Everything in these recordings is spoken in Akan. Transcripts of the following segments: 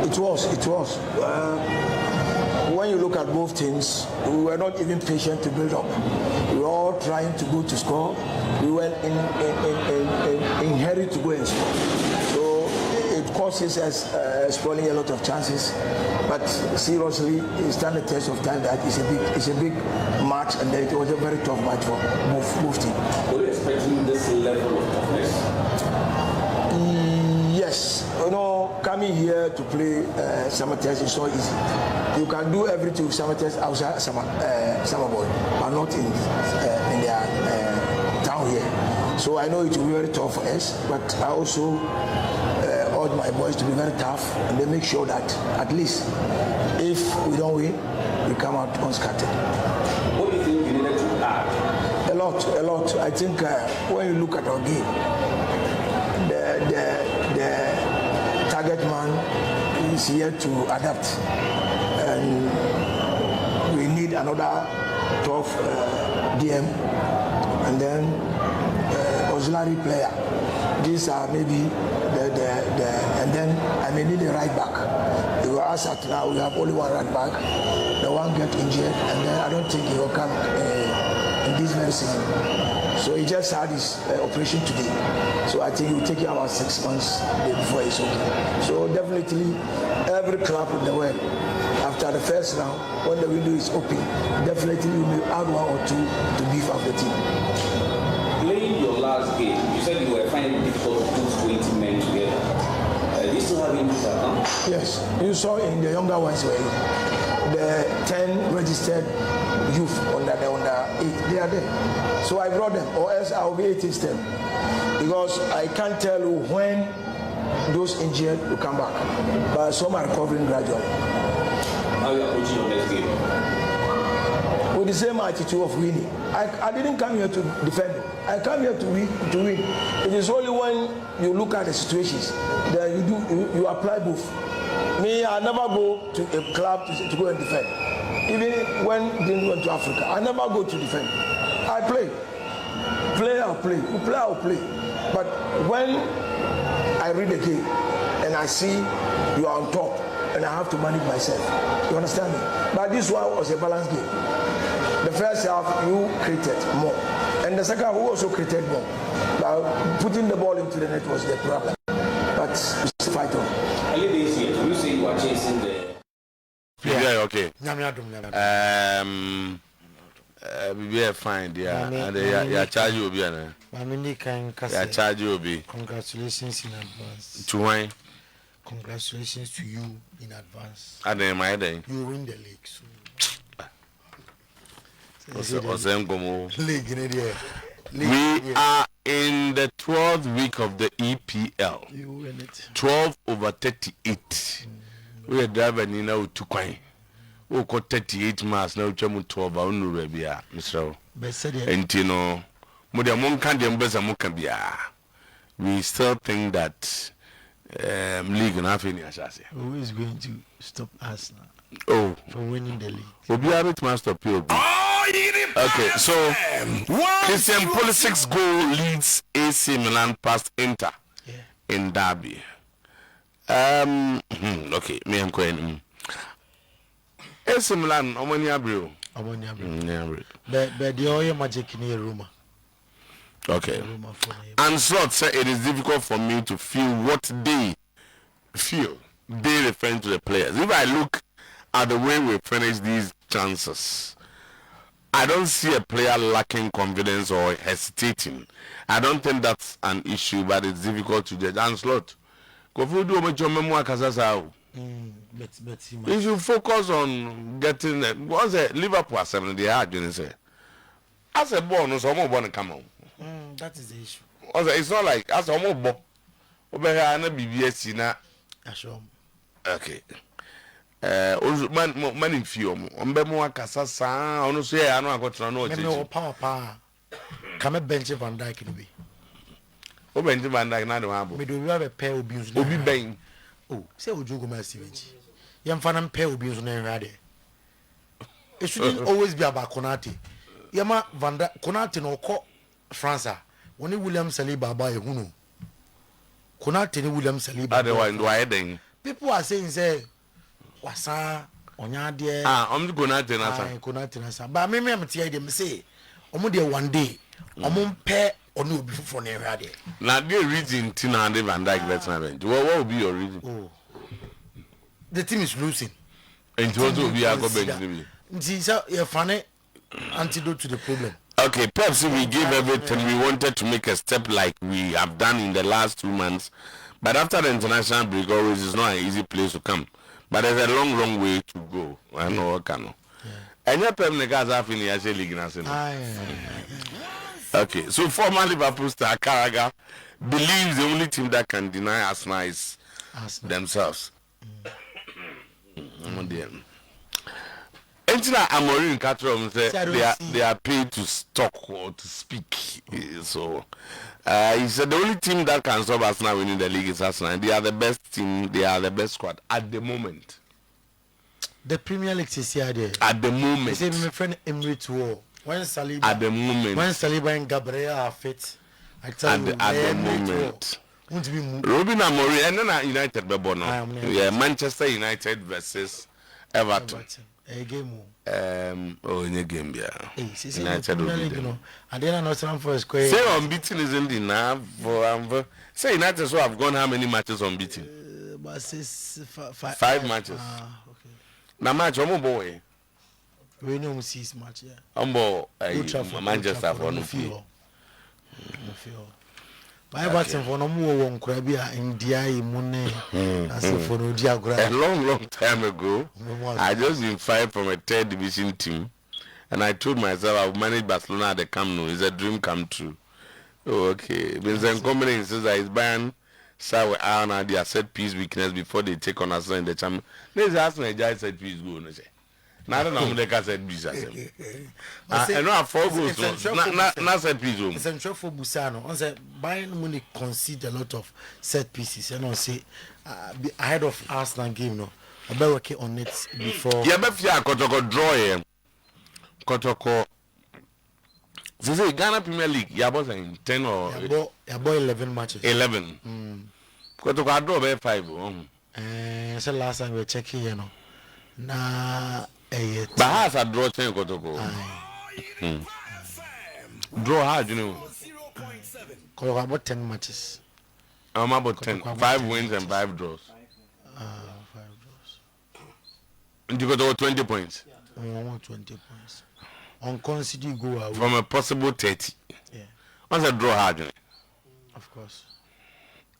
It was. When you look at both teams, we were not even patient to build up. We were all trying to go to score. We were in hurry to go and score. So it causes us spoiling a lot of chances. But seriously, it stand the test of time that it's a big match, and it was a very tough match for both teams. Were you expecting this level of toughness? Yes. Coming here to play Sometymer is not easy. You can do everything with Sometymer outside Summerboy, but not in their town here. So I know it will be very tough for us, but I also urge my boys to be very tough, and they make sure that at least if we don't win, we come out unscattered. What do you think you needed to add? A lot. I think when you look at our game, the target man is here to adapt, and we need another tough DM, and then auxiliary player. These are maybe and then I may need a right back. You ask at now, we have only one right back. The one get injured, and then I don't think he will come in this very season. So he just had his operation today. So I think it will take him about 6 months before he's okay. So definitely, every club in the world, after the first round, when the window is open, definitely we may add one or two to beef up the team. Playing your last game, you said you were finding it difficult to put 20 men together. Do you still have injuries at now? Yes, you saw in the younger ones where the 10 registered youth under 8, they are there. So I brought them, or else I'll be 18 them. Because I can't tell you when those injured will come back. But some are recovering gradually. How are you approaching your next game? With the same attitude of winning. I didn't come here to defend. I come here to win. It is only when you look at the situations that you apply both. Me, I never go to a club to go and defend. Even when they went to Africa, I never go to defend. I play. I'll play. I'll play. But when I read the game and I see you are on top and I have to manage myself, you understand me? But this one was a balanced game. The first half, you created more. And the second half, we also created more. But putting the ball into the net was the problem. But we still fight on. Early days here, you say you are chasing the... Yeah, okay. We are fine, yeah. And they charge you, yeah. Charge you, congratulations in advance. To wine. Congratulations to you in advance. And then my day. You win the league. So. We are in the 12th week of the EPL. You win it. 12/38. We are driving in now to Quine. We got 38 miles now. 12. Mr. And you know, we still think that league and half in who is going to stop us now? Oh, from winning the league. We'll be able to master POB. Okay, so Christian Pulisic's goal leads AC Milan past Inter in Derby. Okay, me and Queen. AC Milan, Omonia Brew. But the oil magic in your room. Okay. And Slot said it is difficult for me to feel what they feel. They referring to the players. If I look at the way we finish these chances, I don't see a player lacking confidence or hesitating. I don't think that's an issue, but it's difficult to judge. And Slot, if you focus on getting once Liverpool are 7, they are going to say, as a bonus, I'm going to come on. That is the issue. Also, it's not like as a mobile over here, na BBS na. Okay. Man in few. Mbemo akasa sa. Ono so ya anu akotro na o chechi. Me power. Come bench Van Dijk no be. O bench Van Dijk na de wa bo. Me do we have a pair of beans. Obi ben. Oh, say ojogo ma Stevenji. Yam fa na pair of beans na enra de. It shouldn't always be about Konate. Yama Van Dijk Konate no ko France. When William Saliba buy Huno. Konate ni William Saliba. Otherwise, why then? people are saying say wasa onya de Konate nasa. Konate nasa. But me am tie dem say omo de one day omo pɛ onu obi foforo na ehwa de. Na the reason Tina and Van Dijk better bench. What will be your reason? Oh. The team is losing. And it will be a go bench. It's a funny antidote to the problem. Okay, perhaps we gave everything we wanted to make a step like we have done in the last 2 months. But after the international break, always is not an easy place to come. But there's a long, long way to go. I know what can. And your permanent guys are in the league. Okay, so former Liverpool star Carragher believes the only team that can deny Arsenal is themselves. Entina Amorim Catron said they are paid to talk or to speak. So he said the only team that can stop Arsenal winning the league is Arsenal. They are the best team. They are the best squad at the moment. The Premier League is here there. At the moment. He said my friend Emirates War. When Saliba. At the moment. When Saliba and Gabriel are fit. I tell you. At the moment. Robin Amorim and then United be born. Yeah, Manchester United versus Everton. A game. In a game, yeah. United will be there. And then I know for a square. Say unbeaten isn't enough for say United so have gone how many matches unbeaten? But 5 matches. Okay. Now match boy. We know 6 matches. Manchester for no feel. But Everton for no more one crabia in DI money. That's for no a long time ago. I just been fired from a 3rd division team, and I told myself I would manage Barcelona at the Camp Nou. It's a dream come true. Oh, okay. Vincent Kompany says that his Bayern side with Arnold their set piece weakness before they take on Arsenal in the champion. Let's ask me a set piece go on. Now I don't know they can set piece. I know 4 goals. Not set piece. Essential for Busano. On the Bayern Munich concede a lot of set pieces, and I say ahead of Arsenal game. No, I better work on it before. Yeah, but yeah, Kotoko draw here. Kotoko. So Ghana Premier League, you have 10 or 11 matches. 11. Kotoko draw by 5. So last time we checking, you know. Nah, but has a draw 10 Kotoko. Draw hard, you know. Kotoko about 10 matches. I'm about 10. 5 wins and 5 draws. 5 draws. And you got over 20 points. I want 20 points. On consider go away. From a possible 30. Yeah. Once a draw hard, you know. Of course.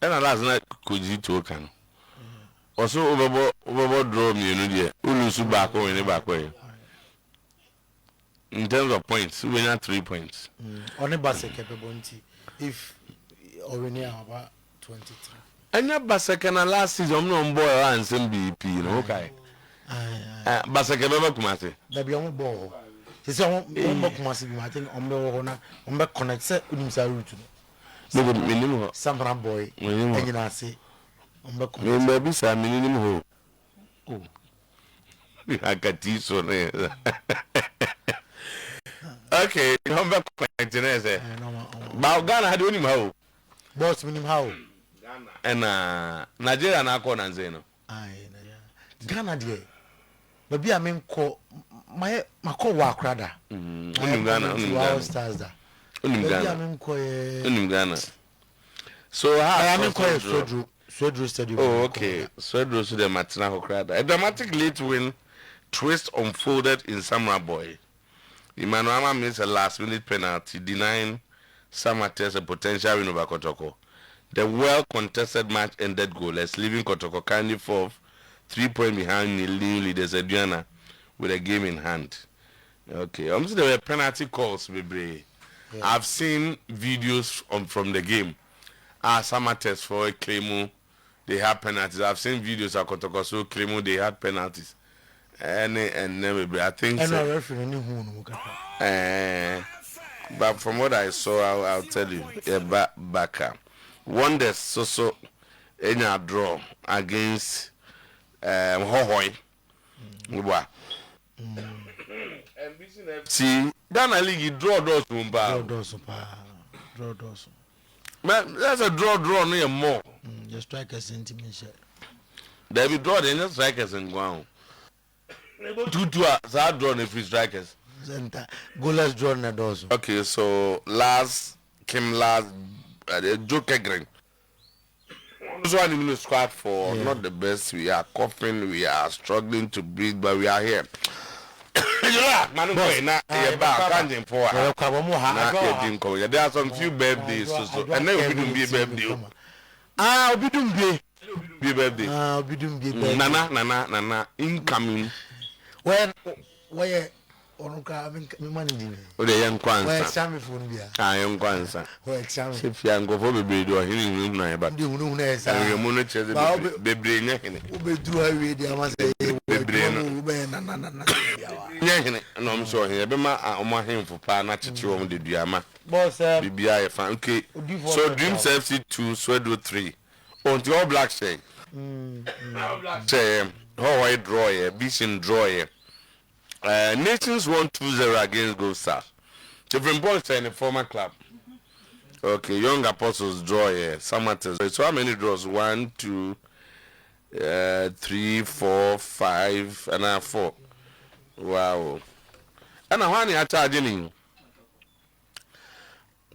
And last night could you talk? Also over draw me, you know, Ulusu back or any back way. In terms of points, we have 3 points. Only Basel capability if already about 23. And your Basakana last season, I'm on board and some BP, you know, okay. Basakana Kumasi. There be on board. He said, one book must be my thing on the connect set with himself. Minimum. Some boy, and I say, maybe some minimum. Oh, I got this on there. Okay, come back to Ghana had him how? Boss minimum how? And Nigeria and Akon and Zeno. Ghana, dear. Maybe I mean, call my call walk rather. Ghana, stars that. Ghana. So, I am quite Swedro Stadium. Oh, okay. Swedro to the Martina Hokrada. A dramatic late win twist unfolded in Samurai Boy. Emmanuel missed a last-minute penalty, denying Samatex a potential win over Kotoko. The well-contested match ended goalless, leaving Kotoko kindly fourth, 3 points behind the new leaders Adriana with a game in hand. Okay, there were penalty calls, baby. Yeah. I've seen videos from the game. Samatex for a Claymore, they had penalties. I've seen videos of Kotoko, so Claymore, they had penalties. And never, I think so. But from what I saw, I'll tell you, Baka won the so in a draw against Hohoi. See, Ghana League draw doors from Draw doors. Man, that's a draw near more. The striker sentiment. They be draw the strikers and go on. 2-2 so draw the free strikers. Goalless draw na dozo. Okay, so Kim last Joe Kegren. This one in the squad for not the best. We are coughing, we are struggling to breathe, but we are here. There are some few birthdays, and then we don't be a birthday. We don't Be birthday. we don't be Nana, incoming. When where onuka me money O de young where kwanza. exam phone bia. Young kwanza. Where exam. If you go for baby do hearing you na but. Ndi hunu na esa. You mono cheze baby nyakene. Ube duru awie dia ma say Bebre no. ube na. Nyakene no am so here be ma omo hemfo pa na cheche wo de duama. Boss Bibia ye fan. Okay. So Dreams FC 2 Swedo 3. On the All Black say. Say how I draw here, Bisin draw here. Nations won 2-0 against Gold Stars. Children Boys in the former club. Okay, Young Apostles draw here. Sometymer. So how many draws? 1, 2, 3, 4, 5, and now 4. Wow. And now how are charging you?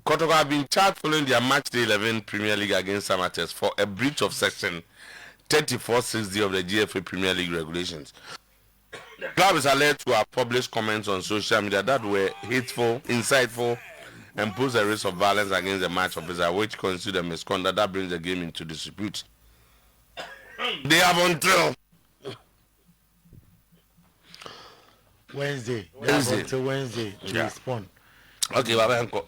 Kotoko have been charged following their match day 11 Premier League against Sometymer for a breach of section 3460 of the GFA Premier League regulations. The club is alleged to have published comments on social media that were hateful, insightful, and pose a risk of violence against the match officer, which constitutes a misconduct that brings the game into dispute. They have until Wednesday to respond. Okay, Baba Uncle.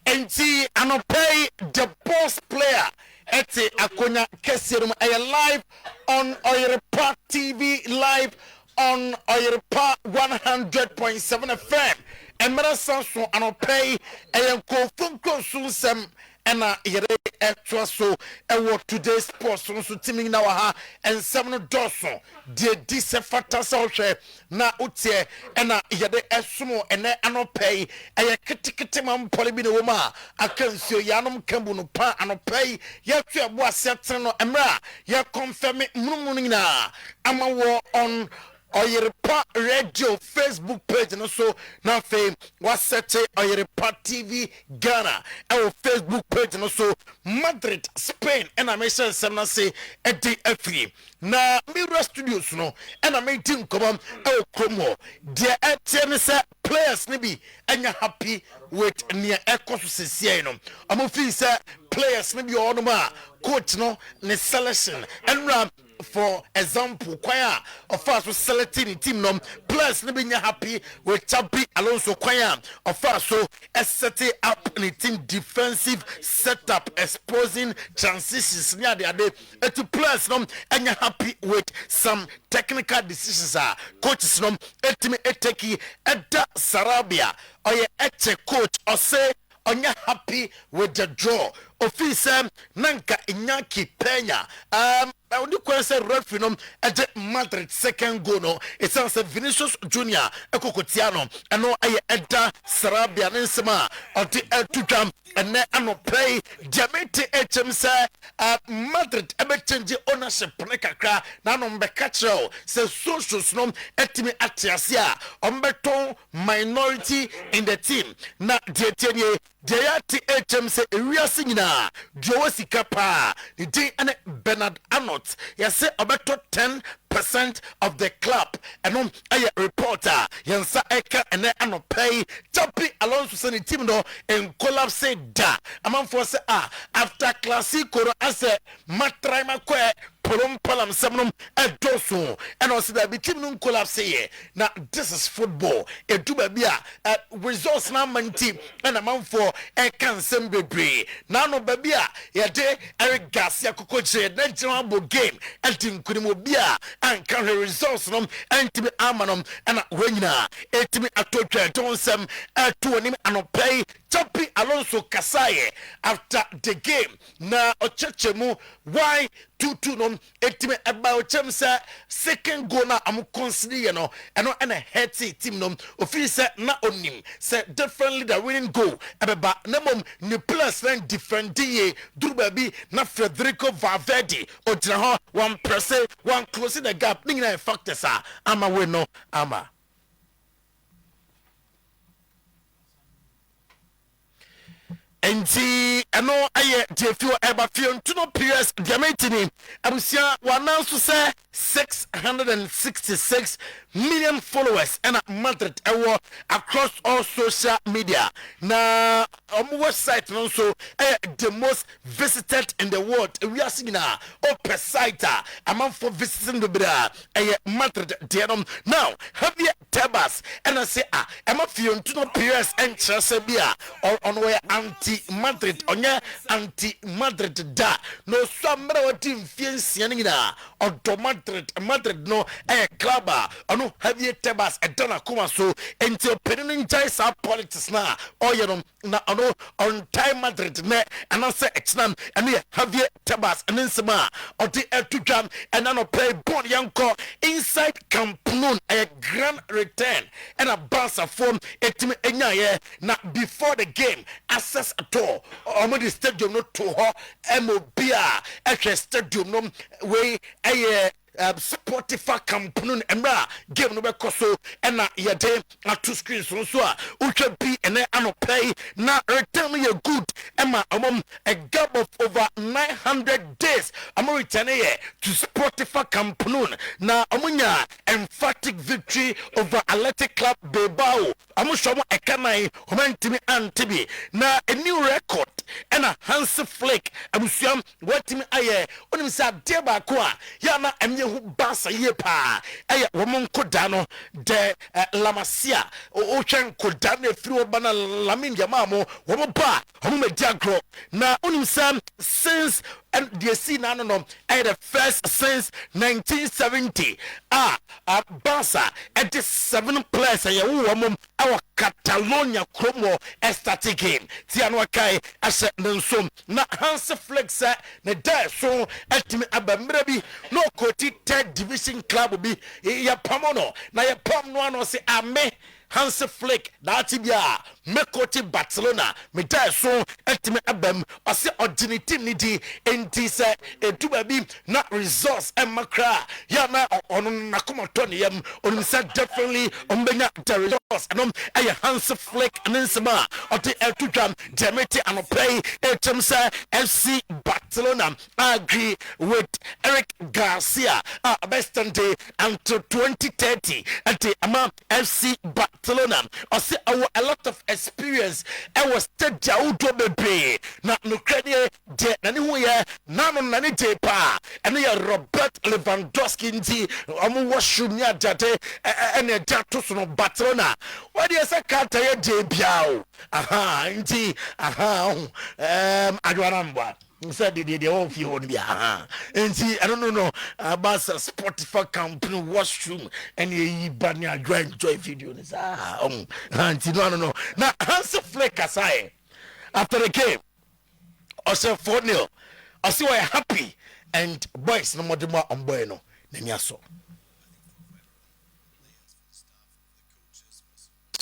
Enti anopay the boss player ete akonya kesirum ay live on Oyerepa TV, live on Oyerepa 100.7 FM. Emera sanso anopay ayenko funko sunsem ena yere etwa so ewo today's sports so timing na wa ha ensem no doso de dise fata sa hwe na utie ena yede esumo ene anopay eye kitikiti mampole bi ne woma akansio yanom kambu no pa anopay yetu abo asetre no emra ye confirm munumunu nyina amawo on Oyerepa Radio Facebook page no so na fame wasete Oyerepa TV Ghana our Facebook page no so Madrid Spain and I mention some na say edi afri na Mirror Studios no and I made team come our promo dia etene say players ni bi anya happy with near ekoso sesie no am feel say players ni bi ono ma coach no ne selection and for example, choir of us was selecting the team nom plus ne be happy with Chabi Alonso choir of us so set up in the team defensive setup exposing transitions near the day to plus nom and you happy with some technical decisions coaches nom etimi eteki edda Sarabia or ye eche coach or say on you happy with the draw officer nanka inyaki penya I would say referee at Madrid second goal no it sounds Vinicius Junior Ekokotiano and no I eda Sarabia Nensema or the Tudam and then I no play Jamete HM Madrid ebe change ownership nekakra na no mbekacho say socials no etimi atiasia ombeton minority in the team na detenie Jayati HM say ewia nyina Joesi Kapa the day and Bernard Arnold you say about 10% of the club and on a reporter Yansa Eka and then ano pay Chapi Alonso send the team no and collapse da among for say after Classico as a matraima kwe Polom Palam Samnum Edoso and also that between them collapse here. Now this is football. A dubabia results now team and amount for a cancel baby. Now no babia ya de Eric Garcia Kokoche then Jambo game and team Kudimobia and carry results num and to be Amanum and Wenina. Etimi Atocha Donsem to him and pay Chapi Alonso Kasaye after the game. Na Ochechemu why 2-2 no etime about chemsa second goal na am consider you know and a healthy team no official na onim say differently the winning goal ebeba na mom ni plus line defending Drubabi na Federico Valverde ogyina ho one press one closing the gap ning na factors ama we no ama enti ano aye defio eba fion to no PS diamantini abusia wanan so say 666 million followers and Madrid across all social media na website no so the most visited in the world we are seeing now per site among for visiting the bra Madrid now Javier Tebas and I say am a fion to no PS and Chelsea bia or on where anti-Madrid onye anti-Madrid da no somebody what team fiancé na or Madrid no club ono Javier Tebas edona kuma so until penin jaisa politics na oyenom na ono on time Madrid ne and I say exam and Javier Tebas and nsema or the etudam and no play bon yanko inside Camp Nou a grand return and a Barca form etime enyaye na before the game access at all omo the stadium no to ho mobia at stadium no we Spotify company emra game no be koso na yede two screens so ultra b and ano play na return you good emma a gap of over 900 days return to Spotify company na omunya emphatic victory over Athletic Club Bilbao shomo ekanai homantimi antibi na a new record and a Hansi Flick abusiam watimi aye onim sa de ba ko a ya na hu basa ye pa aya womon kodano de La Masia o twen kodano efiri obana Lamine Yamal womo ba womo mediagro na onim sam since and the scene no the first since 1970 Barca at the 7 players woman our Catalonia Cromo static game Tiano Kai as Nensum na Hansi Flick na da so ultimate abamrabi no koti third division club bi ya pamono na ya pam no ano se ame Hansi Flick na tibia mekoti Barcelona me da so ultimate abam ose odini team ni di enti se edubabi na resource and makra ya na ono nakomoto ne yam onu se definitely ombenya the resource anom aya Hansi Flick nensema oti etudam demete anopai etemse FC Barcelona agree with Eric Garcia best day until 2030 at the FC Barcelona ose a lot of experience was steady auto bebe na no credit de na ni hoye na no na ni de pa ene ya Robert Lewandowski nti omo washroom ya dade ene da to so no Barcelona what you say kata ye de biao nti adwaramba said the whole few on bia nti I don't know about Spotify company washroom and ye banya enjoy video ni nti no na Hansi Flick aside after the game also 4-0 I see why happy and boys no more on boy no nemiaso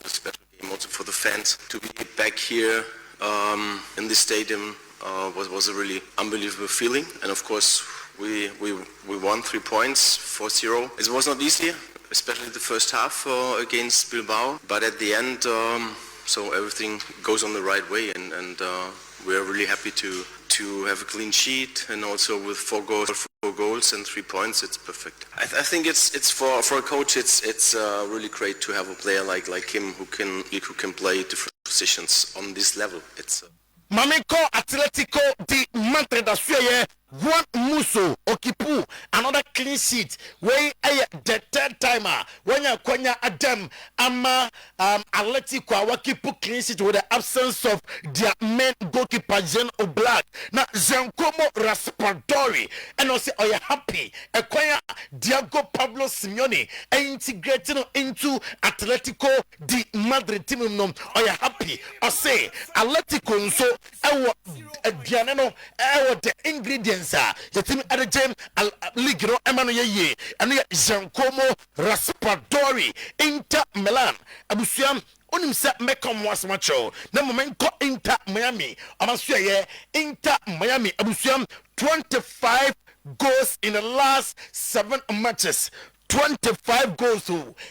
special game also for the fans to be back here in the stadium was a really unbelievable feeling, and of course we won 3 points 4-0. It was not easy, especially the first half against Bilbao, but at the end so everything goes on the right way, and we are really happy to have a clean sheet, and also with 4 goals and 3 points, it's perfect. I think it's for a coach it's really great to have a player like him who can play different positions on this level. It's Mamiko Atletico di Madrid assuye one Muso Okipu, another clean sheet. Where the third timer when you kwanya Adam Ama Atletico Wakipu clean sheet with the absence of their main goalkeeper Jen Oblak. Now Zankomo Raspadori and also are you happy? Acquire Diego Pablo Simeone integrating into Atletico de Madrid team. Are you happy? I say Atletico so Dianano the ingredients are the team at the gym league no Emmanuel Ye and Giancomo Raspadori Inter Milan Abusiam onim se mekom was macho na moment ko Inter Miami amaso ye Inter Miami Abusiam 25 goals in the last 7 matches. 25 goals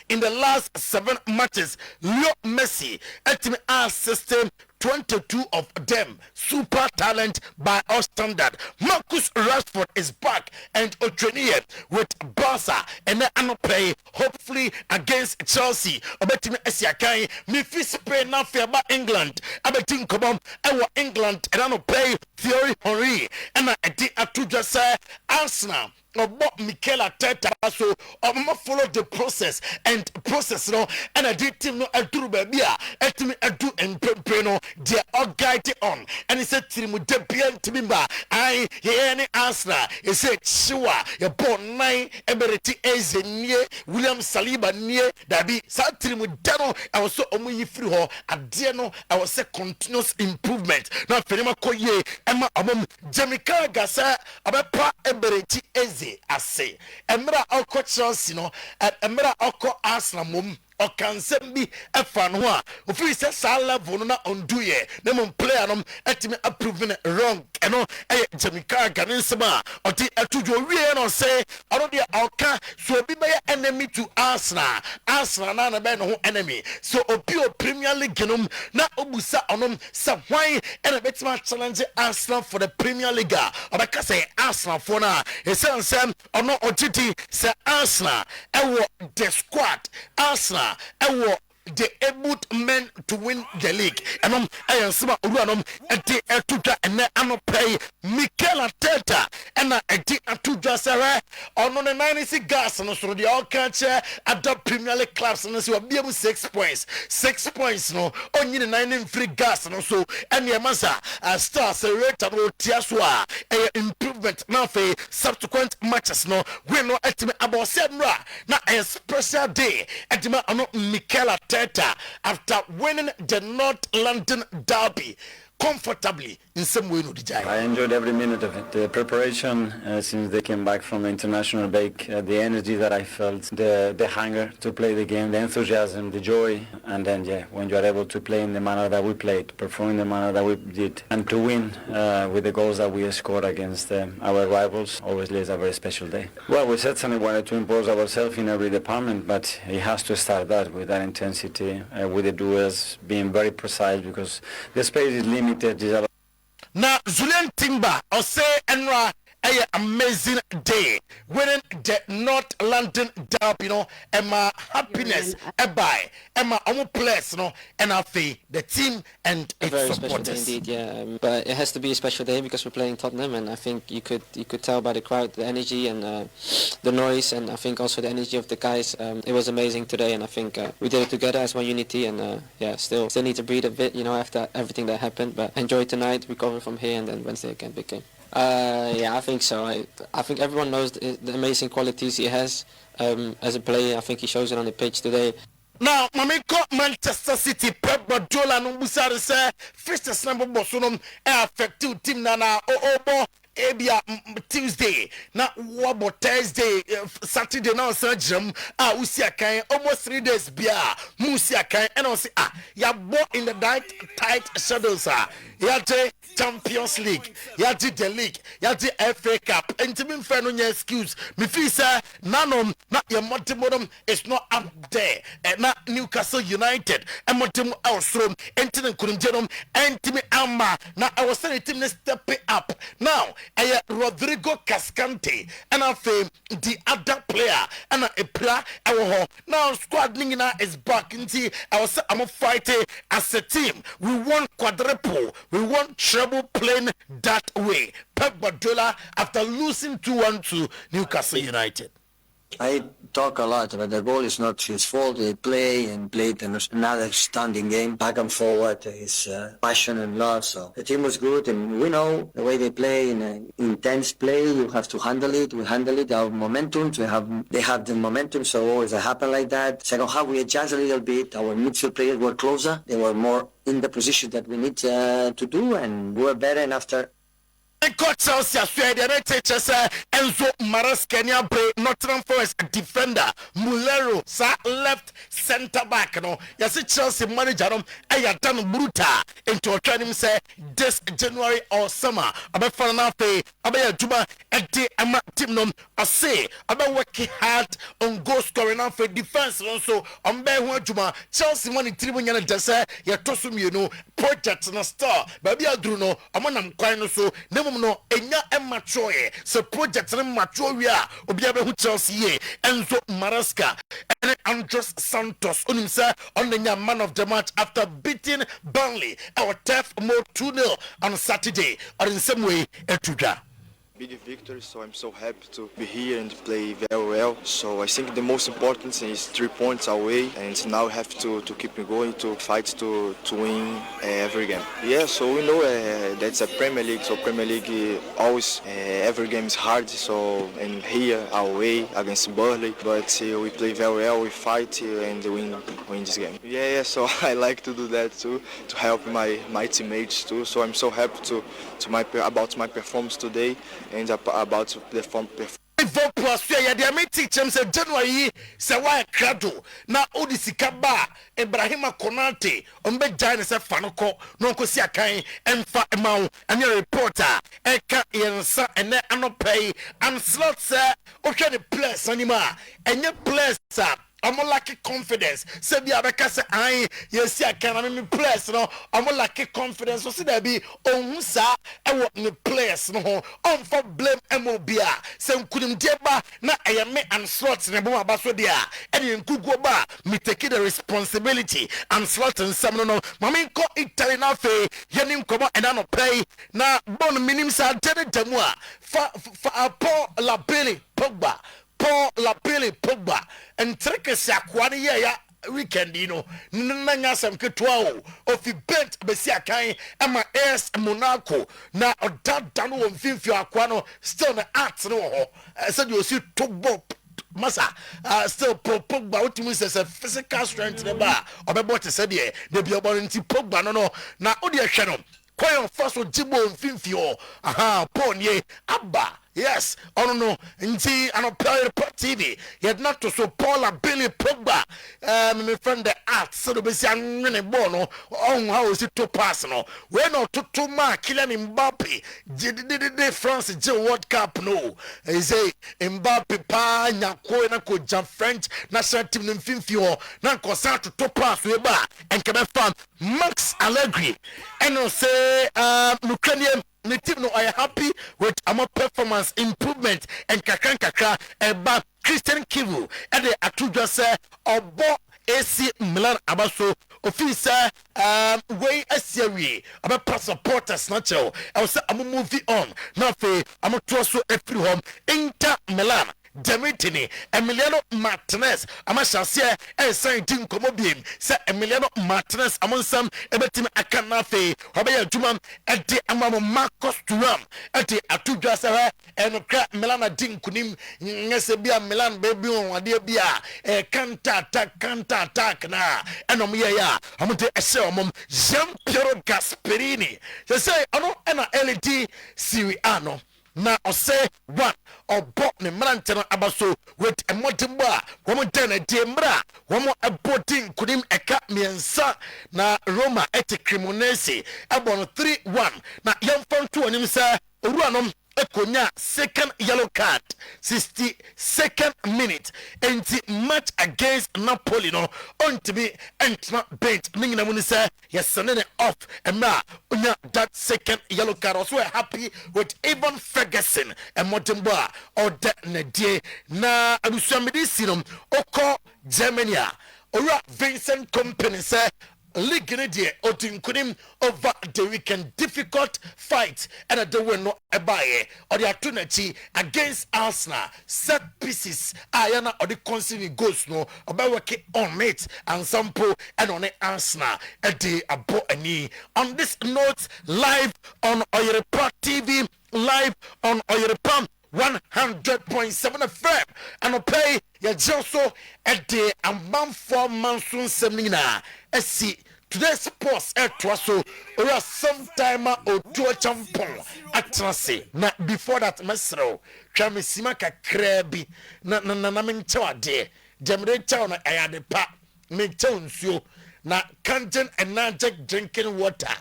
in the last 7 matches. Leo Messi ultimate system 22 of them. Super talent by our standard. Marcus Rashford is back and Otuo with Barca and then Anope hopefully against Chelsea. Obetime Esiakai me fi Spain na fi ba England. Abetin kobom ewo England and Anope Thierry Henry and edi atuja say Arsenal. About Mikel Arteta, so I'm follow the process and no, and I did team no aduru baby a team adu and no they all guide on and he said team with the bien timba I hear any answer he said sure your born 9 ebereti Eze William Saliba near that be sa team with dano I was so omu free ho ade no I was say continuous improvement now Fenema Koye Emma Jamaica Gasa abepa ebereti Eze ase emra okọ Chelsea no emra okọ Arsenal mum o kan sembi efa no a ofiri se sa level no na onduye na mum player no etimi approving wrong eno Jamaica Ganisema o ti atujo wie no say oro de oka so obi be enemy to Arsenal na be no enemy so obi o Premier League no na obusa onom se hwan ena betima challenge Arsenal for the Premier League obeka say Arsenal for na esense ono otiti se Arsenal ewo the squad Arsenal ewo the able men to win the league and ayansima uruanom enti etuja ene anopay Mikel Arteta ena enti atuja sere ono ne 96 gas no so the all catch at the Premier League clubs no so be 6 points no onyi ne 9 free gas no so ene masa stars rate no tiaswa improvement now for subsequent matches no we no etime about semra na a special day etime ono Mikel Arteta after winning the North London Derby comfortably in some way. I enjoyed every minute of it. The preparation since they came back from the international break, the energy that I felt, the hunger to play the game, the enthusiasm, the joy, and then when you are able to play in the manner that we played, perform in the manner that we did, and to win with the goals that we scored against our rivals, obviously is a very special day. Well, we certainly wanted to impose ourselves in every department, but it has to start that with that intensity, with the duels being very precise because the space is limited. Now, Julian Timber, or say Enra, a amazing day winning the North London Derby, you know, and my happiness, by Emma, almost place, you know, and I feel the team and its very supporters. Special day indeed, yeah. But it has to be a special day because we're playing Tottenham, and I think you could tell by the crowd, the energy and the noise, and I think also the energy of the guys. It was amazing today, and I think we did it together as one unity, and still need to breathe a bit, you know, after everything that happened. But enjoy tonight, recover from here, and then Wednesday again, big game. I think so. I think everyone knows the amazing qualities he has as a player. I think he shows it on the pitch today. Now, Mamiko Manchester City, Pep Guardiola, Numbusari say, first number Bosunum, affected team Nana, Ebia Tuesday, now what Thursday, Saturday now surgery. Usiakai almost 3 days beer, Musiakai, and also ya bought in the tight shadows. Yate Champions League, Yate the League, Yate FA Cup, and to be fair, no excuse. Me feel say nanom not your Montemodum is not up there, and not Newcastle United, and Montemo Elstrom, and to the Kurunjenum, and to me Alma. Now I was saying team step it up. Now Rodrigo Cascante and the other player and a player now squad ningina is back into I'm fighting as a team. We want quadruple, we want treble playing that way. Pep Guardiola after losing 2-1 to Newcastle United. I talk a lot, but the goal is not his fault. They played another standing game, back and forward. His passion and love. So the team was good, and we know the way they play in an intense play. You have to handle it. We handle it. Our momentum. They have the momentum. So always it happen like that. Second half we adjust a little bit. Our midfield players were closer. They were more in the position that we need to do, and we were better. And after. Coach Chelsea Sweden teachers Enzo Marescania Bray Nottingham Forest defender Mulero sa left center back no yes Chelsea manager no done brutal into a training say this January or summer abefana na fe abaya juma edi ama team no say about working hard on goal scoring and for defense also on be ho juma Chelsea money tribu nyana dese ya tosu mienu project na star baby aduru no amonam kwan no so no enya emachoye so project na macho wi a obi abehu Chelsea ye Enzo Maresca and Andres Santos onimsa on the man of the match after beating Burnley our tough mode 2-0 on Saturday or in the same way etuja big victory, so I'm so happy to be here and play very well. So I think the most important thing is 3 points away, and now we have to keep going, to fight to win every game. Yeah, so we know that's a Premier League, so Premier League always every game is hard. So and here away against Burnley, but we play very well, we fight and win this game. Yeah, so I like to do that too, to help my teammates too. So I'm so happy about my performance today. And about the form. January say why crado na odisika ba Ibrahima Konate ombe jane se fanoko no nkosi akan emfa emawo anya reporter eka yensa ene anopay and slot say ohwe the place anima enye place I'm lucky confidence. Say be abeka say I yes I can me place no. I'm lucky confidence. So see there be onsa e wo me place no on for blame mobia. Say nkunim deba na ayame and slot ne bo abaso dia. E nkugo ba me take the responsibility and slot and some no. Mama ko Italy na fe yenim komo e na no pay na bon minim sa tene demua fa Paul Labili Pogba Paul Lapili Pogba and Trekes Aquani ya weekend, you know, Nanya some Ketwao of the bent Bessia Kai and my ass Monaco now a dad done on Finfio Aquano still the arts no. I said you see Togbo Massa still Pogba what means as a physical strength in the bar or about to say yeah, they be about in Pogba no now Odia Shannon. Quite first with Jibo and Finfio Ponye Abba. Yes, oh no, nti Oyerepa TV. Yet not to so Paul Billy Pogba. My friend the art so the besi anwene bono. Oh, how is it to personal? We no to mark Kylian Mbappe. Did France J World Cup no. He say Mbappe pa nyako na ko jam French national team Finfio na ko sa to pass we ba and come from Max Allegri. And say Ukrainian the team no are happy with our performance improvement and kakra about Christian Kivu and the Atuja say obo AC Milan abaso officer way asiri about supporters natural I was I'm moving on now I'm to so every home Inter Milan Demitini Emiliano Martinez Amashasia and Saint Tim Comobim say Emiliano Martinez among some ebetim akanafe Habaya Juman at the Amamo Marcos Turam at the Atuja Sara and Milana Din Kunim Nesebia Milan baby on Adiabia a canta attack na and ya I'm to a mom Jean Piero Gasperini they say I know an LED Siriano na ose one or bought ne mrantena abaso with a motimba woman ten a dembra woman a boating kudim eka miensa na Roma ete crimonese abon 3-1 na yamfon to animsa uruanom ekonya second yellow card 62nd minute and match against Napoli no on to be and not bench ningina munisa Yes, sending it off. And now, that second yellow card. Also, we're happy with Evan Ferguson and Motimba or that Nadia. Na Alusamidi Sinum, Oko Germany. Ora Vincent Company say. League Nadia Otinkunim over the weekend. Difficult fight and at the window Abaye or the opportunity against Arsenal. Set pieces Ayana or the constant goes no about working on it and sample and on the Arsenal at the abo ani. On this note, live on Oyerepa TV, live on Oyerepa 100.7 FM and I'll pay your also at the amount for monsoon seminar. See today's sports at Twaso or Sometymer Otuo-Acheampong at Trase. Now before that, Mesro, Tramisimaka Krabi, Nanamincha de Demre Town, I had a pa, make tones you. Now, Canton and Najak drinking water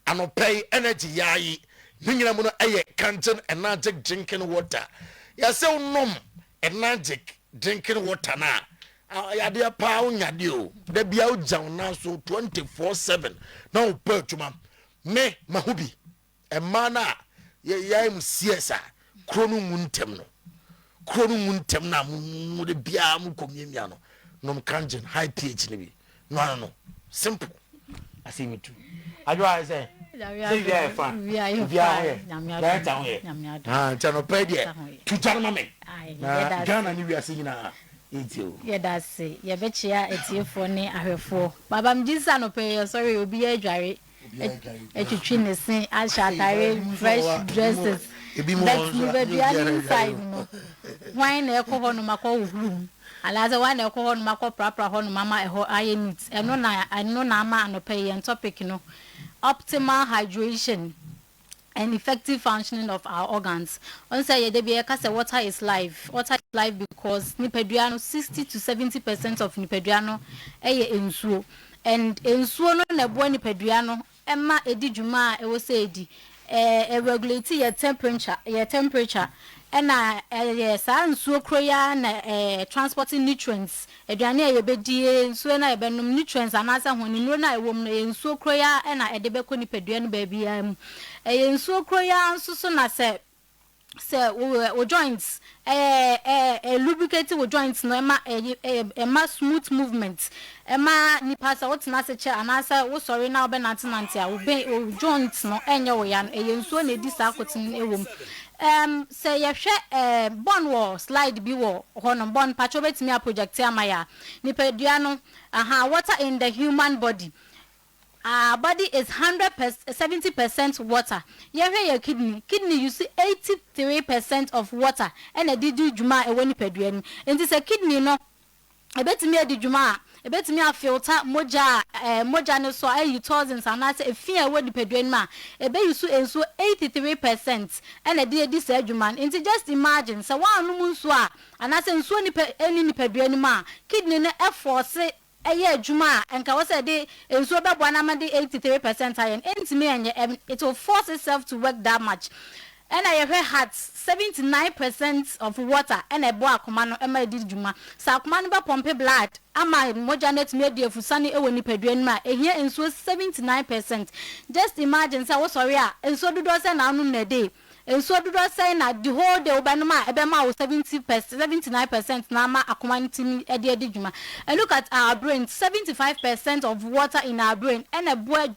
and I'll pay energy yai. Ningamuna aye Canton and Najak drinking water. Yaso nom and Najak drinking water na. I dear pound yadio. The biao down now so 24/7. Now perchuma me mahubi a mana yam siesa chrono muntemno. Chrono muntemna mu de bia mu komyamiano. Nom kanjen high pH nibi. No. Simple. I see me too. I do I say. Yeah, fun. Yeah, that's down here. Chanopedia. To Janame. Ghana, you are seeing now. Yeah, that's it. Yeah, bet you it's here for me. I have four. Baba, I'm just an opera. Sorry, you'll be a dry. At your chin is saying, I shall carry fresh dresses. That's the inside. Wine alcohol no maco room. Alaza wine alcohol no maco proper hon mama a whole iron needs. And no, I know Nama and pay and topic, you know. Optimal hydration and effective functioning of our organs. On say water is life. Water is life because Nipeduano 60 to 70% of Nipeduano ensuo. And ensuo no nebua Nipeduano Emma edi juma edi regulate your temperature. And yes, I so croya transporting nutrients. Eduane yebedi so na ebenum nutrients anasa honi no na ewom so croya and I edebeko ni peduane baby so croya so na se joints lubricated with joints no ema smooth movement ema ni pasa what na se che anasa wo sorry na obenantinante a wo joints no enye wo ya so na edi sa akotin ewom say ye bon war slide bi wo hono bon patcho betimi a project amaya nipeduano water in the human body. Our body is 70% water. Your kidney you see 83% of water and a didu juma e woni peduano. And this a kidney no e betimi adi juma e betimi a filter moja no so ayi thousands and na say e fia woni peduano ma e be yusu enso 83% and a di say juma. And just imagine so one no so a and na say enso ni peduano ma kidney no e force eye juma enka wo say dey enso be bwana ma dey 83% iron entime anye it will force itself to work that much. And I have had 79% of water and a boa komano ema di juma sa komano ba pompe blood ama moja net me dey fusani e woni peduan ma e here enso 79%. Just imagine say wo sorry a enso dodo say na anu na dey enso dodo say na the whole day obanuma ebema wo 79% na ma akomanti e dey juma. And look at our brain, 75% of water in our brain and a boy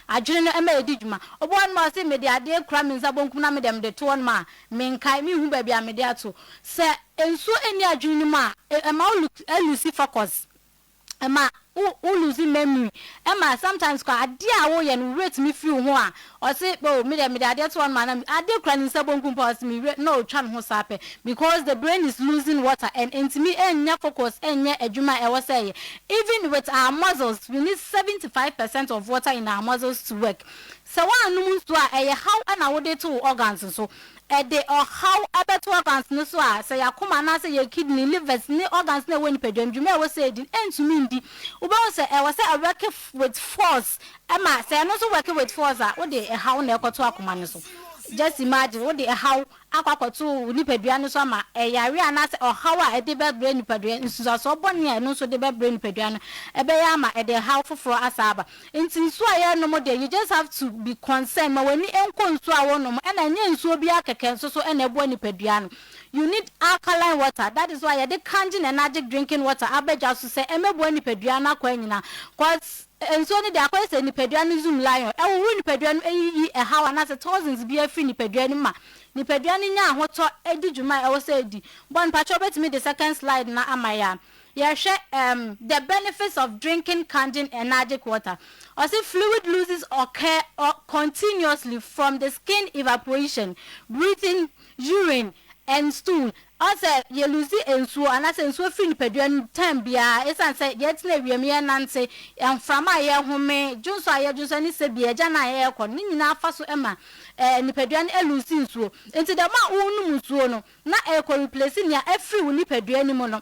adwene no ema di juma obon ma say me dey ade kra me nzabonkum na me dem de to on ma me nkai me hu ba bia me dey ato say enso eni adwene ma ema lose focus ema losing memory ema sometimes kwa ade a wo ye no rate me feel ho a o say me dey ade to on ma na ade kra ni nzabonkum pass me no twa ho sape because the brain is losing water and intimi enya focus enya adwuma e wo say even with our muscles we need 75% of water in our muscles to work. So one no so how ana wo dey to organs so de or how abeto organs no so say yakoma na say your kidney livers ni organs na woni pedwandwuma we say di entumi ndi uba say we say work with force ema say no so work with force wo dey how na ekoto akoma no so just imagine what the how akwakoto nipadua no so ma yare anase ohawa e de be bre nipadua nsuso so boni e no so de be bre nipadua no e be ya ma e de how foforo asaba nti nsu aye no mo de you just have to be concerned ma wani enko nsu awo no mo e na nye nsu obi akeke nso so e na ebo nipadua no. You need alkaline water. That is why you dey canning energetic drinking water abeja so say emebo nipadua na kwa nyina cause enso ni de akwa say nipadua no zoom lion e wo nipadua no eyi e how anase thousands bi afi nipadua no ma nipadua no nya ahoto edi djuma e wo say edi bon pacho betimi the second slide na amaya yeah share the benefits of drinking canned energetic water. Also fluid loses occur continuously from the skin evaporation, breathing, urine and stool. Also you lose ensuo anase ensuo free nipadua time bia esan say yet na wiam ye nante emframa ye home junso ni se bia ja na ye kɔ ni nyina afa so ema nipadua no lose ensuo enti da ma wonu musuo no na e kɔ replace nia every nipadua ni mo no.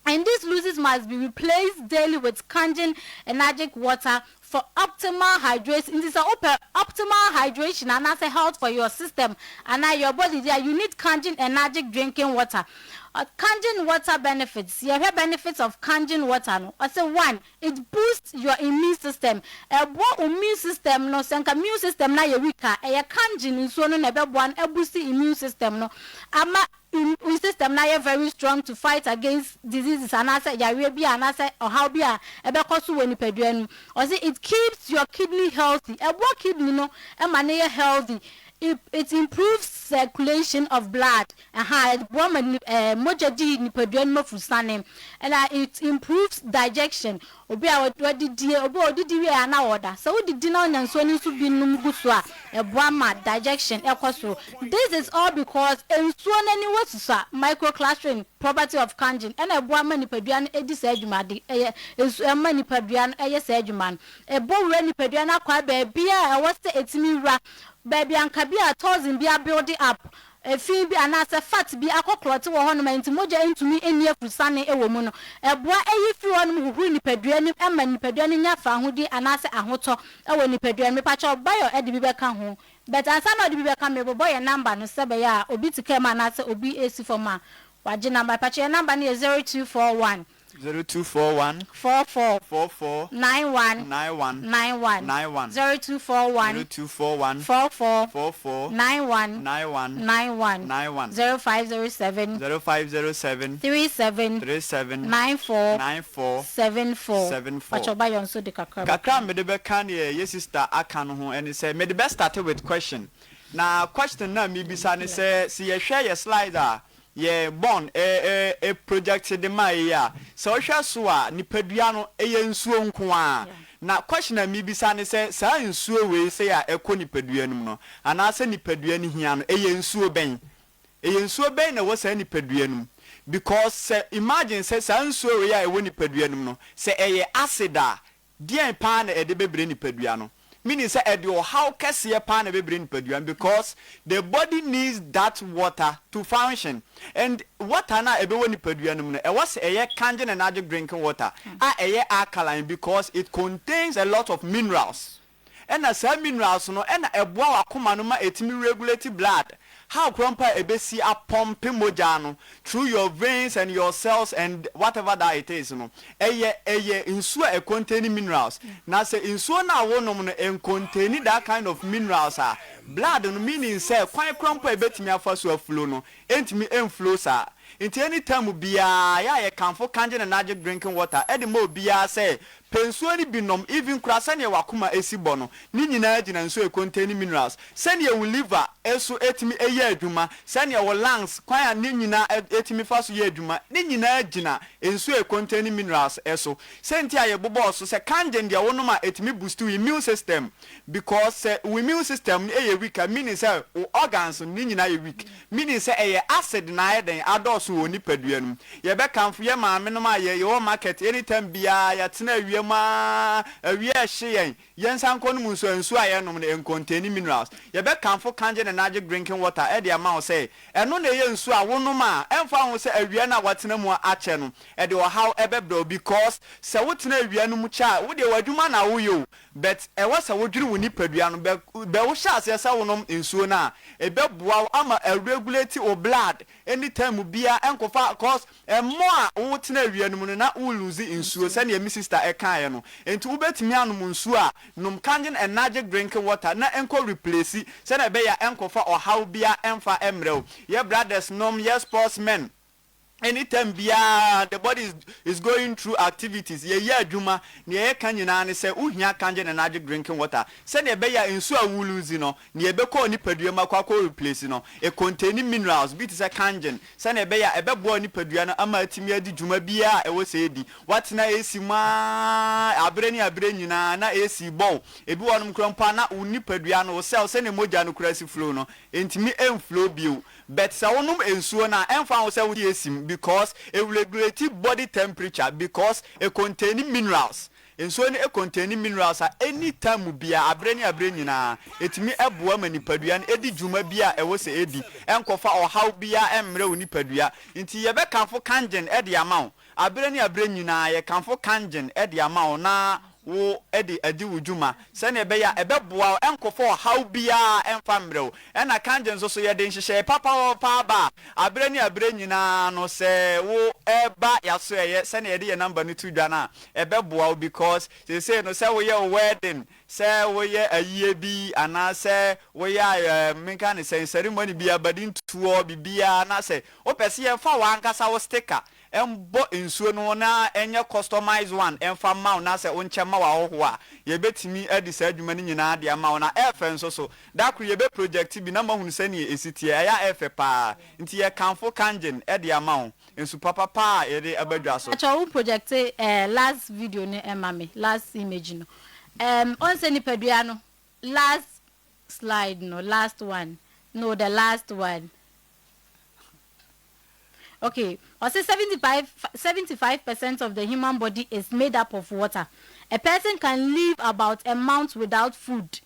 And these losses must be replaced daily with canned energetic water for optimal hydration. This is optimal hydration and as a health for your system and your body. There you need canned energetic drinking water. Canned water benefits. You have benefits of canned water. No, I say one, it boosts your immune system. Immune system no, senka immune system na ye weaker. Canned so no nebe one boost the immune system no. Ama immune system na very strong to fight against diseases and as yarebia and as or how bia ebe koso we nipadua nu. Or say it keeps your kidney healthy. Kidney no e healthy. It improves circulation of blood. And it improves digestion. Obi a wadi die ana order. So we did dinner and so ni so bi num gusua e digestion ekoso. This is all because ensuo nani wasusa microclustering property of canned and e boa manipadua no edi sa adwuma de ensuo manipadua no eye sa adwuma e bo wura nipadua na kwa ba bia e wose etimi wura baby anka bi a thousand bi a build up fi bi anase fat bi akoklote wo hono manti moja entumi eni afusane ewo mu no eboa eyi fi hono huhuru nipadua ni ema nipadua ni nya fa hodi anase ahoto ewo nipadua me pacho bayo edi bi beka ho but ansa na odi bi beka me bobo ye number no sebe ya obi tikema anase obi esi forma waje number pacho ye number ni 0241 44 91 0241 44 91 0507 37 94 74 Pachoba yonso de kakra me de beka ne ye sister aka no ho ene say me de best start with question na question na me bisa ne say si ye hwe ye slider ye born a project de mai ya so hwa so a nipadua no eye nsuo nko a na question na mi bisa ne say sa nsuo we say a ekọ nipadua num no ana say nipadua ni hia no eye nsuo ben na wo say nipadua num because imagine say sa nsuo we ya ewo nipadua num no say eye acid a dien pa na ede bebre nipadua no meaning say edio how kese pa na bebre nipadua because the body needs that water to function and water na ebe woni padua num no e was eye canned energetic drinking water eye alkaline because it contains a lot of minerals and as minerals no and eboa wakoma no ma etimi regulate blood how crumpa ebesi a pump moja no through your veins and your cells and whatever that it is no eye insuo e containing minerals na say insuo na wonom no en containing that kind of minerals blood no meaning say kwan crumpa ebetimi afa so aflow no entimi enflow sa into any time bia ya kanfo canned energetic drinking water edimo bia say pensuo ni binom even krasa ne wakoma esibo no ni nyina agina nso e containing minerals send your liver eso etimi eye adwuma send your lungs kwan ni nyina etimi faso ye adwuma ni nyina agina enso e containing minerals eso senti aye bobo so say canned dia wonoma etimi boost your immune system because immune system eye weak meaning say organs ni nyina ye weak meaning say eye acid na eden ados woni padua num ye be kanfo ye maame no ma ye your market anytime bia ya tena ma awie hye yen sanko no nso aye nom ne containing minerals ye be kanfo canned energetic drinking water e de amount say eno na ye nso a wonom a emfa ho say awie na watena mu ache no e de how ebebdo because se wotena awie no mu cha wo de wadwuma na wo yo but e was a wodwiri woni padua no be wo sha ase sa wonom ensuo na e be boa ama regulate o blood anytime bia enkofa cause mo a wo tena awianum no na wo lose ensuo se na mi sister e kan no enti wo betimi anom ensuo a nom kangen energy drinking water na enko replace se na be ya enkofa o how bia emfa emrew ye brothers nom ye sportsmen. Anytime the body is going through activities ye adwuma ne kanyina ne se uhia kanje na energy drinking water se ne be ya ensu a wuluzi no ne be ko ni padua makwa replace no e contain minerals bit se kanjen se ne be ya e be bo ni padua no ama atimi adi dwuma bia e wo se edi what na esi ma abre nyina na esi bon ebi wonum krompa na uni padua no sel se ne moja no kurasi flow no entimi enflow bio but sa wonum ensuo na emfa wo se wo esim because it regulate body temperature because it contain minerals and so it contain minerals at any time bia abre nyina etimi eboa manipadua na edi dwuma bia e wo se edi enkofa o how bia emre oni padua nti ye be kanfo kangen e de amount abre nyina ye kanfo kangen e de amount na wo edi wudwuma se na be ya ebeboa enkofo how bia emfa mrew ena kanjen so ye de nhihye papa ba abre nyina no se wo eba yaso ye se na ye de number no to dwa na ebeboa because they say no se wo ye wedding se wo ye ayie bi ana se wo ye menka ne ceremony bi abadin tuo bibia na se wo pese ye fa wa ankasa wo sticker embo ensuo no na enye customized one emfa ma na se onche ma wa ho a ye betimi adi sa adwuma ni nyina de ma na efe so da kru ye be project bi na ma hunu se ne esitie ya efe pa nti ye kanfo kangen e de ma ensu papa ye de abadwa so acha wo project last video ne emame last image no on se ni padua no last slide no last one no the last one. Okay, also 75% of the human body is made up of water. A person can live about a month without food,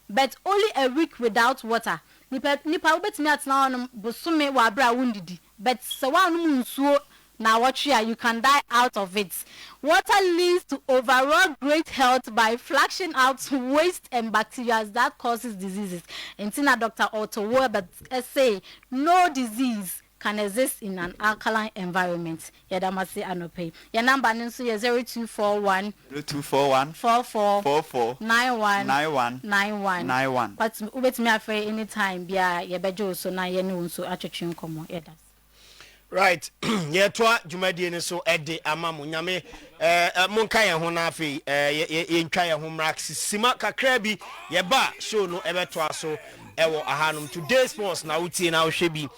but only a week without water. Nipa ubetimi atna no bosume wa bra wundidi, but so one nsuo na watria you can die out of it. Water leads to overall great health by flushing out waste and bacteria that causes diseases. Intina Dr. Otuo-Acheampong say no disease can exist in an alkaline environment. Yadamasi anope. Your number is 0241 44 91. But ubet me afre anytime bia yebejo so na ye ne so atwetwe nkomo yedas. Right. Ye toa dwumadie ne so ede amamu nyame monka ye ho na afi ye ntwa ye ho mrak sima kakra bi ye ba show no ebeto aso ewo ahanum today sports na utie na ohwe bi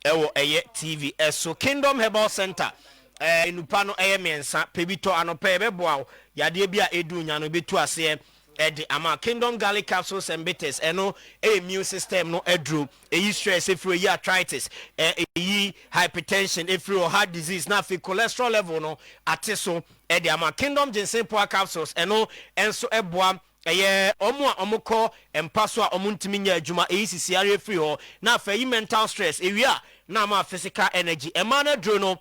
ewo eye TV so Kingdom Herbal Center enupa no eye mensa pebito anopa ebeboa yade bia edu nya no betu ase ede ama Kingdom garlic capsules and bitters eno immune system no edru eyi stress efro yi arthritis eyi hypertension efro heart disease na fi cholesterol level no ateso ede ama Kingdom ginseng power capsules eno enso eboa omo a omukọ empaso a omuntimi nya adwuma sisi are free ho na fa yi mental stress ewia na ma physical energy emana dro no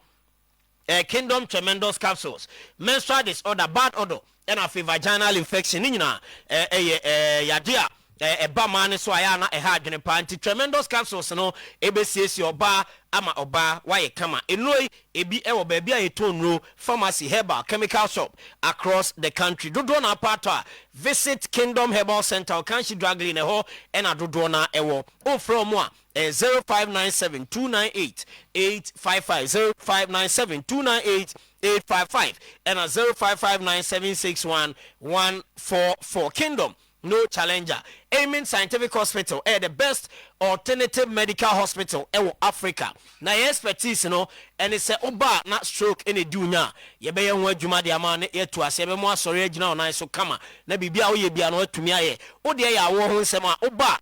Kingdom tremendous capsules menstrual disorder bad odor and a vaginal infection ni nyina yadia eba man so aya na ha adwene panti tremendous capsules no ebesiesi oba ama oba waye kama enoi ebi ewo ba bia yetonro pharmacy herbal chemical shop across the country dodo na apata visit Kingdom Herbal Center kanshi drug line ho ena dodo na ewo o from a 0597 298 855 0597 298 855 and a 0559761144 Kingdom no challenger. Amen Scientific Hospital the best alternative medical hospital Africa. Na expertise no and it's a oba not stroke any dunya. Ye be yan wadwuma de ama ne yeto ase be mo asore agina onan so kama na bibia wo ye bia no atumi aye. Wo de ya wo ho nsem a oba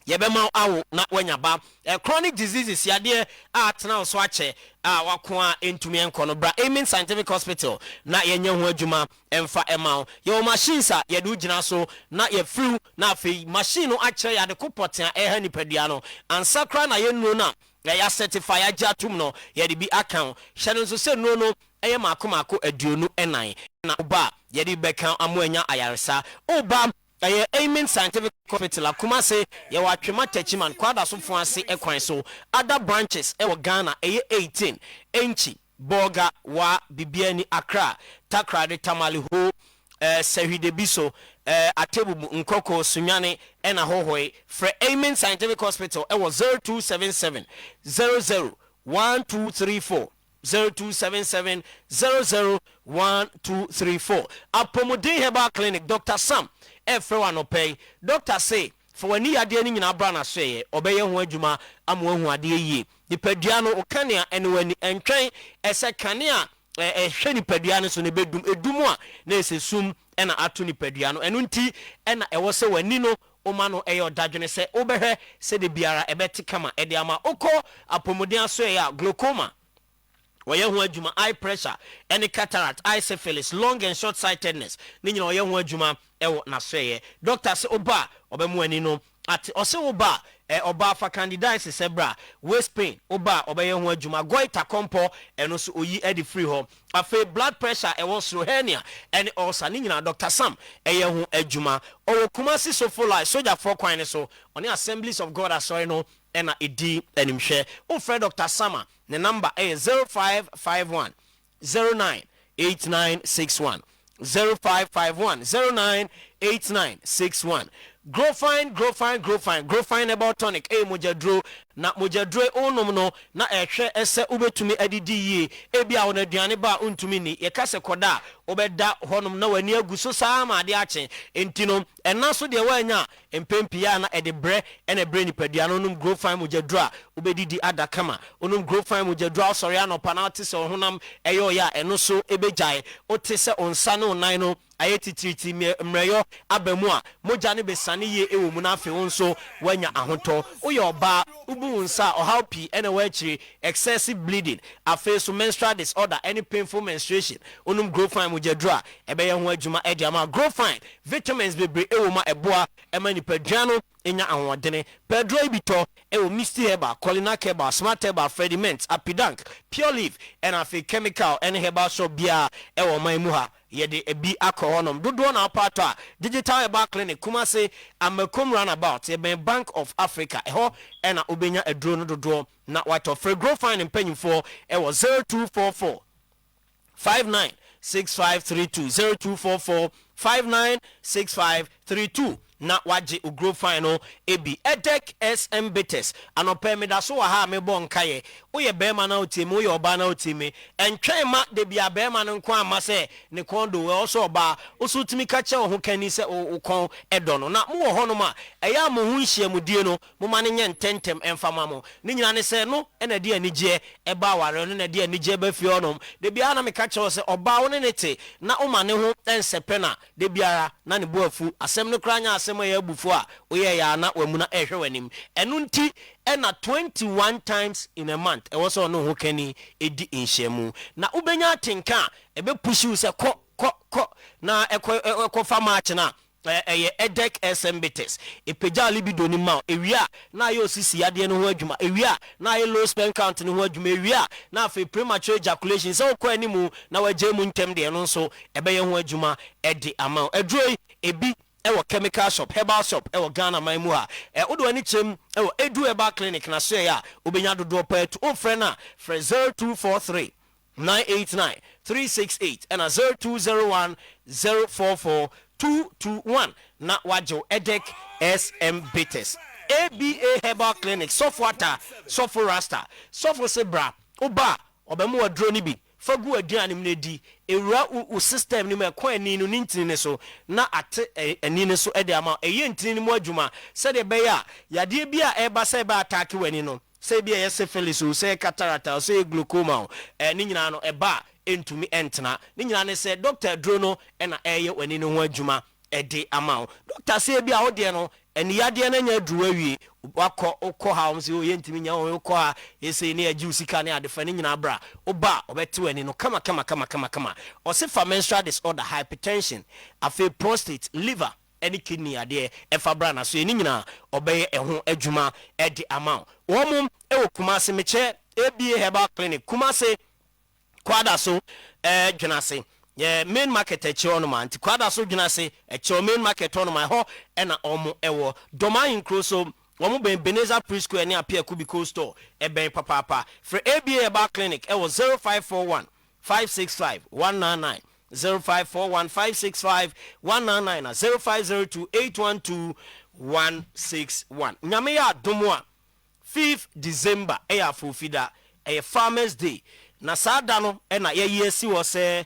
yebema awo na wanyaba chronic diseases yade atena so ache wako a entumi enko no bra Amen Scientific Hospital na yenye ho adwuma emfa emao ye machines a yede ugina so na ye fru na afei machine no ache yade kopoten eha nipadua no ansakra na ye nuo na ya certify ajatum no yede bi account hye no so se nuo no eye makomako aduonu enan na oba yedi beka amoanya ayaresa oba Amen Scientific Hospital Kumase yawa Twema Techiman kwada so fuase ekwan so other branches ewo Ghana 18 enchi boga wa bibiani Accra Takra de Tamale ho Sehide Biso Atebu Nkoko Sunyane ena hohoi for Amen Scientific Hospital ewo 0277 001234 0277 001234 Apomodin Herbal Clinic Dr. Sam everyone pay doctor say for when you are dealing in a brand as say obey ho adwuma amwo ade yi nipadua no okania enwani entwen ese kanea hwe nipadua no so ne bedum edumu a na ese sum ena ato nipadua no enu nti ena ewo se wani no oma no eyo dadwene se obehwe se de biara ebeti kama ede ama okọ apomodin aso ya glaucoma Oye hu adwuma eye pressure any cataract eye syphilis long and short sightedness ni nyina oye hu adwuma ewo na soye doctor se oba obemu ani no ati ose oba oba fa candidiasis sebra waist pain oba obaye hu adwuma goiter compo eno so oyi edi free ho afa blood pressure ewo sro hernia any ulcer ni nyina Dr. Sam eye hu adwuma owo Kumasi Sofolai soldier for kwan ne so oni Assemblies of God asoy no ena edi enimhwe o friend Dr. Sama the number is 0551 098961 0551 098961 Grow fine about tonic mojadro na mojadro onum no na ehwe ese ubetumi adidi ye ebia won aduane ba untumi ni ye kase koda obeda honum na wani aguso saa ma de ache entino ena so de wanya empempia na ede bre ene bre nipadua no num grow fine mojadro a ubedidi adakama onum grow fine mojadro sorry anopa na otise honam eyo ya eno so ebejai otise onsa no nan no ayetitriti mreyo abamu a moja ne besane ye ewo mu na afi wonso wanya ahoto uye oba ubu unsa or how pi ene wachi excessive bleeding afi so menstrual disorder any painful menstruation onum grow fine mojadro ebe ye ho adwuma edi ama grow fine vitamins bebre ewo ma eboa ema nipadua enya anwodene pedro ibito ewo misty herbal colina herbal smart herbal frediment apidank pure leaf and afi chemical and herbal shop bia ewo maimu ha yede ebi akohonom dodo na apato a digital herbal clinic Kumasi Amakom roundabout ebe Bank of Africa eho ena obenya aduro no dodo na wato free grow fine mpanyimfo ewo 0244 596532 0244 596532 na waje ugro final ebi edek SM bites anope me da so wa ha me bon kaye oye bema na otimi oye oba na otimi entwen ma de bia bema no nko ama se ne kondo we also oba oso timi ka che ho kani se ukon edo no na mo wo hono ma eya mo hu nhia mudie no mo ma ne nye ntentem emfama mo ni nyina ne se no ena de anije eba ware no na de anije ba fi onom de bia na me ka che se oba wo ne nete na o ma ne ho ensepe na de biara na ne boafu asem no kranya asem ya bufu a oye ya na wamuna ehwe wanim enu nti ena 21 times in a month e woso no ho kani edi enhyemu na ubenya atenka ebe pushi se ko na ekọ fa match na edek SMBTS epeja libido ni ma ewia na ayo sisi ade no ho adwuma ewia na ayo low sperm count ni ho adwuma ewia na afi premature ejaculation so okọ animu na waje mu ntem de no so ebe ye ho adwuma edi ama edroi ebi ewo chemical shop herbal shop ewo Ghana maimu ha odo ani chem ewo edu herbal clinic na so ya obenya dodo pa to ofre na 0243 989 368 and 0201 044 221 na wajo edek SM Bites ABA herbal clinic softwater software rasta software sebra oba obemu wadro ni bi fagu aduane mnedi ewura u system ni mekọ ani no ntini so na ate ani ne so ede ama eye ntini mu adwuma se de be ya yade bi a eba se ba attack wani no se bi ye syphilis o se cataract o se glaucoma ni nyina no eba entumi entena ni nyina ne se doctor drono na eye wani no ho adwuma ede ama doctor se bi a wo de no eni yade na nya duru awie wakọ ha o se o ye ntimi nya o kọ ha ese ne agi usika ne adefa ne nyina bra oba obete wani no kama o se for menstrual disorder hypertension afi prostate liver any kidney ade efa bra na so eni nyina obeye eho adwuma edi ama wo mum ewo Kumasi meche ABA herbal clinic Kumasi kwada so dwenase main market eche on man ti kwada so dwena se eche main market on my ho na omo ewo doma incro so omo ben Beneza preschool ni apia Kubico store ben papa for ABA bar clinic ewo 0541 565 199 0541 565 199 na 0502 812 161 nyame ya domwa 5th December eya fofida Farmers Day na sada no na yesi wo se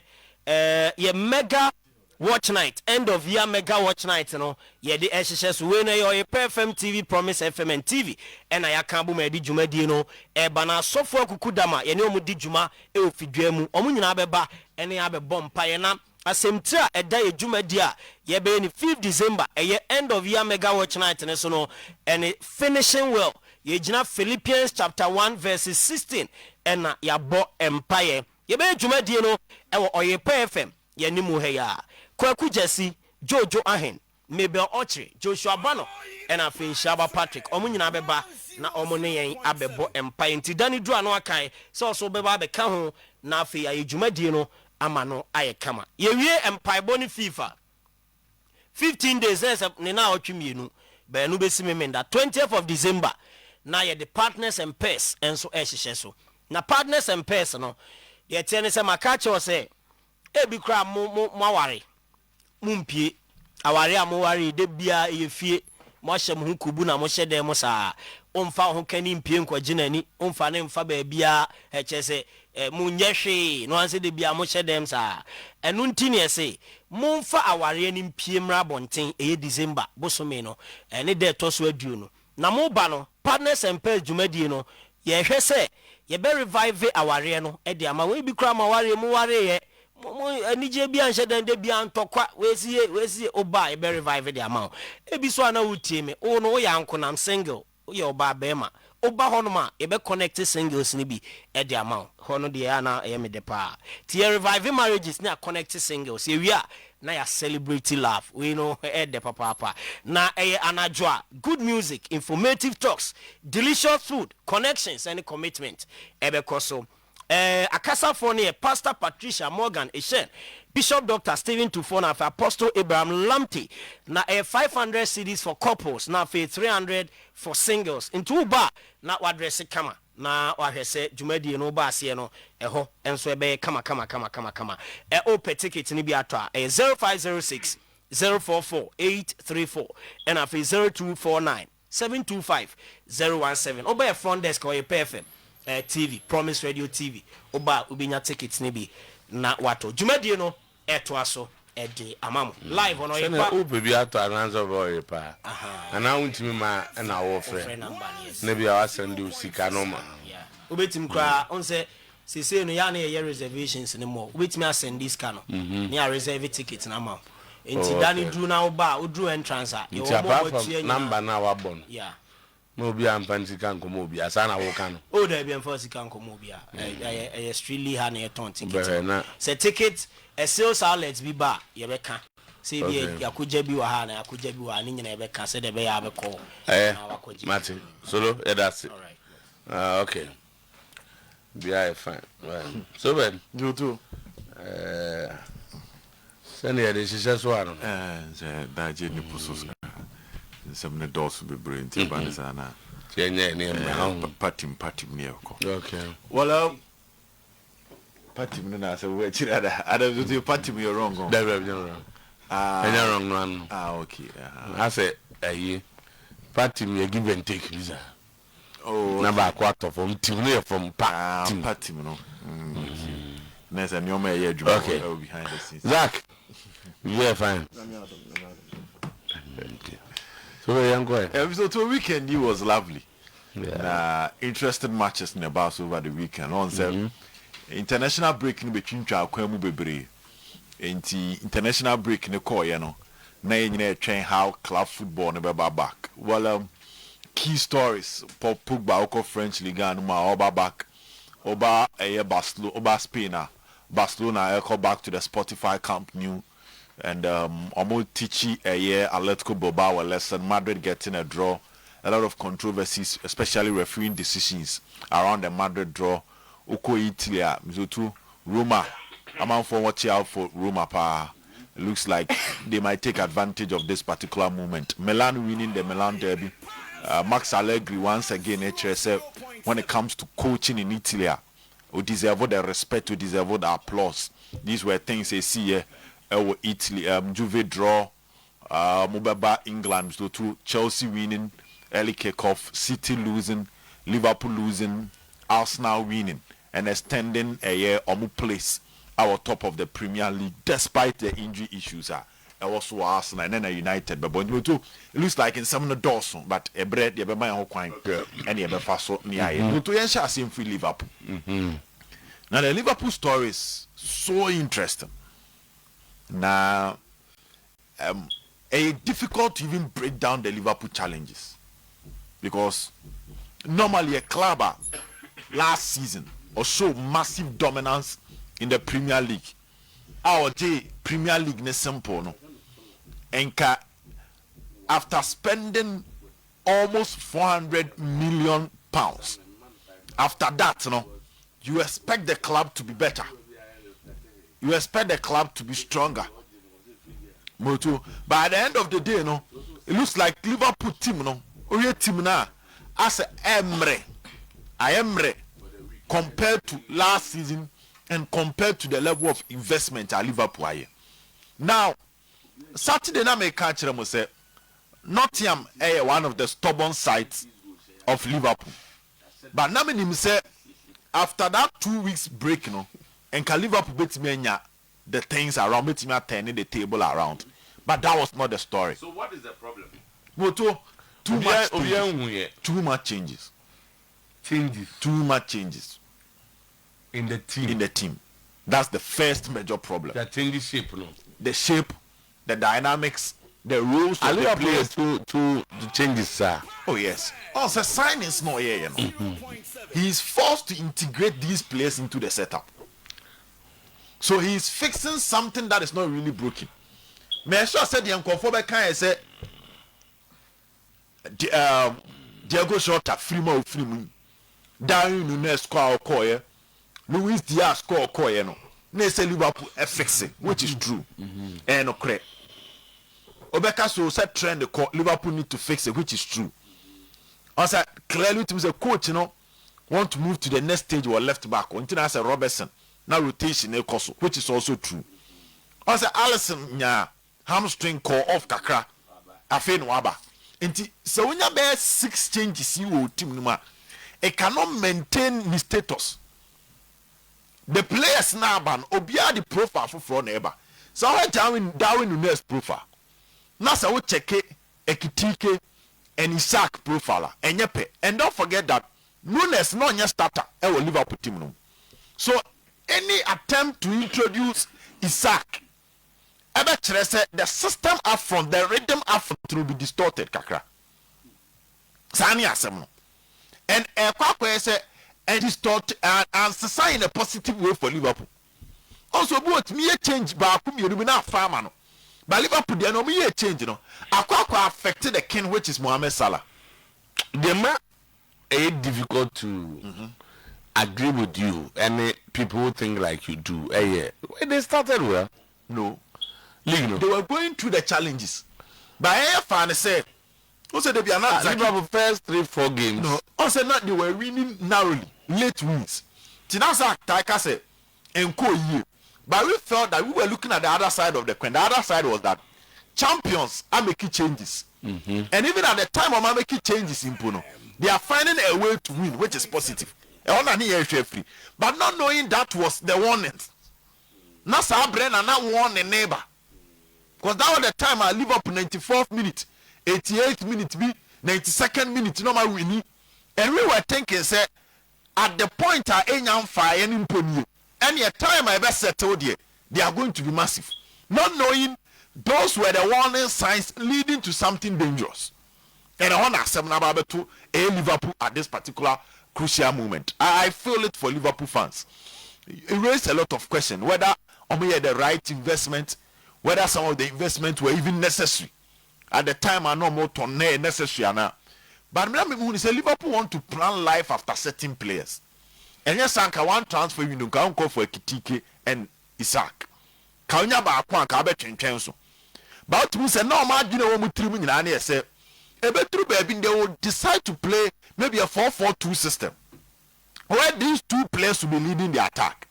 ye mega watch night end of year mega watch night no ye de ehyehyes we na ye FM TV Promise FM and TV na ya kan bu ma di dwumadi no bana sofo akukudama ye ne omu di dwuma ofidua mu omu nyina beba ene ya be bompa ye na asemtira eda ye dwumadi a ye be ni 5th December ye end of year mega watch night ne so no and finishing well ye gina Philippians chapter 1 verses 16 ena ya bo empire ye be dwumadi no ewo Oyerepa FM ye ni mu he ya Kwaku Jesse Jojo Ahen Mabel Ochre Joshua Bano ena Finshaba Patrick omu nyina beba na omu ne yen abebo empire nti dani dru ano akai so beba be ka ho na afi ya dwumadi no ama no aye kama ye wie empire boni FIFA 15 days ne na otwemienu be no besi memenda 20th of December na ye the partners and pairs enso ehyehyɛ so na partners and pairs no ye tiene se makache o se ebi kra mo aware mumpie aware amoware de bia ye fie mo hye mo kubu na mo hye dem mo saa omfa ho kani mpie nkwaje nani omfa ne mfa ba bia hechese mu nyehwe no anse de bia mo hye dem saa enu ntini ese momfa aware ni mpie mra bonten December bosome no ne de toso aduo no na mo ba no partners and pairs dwumadi no ye hwe se ye be revive aware no e de ama we bi kra ma ware mu ware ye anije bia nhye den de bia ntokwa wesi oba e be revive de ama ebi so ana wutie me o no ya nkonam single o ye oba bema oba hono ma e be connect singles ni bi e de ama hono de ana e me de pa ti revive marriages na connect singles e wi a na ya celebrate love we know e de papa na e anajwa good music informative talks delicious food connections and commitment e be koso akasa for ne Pastor Patricia Morgan Eshen Bishop Dr. Stephen Tufona for Apostle Abraham Lamte na 500 CDs for couples na 300 for singles into ba na wadress kama na wahese dwumadi no ba ase no eho enso ebe kama o ticket ni bi atwa 0506 044 834 and afi 0249 725 017 oba front desk Oyerepa FM TV Promise Radio TV oba ubinya tickets ni bi na wato dwumadi no eto aso edi amamu live on Oyerepa o bebi ato ananzo Oyerepa ana untimi ma na wo frɛ na bi awasende usika no ma obetim kra onse sese no ya na ye reservations ni mo obetim asend this ka no ni a reserve ticket na ma enti dani dru na oba odru entrance a ye wo mo number na wabon no bi ampanti kan komo bi asa na wo kan o da bi amfanti kan komo bi a strictly ha na ton ticket se ticket a sales outlet bi ba ye be kan se bi yakuja bi wa ha na yakuja bi wa ni nyina ye be kan se de be ya be ko na wakoji mate solo that's it. Okay be fine well so ben you too send here the shisha so ano da je ni pusos some ne dos be brain ti ban sana chenye ni party ni ko okay well party no na say we chira da ada do party me wrong go da wrong wrong no okay I say party me give and take visa na ba quarter from team from party no nice and your may behind the scenes Zach yeah fine so young boy episode 2 weekend he was lovely interesting matches in the bus over the weekend on international break in between Kwamu bebre international break in the call you know na you train how club football never back well key stories pop Pogba oko French Ligue 1 ma oba back oba Barcelona oba Spain Barcelona echo back to the Spotify Camp Nou and Omo Tichi Atletico Bilbao lesson Madrid getting a draw, a lot of controversies, especially refereeing decisions around the Madrid draw. Uko Italia Mizotu Roma I'm for watch out for Roma Pa. Looks like they might take advantage of this particular moment. Milan winning the Milan derby. Max Allegri once again HSF when it comes to coaching in Italy, who deserve the respect, who deserve the applause. These were things they see here. Italy, Juve draw, Mobaba England, so to Chelsea winning, early kickoff, City losing, Liverpool losing, Arsenal winning, and extending a year or more place our top of the Premier League despite the injury issues. Also Arsenal and then United, but it looks like in some of the doors, but a bread, you have my whole coin, and you have a fast near to ensure same free Liverpool. Now the Liverpool story is so interesting. Now, a difficult to even break down the Liverpool challenges because normally a club last season or show massive dominance in the Premier League. Our Premier League is simple, no. And after spending almost £400 million, after that, no, you expect the club to be better. You expect the club to be stronger. But at the end of the day, no, it looks like Liverpool team, no, Oye team now, as Emre compared to last season and compared to the level of investment at Liverpool. Now, Saturday night may catch them say Nottingham one of the stubborn sides of Liverpool. But now me say after that 2 weeks break, you know, and can Liverpool beat me the things around, beat me turning the table around. But that was not the story. So what is the problem? Too much changes. Too much changes. In the team. That's the first major problem. That changes shape, no? The shape, the dynamics, the rules of the players to changes, sir. Oh yes. Also, sign is not here, you know. He is forced to integrate these players into the setup. So he is fixing something that is not really broken. May I sure said the uncomfortable kind say Diego Jota free Darwin Nunes score call, Luis Diaz score call, you know. They say Liverpool fixing, which is true. And no correct. Obeka so said trend the Liverpool need to fix it, which is true. Also, clearly to the coach, you know, want to move to the next stage or left back. Until I say Robertson, now rotation which is also true. Also, Allison, yeah, hamstring call off kakra. Afen waba. So when you bear 6 changes, you team it cannot maintain the status. The players now ban obia the profile for neighbor. So I Darwin Nunes profile. Now so we check Ekitike and Isaac profile and yepe. And don't forget that Nunes not your starter will Liverpool team. So any attempt to introduce Isaac, the system up front, the rhythm up front will be distorted, kakra. Sani asem. And and distort and society in a positive way for Liverpool. Also, what me a change back me na farmer no. But Liverpool they no me a change no. Akwa affected the king which is Mohamed Salah. The man is difficult to agree with you, and people who think like you do. They started well. No. They were going through the challenges. But I fan say also they be not Liverpool first 3-4 games. No. Also not they were winning narrowly, late wins. Tinasa Taika said year. But we felt that we were looking at the other side of the coin. The other side was that champions are making changes. And even at the time of making changes in Puno, they are finding a way to win, which is positive. But not knowing that was the warning. Not Sabren and not warn the neighbor. Because that was the time I live up 94th minute, 88th minute, 92nd minute, no matter winning. And we were thinking, say, at the point I ain't fire and impony. Any time I best settled here, they are going to be massive. Not knowing those were the warning signs leading to something dangerous. And I want to accept about to Liverpool at this particular crucial moment. I feel it for Liverpool fans. It raised a lot of questions whether we had the right investment, whether some of the investments were even necessary. At the time, I know more to necessary now. But when say Liverpool want to plan life after certain players. And yes, Sanka one transfer you can call for Ekitike and Isaac. Kaunya ba kwa ka be twentwen so. But we say no ma dwene wo mutrim nyina na say ebetru baby they will decide to play maybe a 4-4-2 system where these two players will be leading the attack.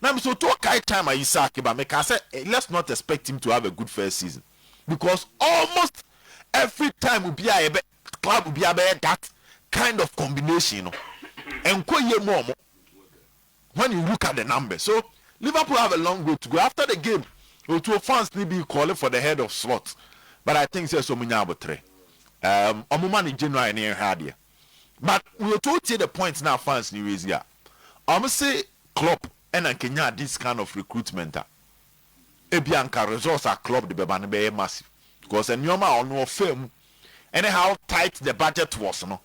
Now so to kai time Isaac but me can say let's not expect him to have a good first season because almost every time will be a club will be that kind of combination, you know. And when you look at the numbers, so Liverpool have a long way to go. After the game, Otuo fans need be calling for the head of slot, but I think there's so many about three. Omumani January near Hardia, but we will take the points now. Fans new is here. I'm say Klopp and Kenya this kind of recruitment. Ebianka resource are club the Bebane be massive because a nyoma on no film. Anyhow tight the budget was, no.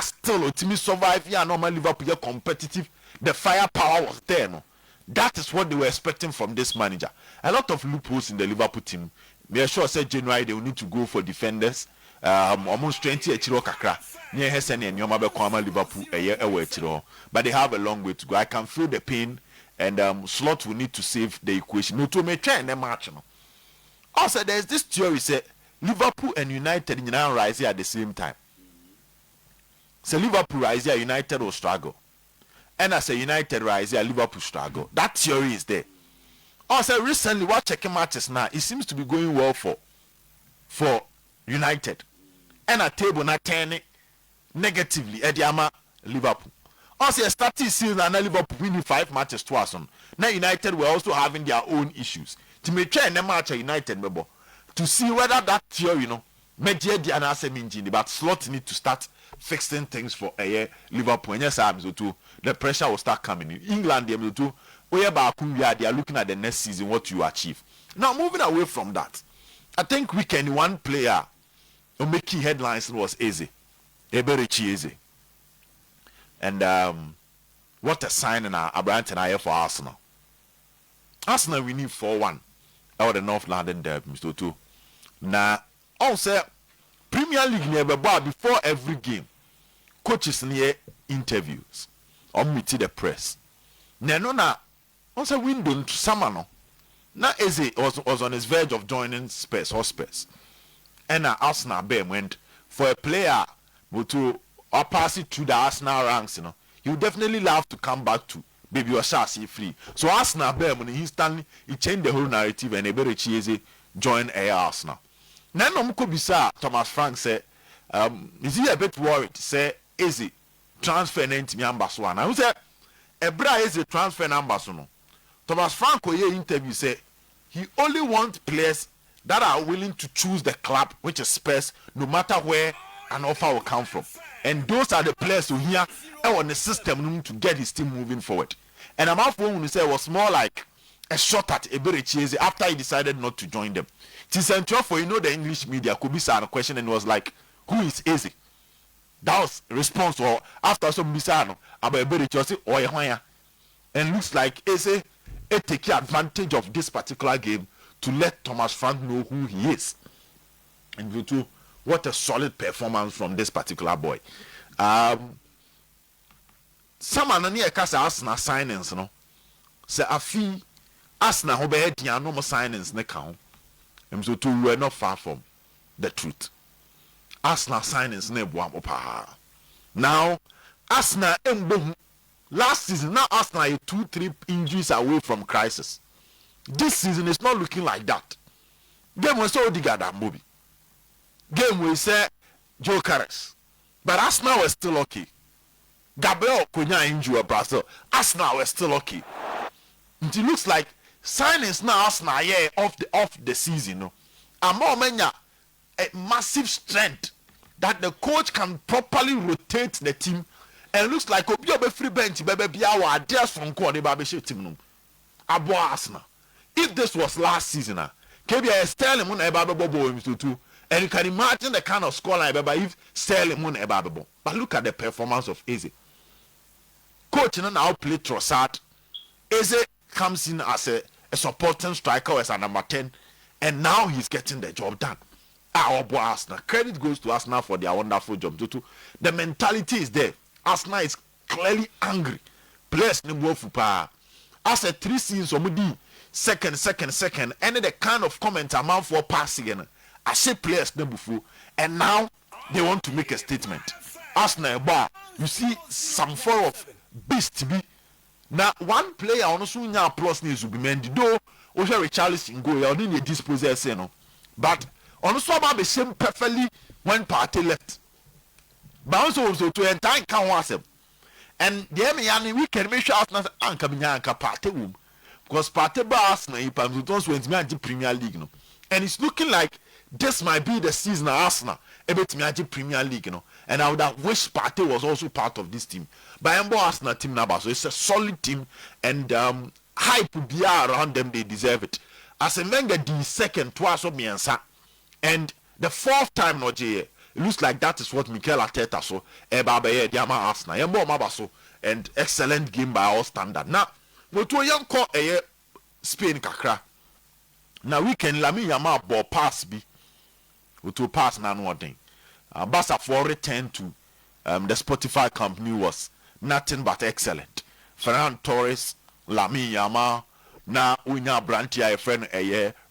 Still ultimately survive. Yeah, normal Liverpool competitive. The firepower was there, no. That is what they were expecting from this manager. A lot of loopholes in the Liverpool team. Me sure said January they will need to go for defenders. Almost 20 echiro kakra. Near Heseni and Yoma Bekwama Liverpool a year away echiro. But they have a long way to go. I can feel the pain, and Slot will need to save the equation. No to me try and match, no. Also, there's this theory say Liverpool and United in rise at the same time. So Liverpool rise here, United will struggle. And as a United rise here, Liverpool struggle. That theory is there. Also, recently, what checking matches now, it seems to be going well for United. And a table not turning negatively at Yama Liverpool. Also, starting season and Liverpool winning 5 matches twice on. Now United were also having their own issues. To make try and match a United member to see whether that theory, you know, but Slot need to start fixing things for a year. Liverpool, and yes, the pressure will start coming in. England, they are looking at the next season, what you achieve. Now, moving away from that, I think weekend one player who make key headlines was Eze. Eberichi Eze. And what a sign in Abraham and for Arsenal. Arsenal, we need 4-1 out of the North London derby, Mr. Otuo. Now, also, Premier League never before every game, coaches near interviews or meeting the press. Now, also window to Samano. Now, Eze was on his verge of joining Spurs. And Arsenal went for a player to pass it through the Arsenal ranks, you know. He would definitely love to come back to baby or Shasi free. So Arsenal when instantly he changed the whole narrative and Eberichi Eze joined Arsenal. Now Bisa Thomas Frank said, is he a bit worried? Say Eze transfer name to Ambassador. I said Ebra Eze transfer Ambassador. Thomas Frank interview said he only wants players that are willing to choose the club, which is Spurs, no matter where an offer will come from. And those are the players who here on the system to get his team moving forward. And I'm after when you say it was more like a shot at Eberichi after he decided not to join them. For you know the English media could be a question and was like, who is Eze? That was response or after some Bisano about Eberichi or and looks like Eze take advantage of this particular game to let Thomas Frank know who he is. And you too, what a solid performance from this particular boy. Some near Casa Arsenal signings, no. Say a fee Arsenal who be no more signings ne count. And so too we are not far from the truth. Arsenal signings ne opa. Now Arsenal last season now Arsenal are 2-3 injuries away from crisis. This season is not looking like that. Game was so Odegaard and Moby. Game we say Joe Carres. But Arsenal was still okay. Gabriel Konya injury Brazil. Arsenal was still okay. It looks like signings now Arsenal off the season. No? And more mania a massive strength that the coach can properly rotate the team. And it looks like Obi free bench baby biawa adhere from corner baby team no. Abo Arsenal. If this was last season, KBA Sterling Moon Ebabo too, and you can imagine the kind of scoreline if Sterling Moon Ebabo. But look at the performance of Eze. Coach now play Trossard. Eze comes in as a supporting striker as a number 10, and now he's getting the job done. Our boy Arsenal. Credit goes to Arsenal for their wonderful job too. The mentality is there. Arsenal is clearly angry. Players no more fupa. As a 3 seasons somebody second, and the kind of comment amount for passing. I say players never before, and now they want to make a statement. Arsenal bar, you see some form of beast to be. Now one player on the plus needs to be mended. Though Osha Richarlison go, you didn't dispose no. But on the swab be same perfectly when party left. But also to entire can was him. And the Emiani we can make sure Arsenal and Caminanka party room. Because party bar Arsenal he permits went to Premier League no. And it's looking like this might be the season of Arsenal able to manage Premier League, and I would have wished Partey was also part of this team. But I'm Arsenal team now, so it's a solid team, and hype would be around them. They deserve it. As a Wenger, the second twice of Miensa, and the fourth time no J. It looks like that is what Mikel Arteta so. Ebabe Diama Arsenal, Yambo Mabaso, and excellent game by all standard. Now, we to a young call a Spain kakra. Now we can Lami Yama ball pass be. To pass now one thing. Basa for return to the Spotify company was nothing but excellent. Ferran Torres, Lami Yama, na unya brantia a friend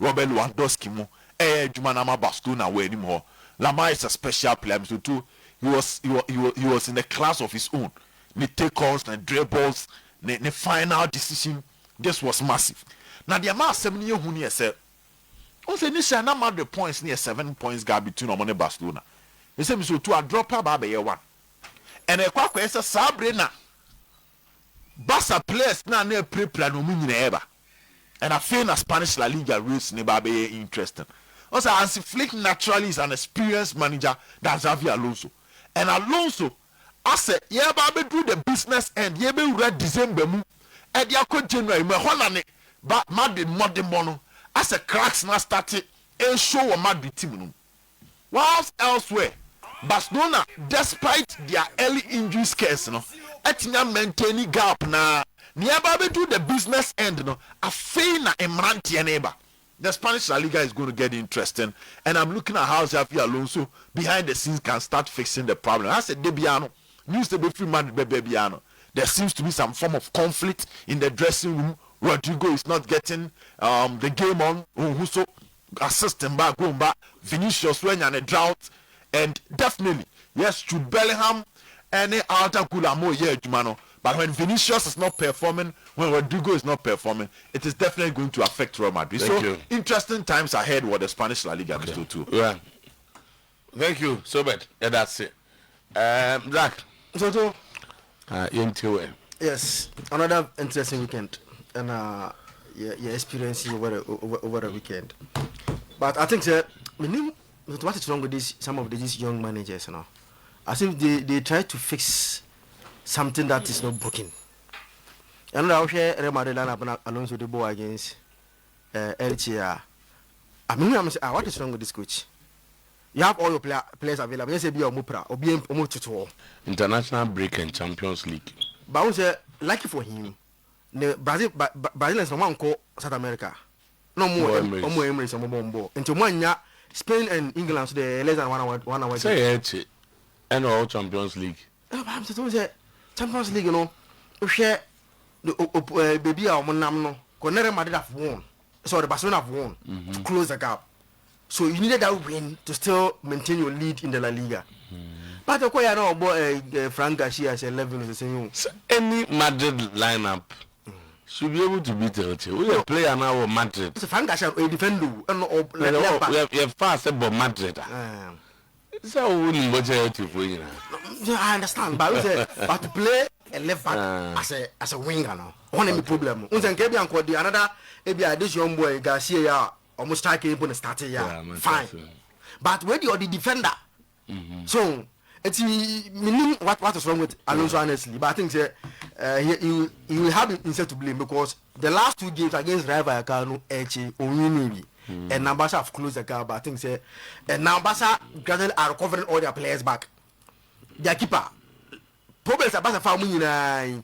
Robert Lewandowski mo Jumanama Bastuna way anymore. Lama is a special player. So too, he was in the class of his own. The takeovers and dribbles, the final decision. This was massive. Now the amount 7 years who near said. Also, this is not the points near 7 points gap between Omone Barcelona. He said, so to a drop about year one. And a quack is a Sabrina. Bassa players now near pre plan ever. And I feel a Spanish La Liga race never be interesting. Also, Hansi Flick naturally is an experienced manager that's Xavi Alonso. And Alonso, I said, yeah, Baby do the business and yeah, be read December. And ya could January, me Holland, but Madrid Mono. As a cracks now started a show a Madrid team. Whilst elsewhere, Barcelona, despite their early injury scares, Etienne maintaining gap now. Nearby do the business end, a faina emranti neighbor. The Spanish La Liga is going to get interesting, and I'm looking at how Xavi Alonso behind the scenes can start fixing the problem. I said Debiano, news to be free man Bebiano. There seems to be some form of conflict in the dressing room. Rodrigo is not getting the game on. Whoso assisting back, going back. Vinicius when and a drought, and definitely yes, Jude Bellingham any outer Kulamo Jumano. But when Vinicius is not performing, when Rodrigo is not performing, it is definitely going to affect Real Madrid. Thank you. Interesting times ahead with the Spanish La Liga. Okay. Too. Yeah. Thank you, Sobet. Yeah, that's it. Zach. So, yes, another interesting weekend. And your experience over the weekend. But I think that what is wrong with some of these young managers now? I think they try to fix something that is not broken. And now here Real Madrid and Alonso the ball against LTR. I mean, what is wrong with this coach? You have all your players available. Yes, be Mupra or be Omututo. International break and Champions League. But I was lucky for him. Brazil is one call South America. No more Emirates and more. Into 1 year, Spain and England so they less than 1 hour. Say it. And all Champions League. I'm supposed to Champions League, we share the baby or Monamno. Conera Madrid have won. So the Barcelona have won to close the gap. So you needed that win to still maintain your lead in the La Liga. But the way I know about Frank Garcia as 11 is the same. So any Madrid lineup should be able to beat LT. We are player now of Madrid. So Frank Garcia will defend you. We have fast about Madrid. So we wouldn't watch LT for you. I understand, but to play a left back as a winger now. One of the problem. Another maybe this young boy Garcia almost striking in the starting fine. But when you're the defender, so it's meaning what is wrong with Alonso honestly. But I think he will have himself to blame because the last 2 games against Rayo Vallecano, Oninibi, and Nambasa have closed the gap. But I think and Nambasa gradually are recovering all their players back. Their keeper problems about the family.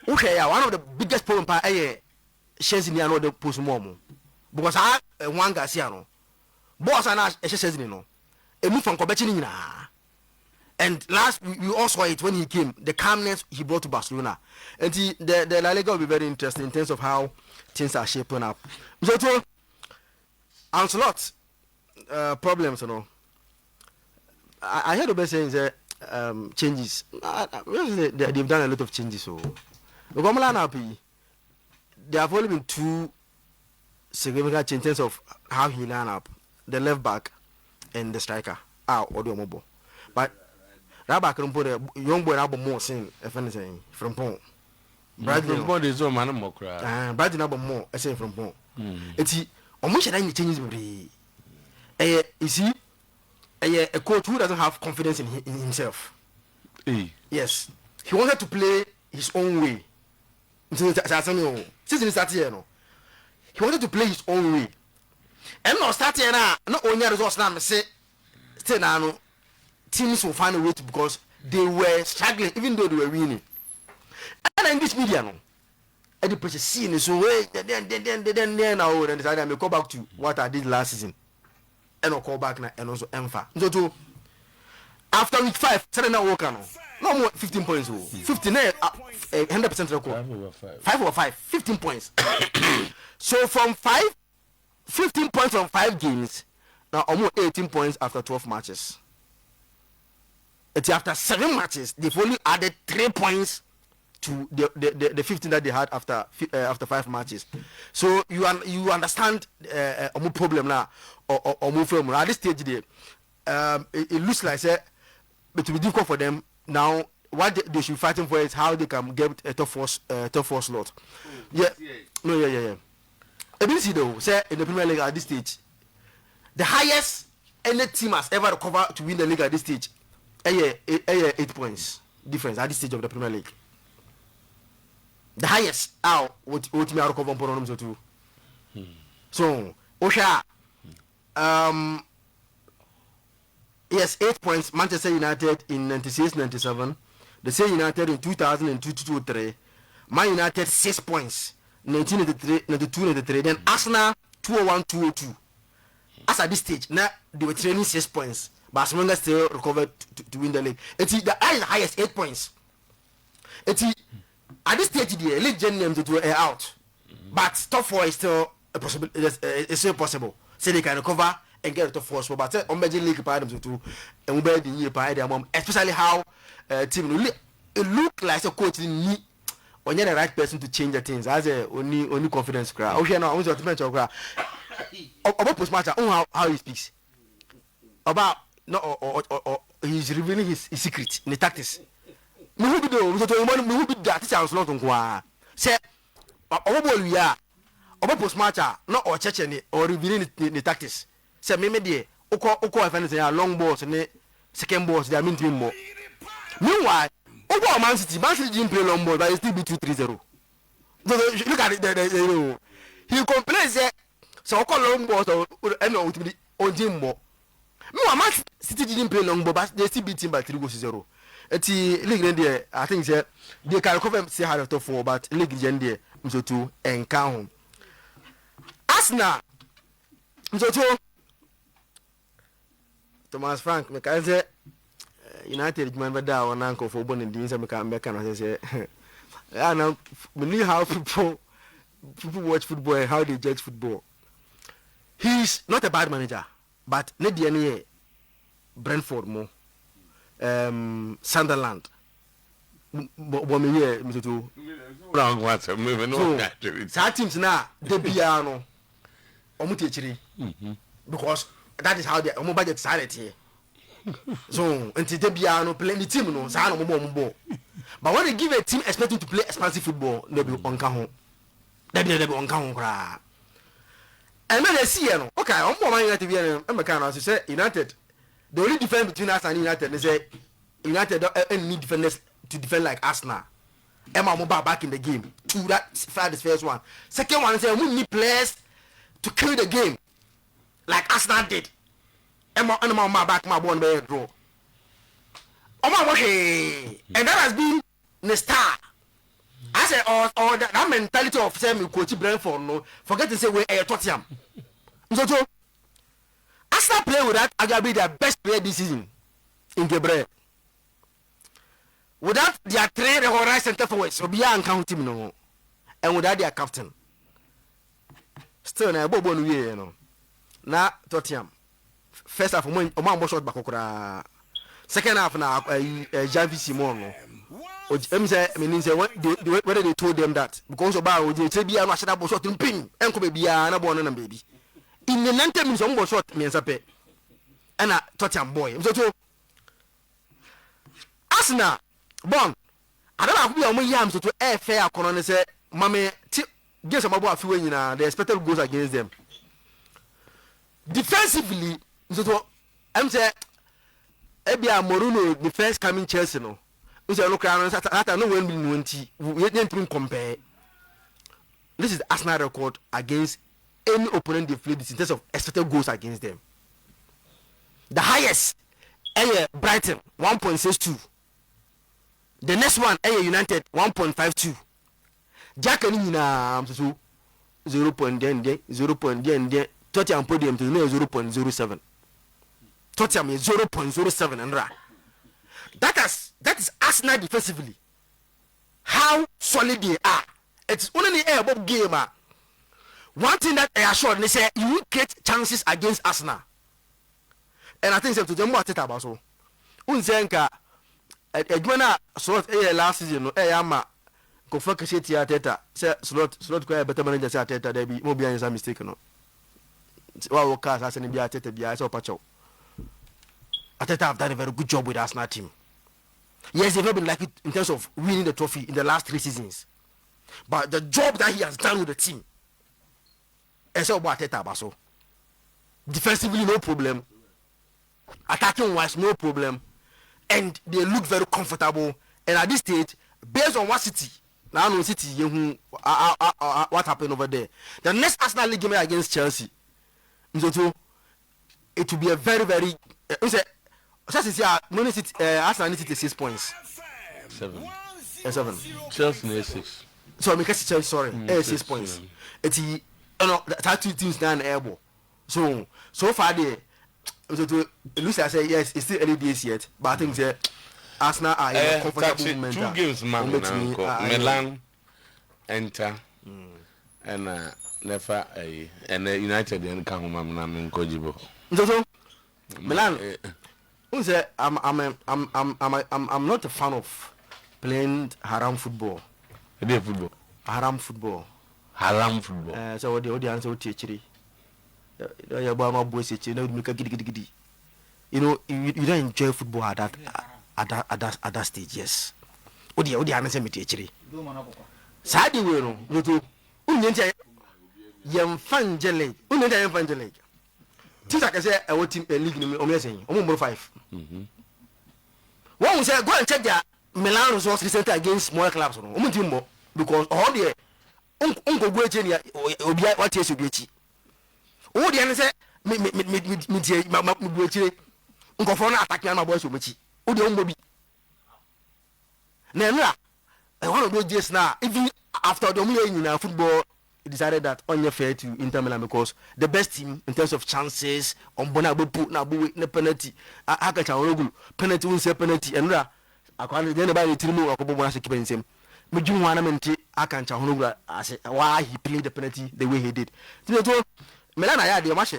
Okay, one of the biggest problems is shares in the another post momo because I one Garcia no boss and I shares in no. A move from Kobechini na. And last we all saw it when he came, the calmness he brought to Barcelona. And the La Liga will be very interesting in terms of how things are shaping up. So Ancelotti problems, you know. I heard about saying that changes. They've done a lot of changes. So there have only been 2 significant changes in terms of how he line up: the left back and the striker. Oduomobo. But that back room, the young boy now more saying if anything from Pong. Bradley is a man more cry. Bradley now more I say from Pong. It's almost any changes. You see, a coach who doesn't have confidence in himself. Yes, he wanted to play his own way. Since he started here, he wanted to play his own way. And not starting now, not only results now, say, still now, teams will find a way to, because they were struggling, even though they were winning. And English media, no, and the pressure scene is so way, then now, and I may go back to what I did last season. And I'll call back now, and also Emfa. So, after week 5, Saturday now work no more 15 points. 15, 100% record. 5 over 5, 15 points. So from 15 points from 5 games, now almost 18 points after 12 matches. It's after 7 matches, they've only added 3 points to the 15 that they had after 5 matches. So you understand a problem now, or move from at this stage there. It looks like it will be difficult for them now. What they should be fighting for is how they can get a top 4 slot. Yeah. ABC though, say in the Premier League at this stage, the highest any team has ever recovered to win the league at this stage, 8 points difference at this stage of the Premier League. The highest out what me recover on so too. So Osha, yes, 8 points. Manchester United in 96-97, the same United in 2002-2003, Man United 6 points. 1992-93, then Arsenal 201-202. As at this stage, now they were training 6 points, but Barcelona still recovered to win the league. It's the highest 8 points. It's at this stage the league names to out, but top 4 is still a possible. It's still possible, so they can recover and get top 4. So, but on Belgian league part them to and we bear the year part their mom, especially how team it look like a coach need. When you're the right person to change the things, as a only confidence crowd. Okay, now I want to mention about post match. How he speaks about or he's revealing his secret in the tactics. Me who be that sounds not on say about we are about post match not or church or revealing the tactics. Say me there. Oko if anything long balls and second balls they are meant to be more. Meanwhile. Oh, Man City didn't play long ball, but he still beat 2-3-0. So look at it. He complains that so long balls to be on team more. No, Man City didn't play long ball, but they still beat him by 3-0. It's league there. I think they can recover say how the top 4, but league there so to and count. Arsenal so to Thomas Frank, me can say. United remember that one uncle for born in the inside make and say I know we knew how people watch football and how they judge football. He's not a bad manager, but not the any Brentford more Sunderland but me here Mr. Two wrong what's moving on that teams now they be no omutechiri because that is how they budget decided here. So until they be no play the team no say no more. But when they give a team expecting to play expansive football, they be on can they be on can cry. And when they see no okay I'm more United be am can say United the only difference between us and United is say United don't need defenders to defend like Arsenal. Emma Mobile back in the game. That's the first one. Second one is say we need players to kill the game like Arsenal did. And my back my one by draw. And that has been the star. I say or that mentality of saying we coach Brentford no forget to say we are Tottenham. So Arsenal play with that. I gotta be their best player this season in Gabriel. without their three right center forwards, Obia and count him no, and without their captain. Still, na Bobo you know. Na Tottenham. First half, Oman shot back. Second half, na Javi Simon. Whether they told them that because about the Trebia and Washada shot in ping and could be a born and baby. In the 90 minutes, on shot means a pay. And a Tottenham boy. So, Asna, Bon, I don't know who are yams to air fair corner say, Mammy, get some about few in the expected goals against them. Defensively, so I'm saying, Ebia Moruno, the first coming Chelsea, no. Look around, I know when we didn't compare. This is Arsenal record against any opponent they played in terms of expected goals against them. The highest, Brighton, 1.62. The next one, United, 1.52. Jack and Nina, 0.10, Tottenham podium to 0.07. Tottenham is 0.07 and that is Arsenal defensively. How solid they are. It's only the above game. One thing that I assured they say you will get chances against Arsenal. And I think to them what it about so. Unzenka slot last season ama go focus it Arteta say slot quite better manager say Arteta there be maybe any mistake no. Wa cast as any be Arteta be I saw patcho. Arteta have done a very good job with Arsenal team. Yes, they've not been like it in terms of winning the trophy in the last 3 seasons. But the job that he has done with the team, it's all about Arteta Basso. Defensively, no problem. Attacking wise, no problem. And they look very comfortable. And at this stage, based on what City, now I know City, what happened over there. The next Arsenal League game against Chelsea, it will be a very, very. Arsenal need 6 points. 7. 7. Chelsea needs 6. So I make Chelsea sorry. 6 points. It's the 2 teams down airborne. So far they Lucy I say yes, it's still early days yet, but I think that Arsenal are in a comfortable moment. 2 games man Milan enter and never and United and come on Kojibo. So Milan I'm not a fan of playing haram football. Haram football. So what the answer would teach you. You know, you don't enjoy football at that stage, yes. What the answer me teach you. Sadi we no, you to Yamfanjele. Things like I say, I want team a league in number 5. One say go and check their Milan results recently against smaller clubs. Because all the uncle go to what is your oh, the answer me uncle for attacking my boys with oh, the only now I want to go just now, even after the million football. Decided that on your fair to Inter Milan because the best team in terms of chances on Bonabu put na penalty. I can penalty win penalty and I can't then by the team or Bobo keep in same. Mujun Wanamenti I can say why he played the penalty the way he did. Milan I had the match,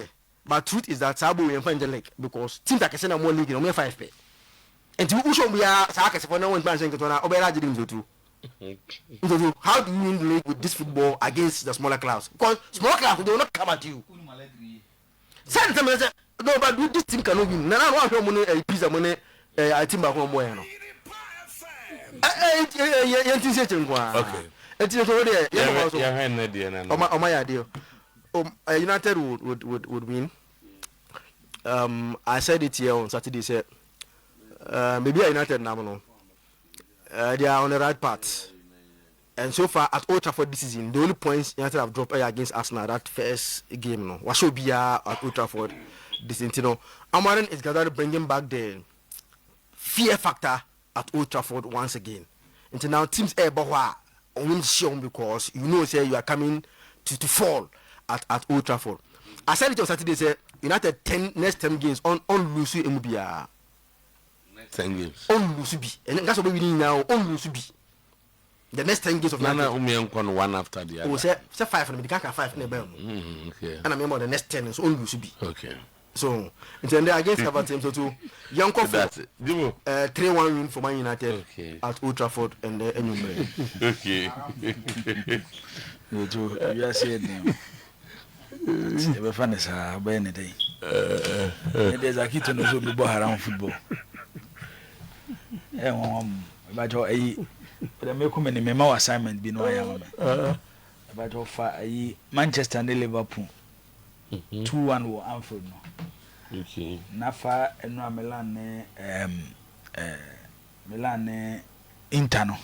but truth is that Sabu will find the leg because teams like I said more league in 5 pay. And to Usho we are Sakas for no one saying to Obera didn't do. How do you win the league with this football against the smaller clubs? Because smaller clubs they will not come at you. Sometimes no, but this team cannot win. Now I want money a piece of money. I think about one more. Okay. United would win. I said it here on Saturday. Said maybe United now. They are on the right path. And so far at Old Trafford this season, the only points United have dropped against Arsenal that first game. No, what should be at Old Trafford this season? You know, Amarin is gathered bringing back the fear factor at Old Trafford once again. Until now, teams on show because you know say you are coming to fall at Old Trafford. I said it on Saturday. Say United next 10 games on Lucy Mbia. 10 games. On lose be. And that's what we need now. On lose be. The next 10 games of Nana one after the other. Oh, say 5 and the can't 5 in the bell. Okay. And I remember the next 10 is on lose be. Okay. So, it's against Everton. So, to young couple, 3-1 win for Man United at Old Trafford and the Annual. Okay. You are saying, never fun as a Benny day. There's a kitten who will be around football. About your but I make many memo assignment be no I about your Manchester and Liverpool 2-1 will Anfield no. Okay. Nafa and Milan Milan Interno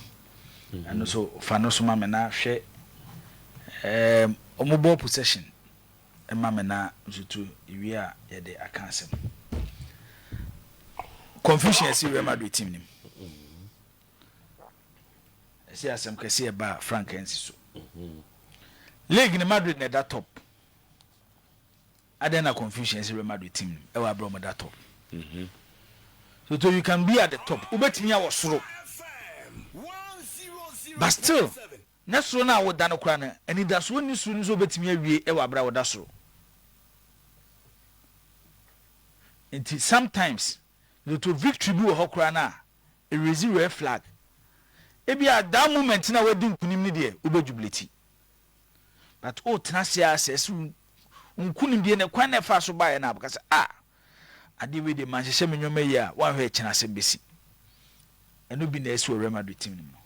and also Fanosuma Mena share mobile possession and Mamena to Iria Yede Akansim. Confusion is Real Madrid team. I see some can see about Frank and Sisu. League in Madrid at that top. I don't have confusion is Real Madrid team. I will bring that top. So you can be at the top. Ubet me was slow. But still, next one I would done a crown, and it does when you soon so bet me a wabra with us. And sometimes the to victory be a hokrana, a red flag. Ebi at that moment na wedding kunim ni de obejubility. But oh Tanasia says unkunim de ne kwan na fa so ba na because ade we de Manchester menwoma ya wan hwe chena sembesi. Eno bi na esi Real Madrid team no.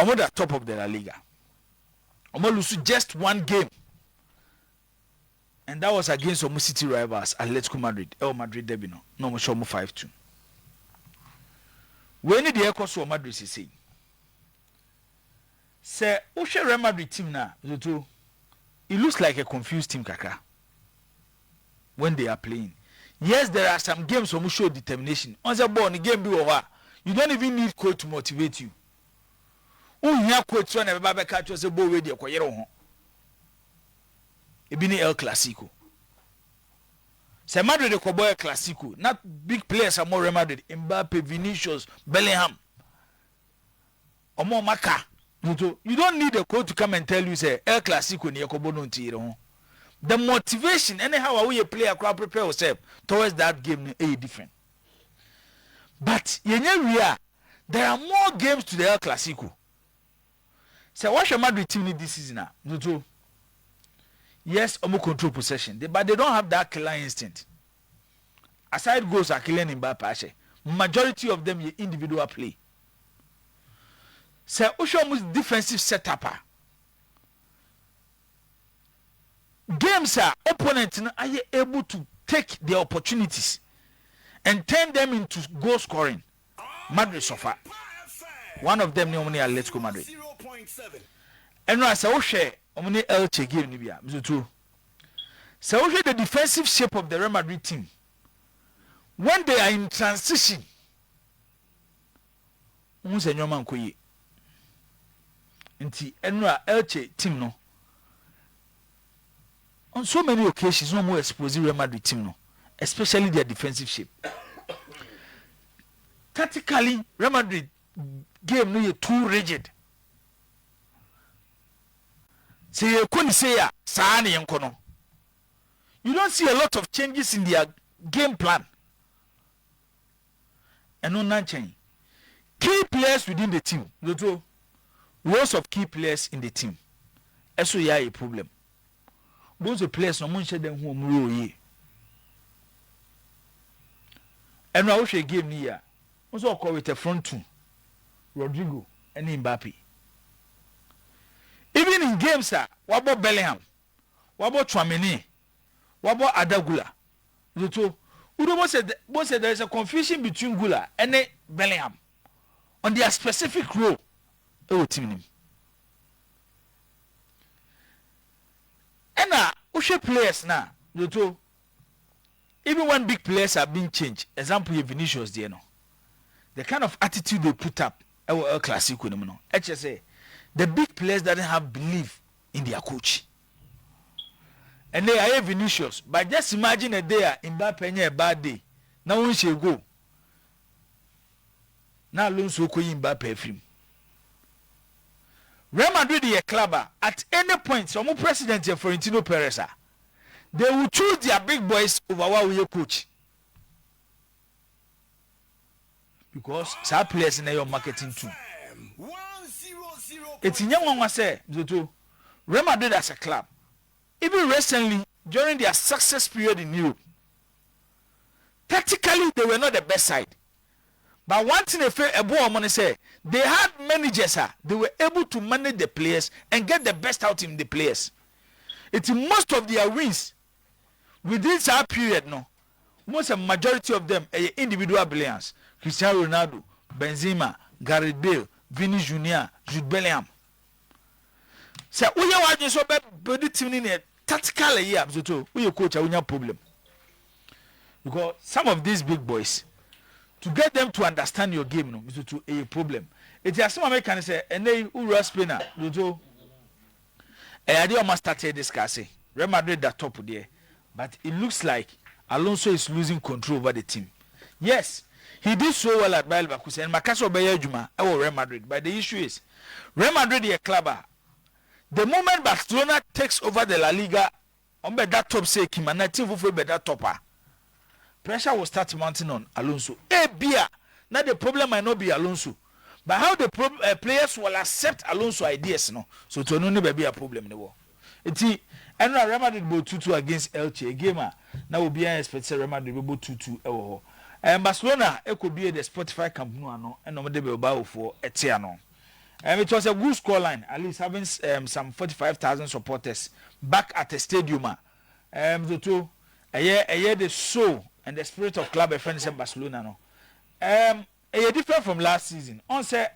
Omo the top of the La Liga. Omo lose just one game. And that was against Omo City rivals Atletico Madrid. Madrid derby no. No mo show mo 5-2. When the Ecoso Madrid say say Ushe Real Madrid team na Zoto, it looks like a confused team kaka when they are playing. Yes, there are some games who show determination. On the ball, the game be over. You don't even need coach to motivate you. Unya coach one ever catch us a ball with your koyero. Ibini El Clasico. Say Madrid the Koboy Clasico. Not big players are more Real Madrid. Mbappe, Vinicius, Bellingham. Or more Maka. You don't need a coach to come and tell you say El Clasico ni Yakobono ntiro. The motivation anyhow how you play crowd prepare yourself towards that game is different. But there are more games to the El Clasico. So what's your Madrid team this season now? Yes, omo control possession. But they don't have that killer instinct. Aside goals are killing in Mbappe. Majority of them are individual play. So Oshomu's defensive setup. Games are opponents are able to take the opportunities and turn them into goal scoring. Madrid suffer. One of them only Atletico Madrid. And I say Oshe omni Elche game ni bia. So Oshe the defensive shape of the Real Madrid team. When they are in transition, unse nyoma nkoyi. Nti enra Elche team no on so many occasions no more expose Real Madrid team no, especially their defensive shape. Tactically Real Madrid game no too rigid. Say you couldn't say ya saani yenkono. You don't see a lot of changes in their game plan. And no none key players within the team. Roles of key players in the team. Eso ya a problem. Those are players no munche them who muro ye. And I wish a game near. Also call with a front two. Rodrigo and Mbappe. Even in games, what about Bellingham? What about Tchouaméni? What about Adagula? Both said there is a confusion between Gula and Bellingham on their specific role. Team. And Ushe players now, even when big players are being changed, example Vinicius there no, the kind of attitude they put up, El Clasico no, HSA. The big players doesn't have belief in their coach. And they are Vinicius. But just imagine a day in Mbappe a bad day. Now we shall go. na Alonso ko yin Mbappe afrim. Real Madrid is a club at any point some president Florentino Perez they will choose their big boys over what we coach because some players in your marketing too. It's in young say Real Madrid as a club even recently during their success period in Europe tactically they were not the best side. But one thing a boy money say they had managers they were able to manage the players and get the best out in the players. It's most of their wins within that period no. Most a majority of them are individual brilliance. Cristiano Ronaldo, Benzema, Gareth Bale, Vinny Jr., Jude Bellingham. So we are watching so bad team in a tactical year so we coach a problem. Because some of these big boys to get them to understand your game no is to a problem. It is some American say and they who spinner to I did almost start discussing Real Madrid that top there, but it looks like Alonso is losing control over the team. Yes, he did so well at Bayer Leverkusen and Makaso Bayer Juma or Real Madrid, but the issue is Real Madrid is a club. The moment Barcelona takes over the La Liga, on that top say Kimana team will be that topper. Pressure will start mounting on Alonso. Now the problem might not be Alonso, but how the players will accept Alonso ideas, no. So to no be a problem in the war. It's and Real Madrid will 2-2 against Elche. A gamer now will be expected Real Madrid will 2-2. And Barcelona it could be the Spotify Camp Nou and no be about for Etiano. It was a good scoreline, at least having some 45,000 supporters back at the stadium. The two a year the soul and the spirit of club friends in Barcelona no. A different from last season. On say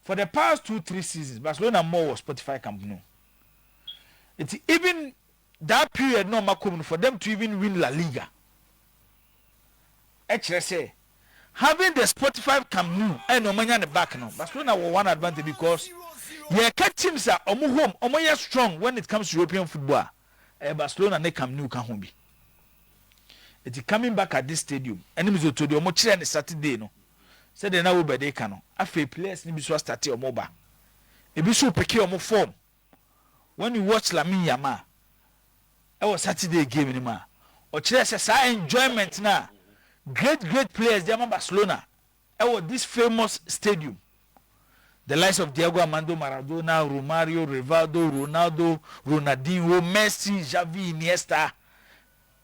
for the past 2-3 seasons, Barcelona more was Spotify Camp Nou. It's even that period no makum for them to even win La Liga. Actually say having the Spotify Camp Nou and no money on the back no. Barcelona were one advantage because yeah, teams are home, strong when it comes to European football. Barcelona ne Camp Nou can home be. It's coming back at this stadium. Enemies to the Omochire on Saturday no. Said they now be they can. After players ni biso start your mobile. E biso peke your form. When you watch Lamine Yamal, it was Saturday game in ma. Ochire say enjoyment na. Great players they Barcelona. It was this famous stadium. The likes of Diego Armando Maradona, Romario, Rivaldo, Ronaldo, Ronaldinho, Messi, Xavi, Iniesta.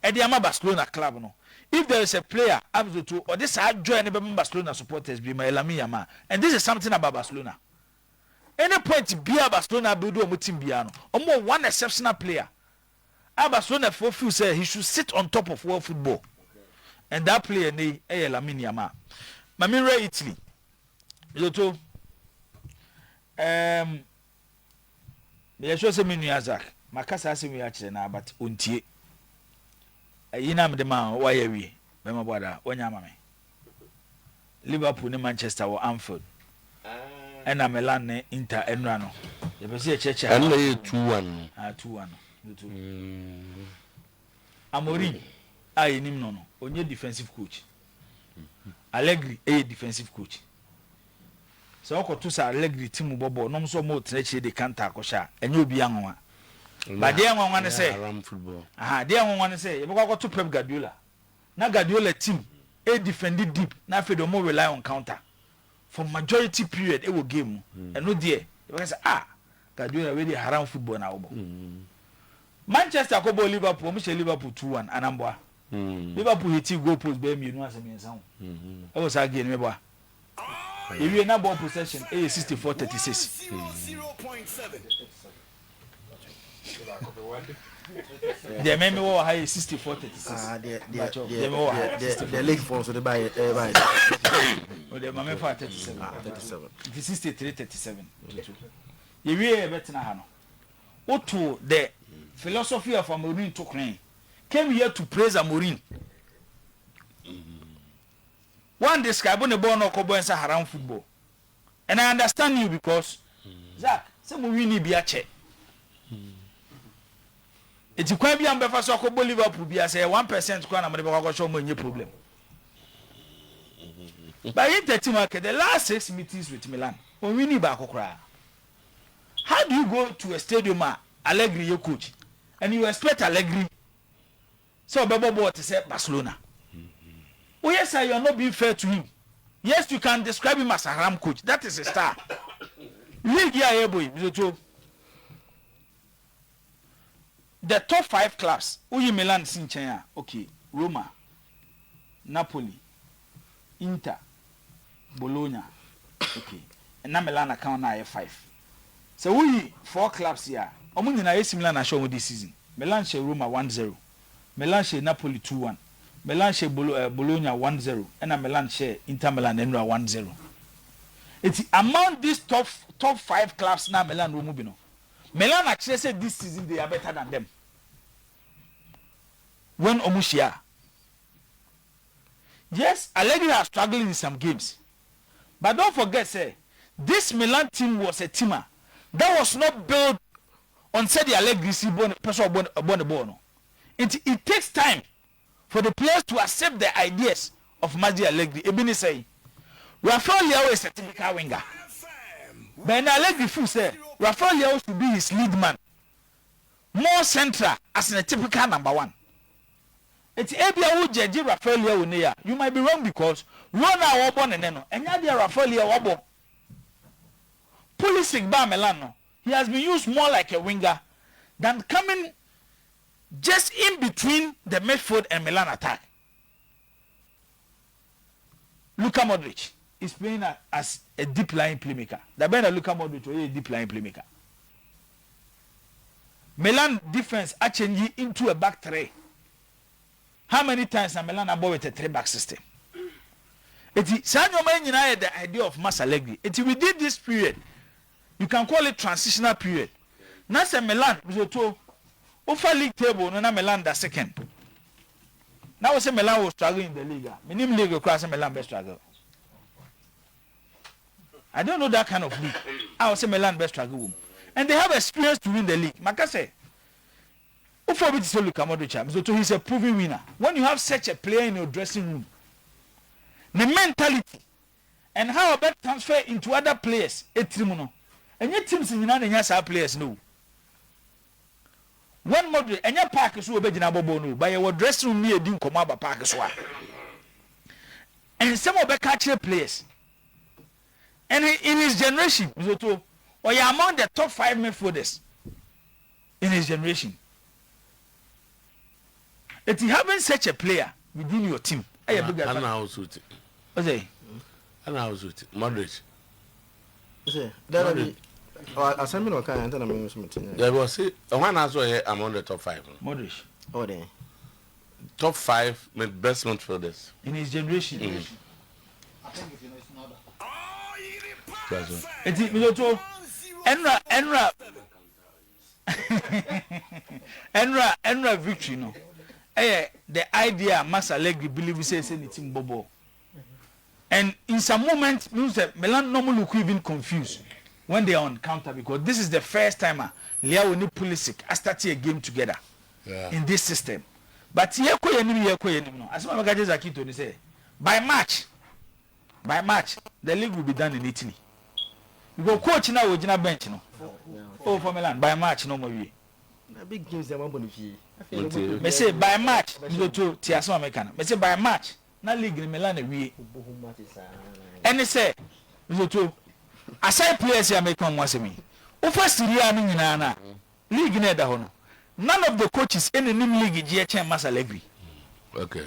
And the Barcelona club no. If there is a player to or this I join the Barcelona supporters be my Lamine Yamal. And this is something about Barcelona. Any point be a Barcelona build a team biano. Or more one exceptional player. Barcelona for few say he should sit on top of world football. And that player name Lamine Yamal. Mamira Italy. Yoto me show say me Azak. Makasa say me actually na but untie. Yina me ma why we be my brother onyama me Liverpool ni Manchester or Anfield and Milan ne Inter enra no ye be say cheche and 2-1 2-1 Amorim nim no onye defensive coach Allegri defensive coach so okoto sa Allegri team bobo no so mo treche de counter akosha enye obi anwa. But they want to say, they want to say, you go to Pep Guardiola. Now Guardiola team, defended deep. Now they don't more rely on counter. For majority period, it will game. And no dear, you say, Guardiola really haram football now. Manchester Kobo Liverpool, Michel Liverpool 2-1, Anambwa. Liverpool hit goal post, baby, you know as a sound. I was again, remember. If you are not ball possession, 64-36. 0.7. The meme was high 64-36. The league form so they buy it. The meme for 37. 37. It is 63-37. You really better now. Otuo, the philosophy of Amorim to claim came here to praise Amorim. One describe on the ball no kobo ensa haram football. And I understand you because Zach, some we need be a check. It's quite be ambassador so ko Liverpool be say 1% kwa na me be ko show mo nye problem. But Inter team, the last 6 meetings with Milan, when we need back, how do you go to a stadium, Allegri, your coach, and you expect Allegri? So, Bebo to say Barcelona. Oh, yes, sir, you are not being fair to him. Yes, you can describe him as a Haram coach. That is a star. League here, boy. The top 5 clubs, Uyi Milan, Sinchaya, okay, Roma, Napoli, Inter, Bologna, okay, and now Milan account now 5. So we 4 clubs here. Omuni na AC Milan show this season. Milan share Roma 1-0. Milan share Napoli 2-1. Milan share Bologna 1-0. And Milan share Inter Milan 1-0. It's among these top 5 clubs now Milan will move. Milan actually said this season they are better than them. When Omushia. Yes, Allegri are struggling in some games. But don't forget, say, this Milan team was a teamer that was not built on say the Allegri person born the ball. It takes time for the players to accept the ideas of Mazi Allegri. Ebini say, Rafael Leao is a typical winger. But Allegri feel say Rafael Leao should be his lead man, more central as a typical number 1. It's Abia who judge Rafael Leao near. You might be wrong because Rona wabon and neno. And yadia Rafael Leao wabo. Pulisic ba Melano. He has been used more like a winger than coming just in between the midfield and Milan attack. Luka Modric is playing as a deep line playmaker. The better Luka Modric is a deep line playmaker. Milan defense are changing into a back 3. How many times have Milan about with a 3-back system? The idea of Mas Allegri. Within this period, you can call it transitional period. Now say Milan, over league table, no Milan that second. Now we say Milan was struggling in the league. Minimum league across Milan best struggle. I don't know that kind of league. I would say Milan best struggle. And they have experience to win the league. Maka say, Ufa bit so Luka Modric, so he's a proven winner. When you have such a player in your dressing room, the mentality and how about transfer into other players, and your teams in the players know. One Modric and your park is so big in Abobono, by your dressing room near Din Komaba Park as well. And some of the catcher players. And in his generation, or you're among the top 5 midfielders in his generation. If you haven't such a player within your team, I Modric. I send me no kind of meeting. There was one answer among the top 5. Modric. Oh, there. Top 5 best midfielders in his generation. I think if you know it's not. Enra victory no. The idea Mas Allegri believe says anything bobo. And in some moments, Milan normally look even confused when they are on counter because this is the first time Leao and Pulisic are starting a game together in this system. But as my guy Zakito say, by March, the league will be done in Italy. You go coach now with Gina bench no. Oh for Milan by March no more. Big games they want bonifi. Me say by March you go to Tiaso American. Me say by March na league in Milan we. And say you go to aside players here make one once me. O first Syria no nyina na league na da ho no. None of the coaches in the league GH Mas Allegri. Okay.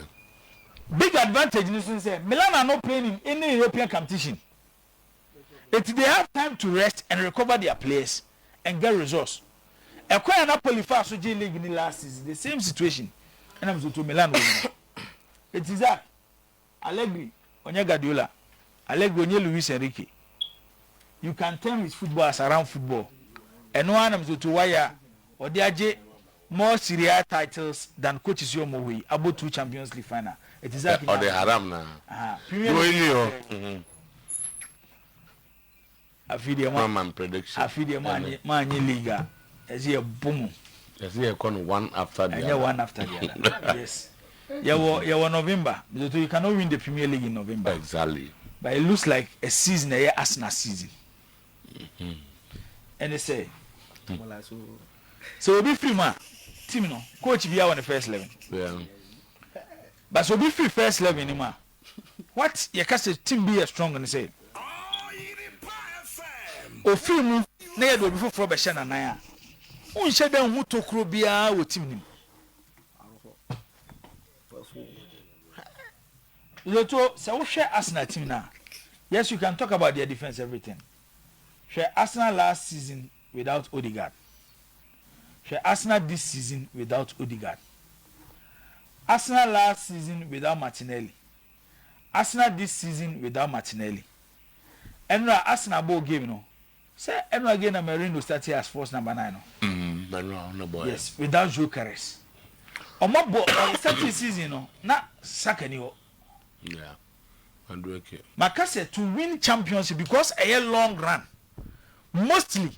Big advantage in say Milan are not playing in any European competition. They have time to rest and recover their players and get results. Acquire Napoli for G League in the last season, the same situation. And I'm to Milan. It is that Allegri, Onya Guardiola, Allegri, Onya Luis Enrique. You can turn with football as around football. And no one to wire or the more Serie A titles than coaches Yomowi about 2 Champions League final. It is that. Or the haram now. Man prediction. I feel the man league. As a boom. As he one after the other. One after the other. Yes. You November. So you cannot win the Premier League in November. Exactly. But it looks like a season, a Arsenal season. And they say, so we'll be free, man. Team, no coach be on the first 11. Yeah. But so be free first 11 anymore. What you can say team be a strong and say. O film na ye do before for be share na nan a. Unhye dem hu tokro bia o team nim. Loto say wo share Arsenal team na. Yes, you can talk about their defense everything. Share Arsenal last season without Odegaard. Share Arsenal this season without Odegaard. Arsenal last season without Martinelli. Arsenal this season without Martinelli. And Arsenal ball game no. Say and again Merino started as force number 9 no. No boy. Yes, without Jokeres. Omo ball starting season no. Na Saka ni ho. Yeah. And okay. Makase to win championship because a long run. Mostly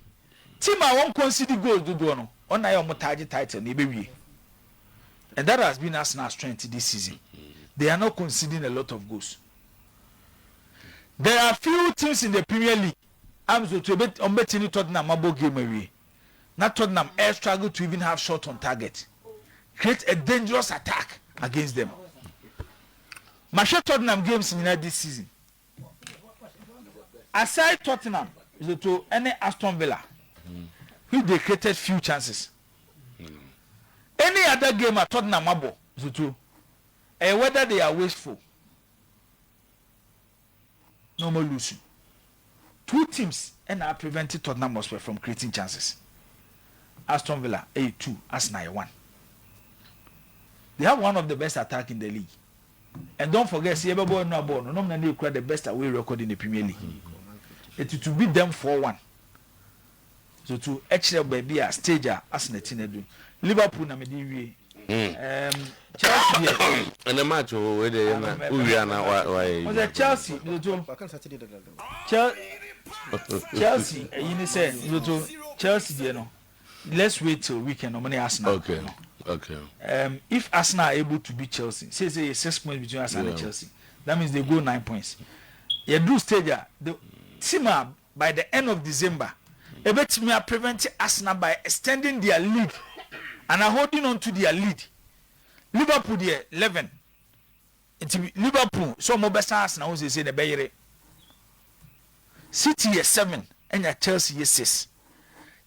team I won't concede goals do no. On na your target title ni be. And that has been Arsenal's strength this season. They are not conceding a lot of goals. There are few teams in the Premier League. I'm so to bet on betting Tottenham about game away. Not Tottenham air struggle to even have shot on target. Create a dangerous attack against them. My Tottenham games in this season. Aside Tottenham, is to any Aston Villa, who they created few chances. Any other game at Tottenham Mabo, and whether they are wasteful, no more losing. Two teams and are prevented Tottenham Hotspur from creating chances. Aston Villa A2, Arsenal 1. They have one of the best attack in the league. And don't forget, see everybody no ball. No man they the best away record in the Premier League. It to beat them 4-1. So to actually be a stage Arsenal team. Liverpool na me Chelsea and the match where they why was it Chelsea Chelsea you say Chelsea no let's wait till weekend no money Arsenal. Okay. If Arsenal are able to beat Chelsea, say 6 points between Arsenal and Chelsea, that means they go 9 points. You do stage the team by the end of December, a bit me prevent Arsenal by extending their lead and are holding on to their lead. Liverpool there 11. It's Liverpool so more best Arsenal who say the Bayere. City is 7 and Chelsea is 6.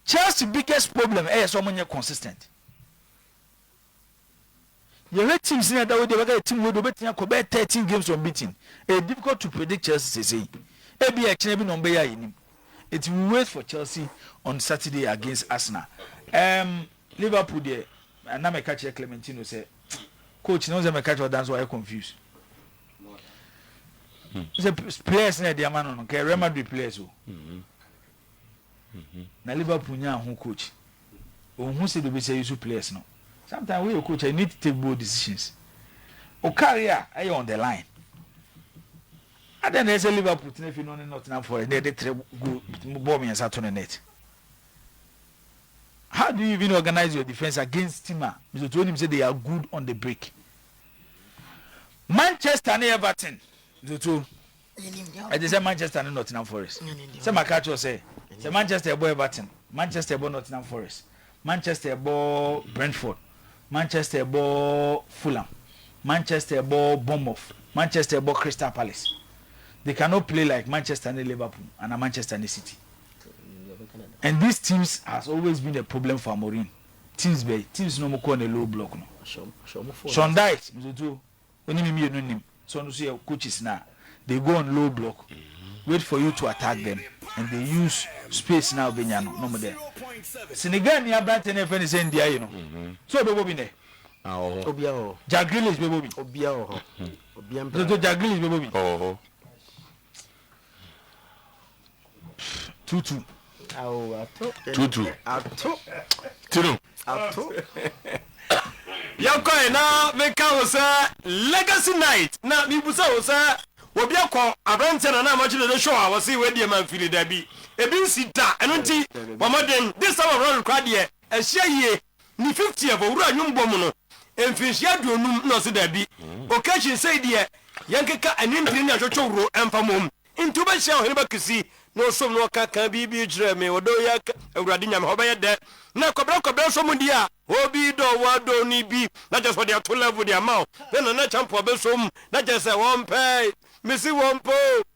Chelsea biggest problem is so many consistent. You let teams in that way they get team will be 13 games unbeaten. It's difficult to predict Chelsea say. Maybe actually be number in. It will wait for Chelsea on Saturday against Arsenal. Liverpool there and now my catch Clementino say coach knows my catch that's why I confused. The players na the man on okay Real Madrid players o. Na Liverpool nya who coach. Who say do be say use players no. Sometimes we coach I need to take bold decisions. O career are you on the line? And then there's a Liverpool if you know not for they go bomb and sat on the net. How do you even organize your defense against Tima? Mr. Tony said they are good on the break. Manchester and Everton. I just say Manchester and Nottingham Forest. Say my catch say Manchester boy Everton, Manchester boy Nottingham Forest, Manchester boy Brentford, Manchester boy Fulham, Manchester boy Bournemouth, Manchester boy Crystal Palace. They cannot play like Manchester and Liverpool and Manchester and City. And these teams has always been a problem for Amorim. Teams no more on a low block no. Sean Dyche, so no see coaches now. They go on low block, wait for you to attack them, and they use space now. Benyano, no more there. Senegal near Brighton FN is India, you know. So they will be there. Obiao. Jagrilis baby. Obiao. So Jagrilis baby. 2-2. 2-2. Yankoi na meka wo sa legacy night na mi busa wo sa obi akọ abrante na match the show a wo say we die man fili da bi ebi sita eno nti momoden this time around crowd here ehia yie ni 50 of owura nwumbom no emfinhia donum no so da bi occasion say de yankeka animpiri na hwetworo empamom ntu ba hia ohene ba kisi no som no kaka bibi jire me odo ya awurade nyame ho ba ye de na kobra so mu dia obi do wado ni bi na just for their to level their mouth then na champo be so mu na just say one pay missy one po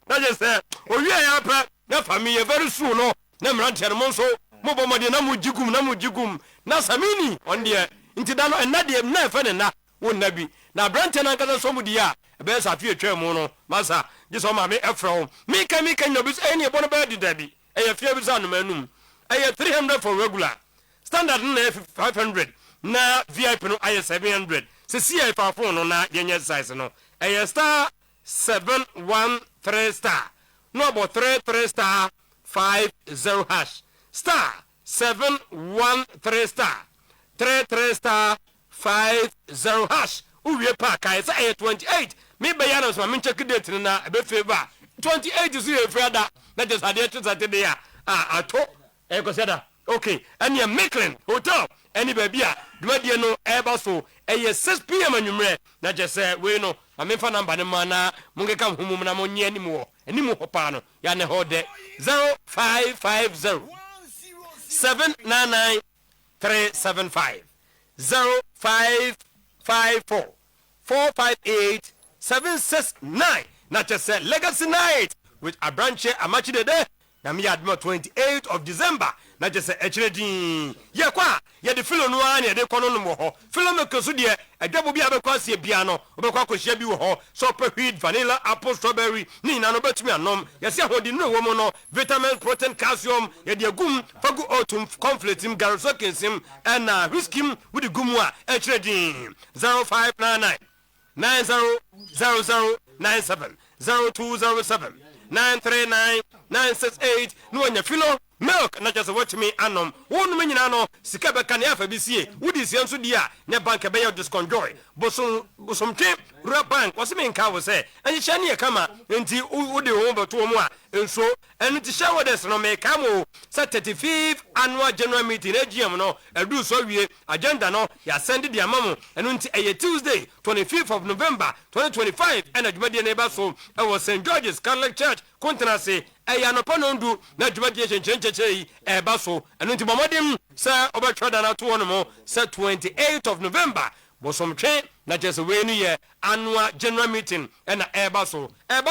na just say owie ya pa na family very soon no na mrantia no so mo bo mode na mu jigum na samini on de nti da no na de na fa ne na won na bi na brantia na nkasa so mu dia be sa fi atwa mu no masa just o ma me efro me ka nyobi eni ebo no ba di da bi e fi abi sa no manum e 300 for regular standard na 500 na VIP no aye 700 se CI fa phone no na yenye size no e star 713 star no about 33 star 50 hash star 713 star 33 star 50 hash uwie pa kai sa 28 me be yana so me check date na be favor 28 is your friend that just had to Saturday ya ato e ko seda okay and you Maclean hotel any baby a dwade no eba so e 6 pm anwumre na je say we no me fa number ne ma na mungeka humum na monye anim ho pa no ya ne ho de 0550 799 375 0554 458 769 na just say legacy night with a branch amachi de na me admo 28th of December na just say echredin ye kwa ye de filo no an ye de kono no mo ho filo me kesu de edabo bia be kwa se bia no obekwa kohia bi wo ho so wheat vanilla apple strawberry ni na no betumi anom ye se ahodi no wo mo no vitamin protein calcium ye de gum fagu autumn conflatim garoso kensim and whiskim with the gumu a echredin 0599 900097 0207 939 968 no anya filo milk na just watch me anom wonu me nyina no sika be kan ya fa bi sie wudi sie nso dia ne bank be ya discount joy bosom twe ro bank wose me nka wo se anyi hia ne kama enti wudi ho beto mu a enso enu ti hia wodes no me kamo 35th annual general meeting AGM no edu so wie agenda no ya send the amamu enu nti eye Tuesday 25th of November 2025 and adwumade ne ba so e was St George's Catholic Church kontrase eya no panondu na adwumade chenchenchechei e ba so enu nti bomodem se obetwa dana to wono mo se 28th of November bosom twe na just we ni ye annual general meeting and eba so a